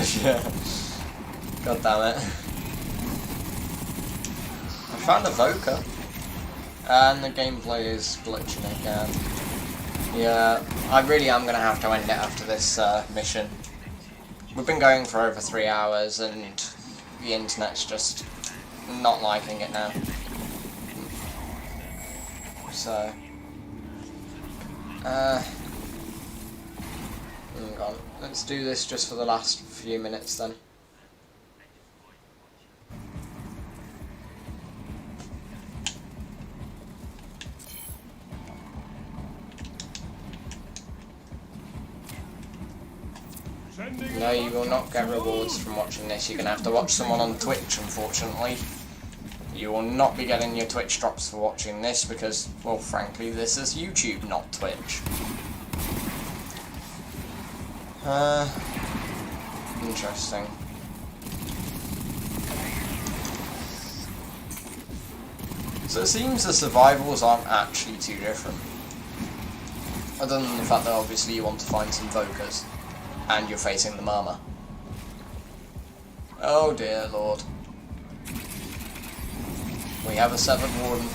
Yeah. God damn it. I found a Voker. And the gameplay is glitching again. Yeah, I really am going to have to end it after this mission. We've been going for over 3 hours and the internet's just not liking it now. So... hang on. Let's do this just for the last few minutes then. No, you will not get rewards from watching this. You're going to have to watch someone on Twitch, unfortunately. You will not be getting your Twitch drops for watching this because, well, frankly, this is YouTube, not Twitch. Interesting. So it seems the survivals aren't actually too different. Other than the fact that obviously you want to find some Vokers. And you're facing the Mama. Oh dear lord. We have a severed warden.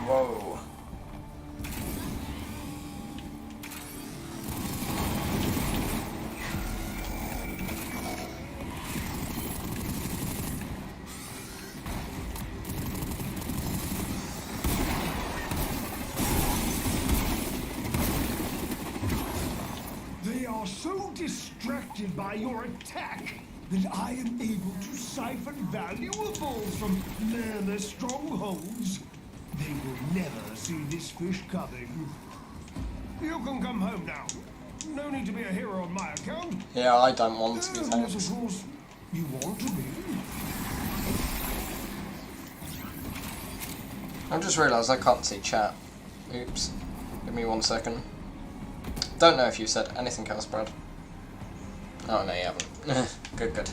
Whoa. They are so distracted by your attack that I am able to siphon valuables from their strongholds. They will never see this fish coming. You can come home now. No need to be a hero on my account. Yeah, I don't want to be Yes, thanks. of course, you want to be. I just realised I can't see chat. Oops. Give me 1 second. Don't know if you said anything else, Brad. Oh, no, you haven't. Good, good.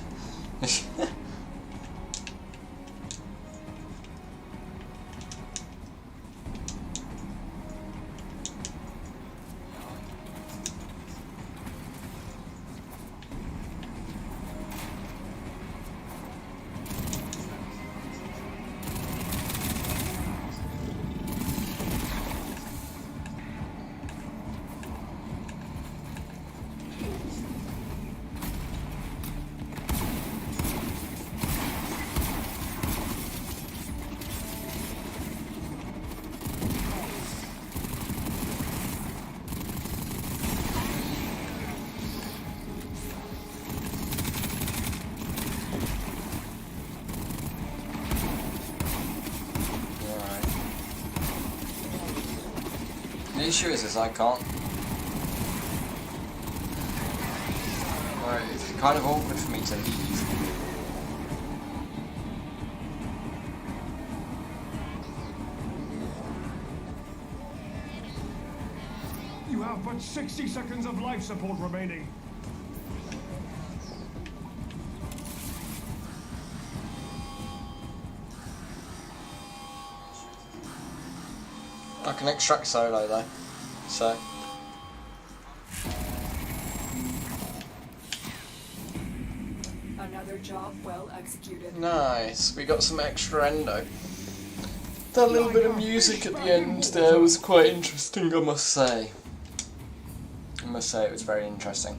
The issue is I can't. Right, it's kind of awkward for me to leave. You have but 60 seconds of life support remaining. I can extract solo though, so. Another job well executed. Nice, we got some extra endo. That little bit of music at the end there was quite interesting, I must say. I must say it was very interesting.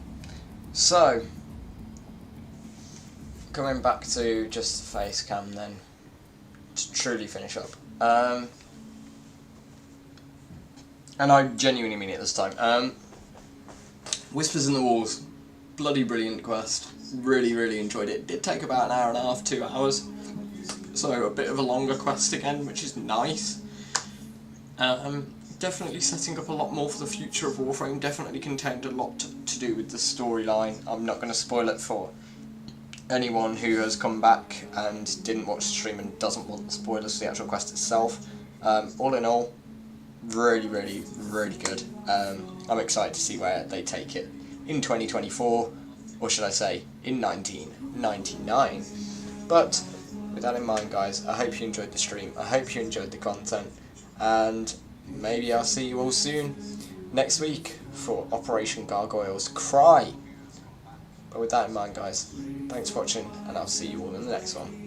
So, coming back to just the face cam then, to truly finish up. And I genuinely mean it this time. Whispers in the Walls, bloody brilliant quest. Really, really enjoyed it. It did take about an hour and a half, 2 hours. So a bit of a longer quest again, which is nice. Definitely setting up a lot more for the future of Warframe. Definitely contained a lot to do with the storyline. I'm not going to spoil it for anyone who has come back and didn't watch the stream and doesn't want the spoilers for the actual quest itself. All in all, really, really, really good. I'm excited to see where they take it in 2024, or should I say, in 1999. But with that in mind, guys, I hope you enjoyed the stream. I hope you enjoyed the content, and maybe I'll see you all soon next week for Operation Gargoyle's Cry. But with that in mind, guys, thanks for watching, and I'll see you all in the next one.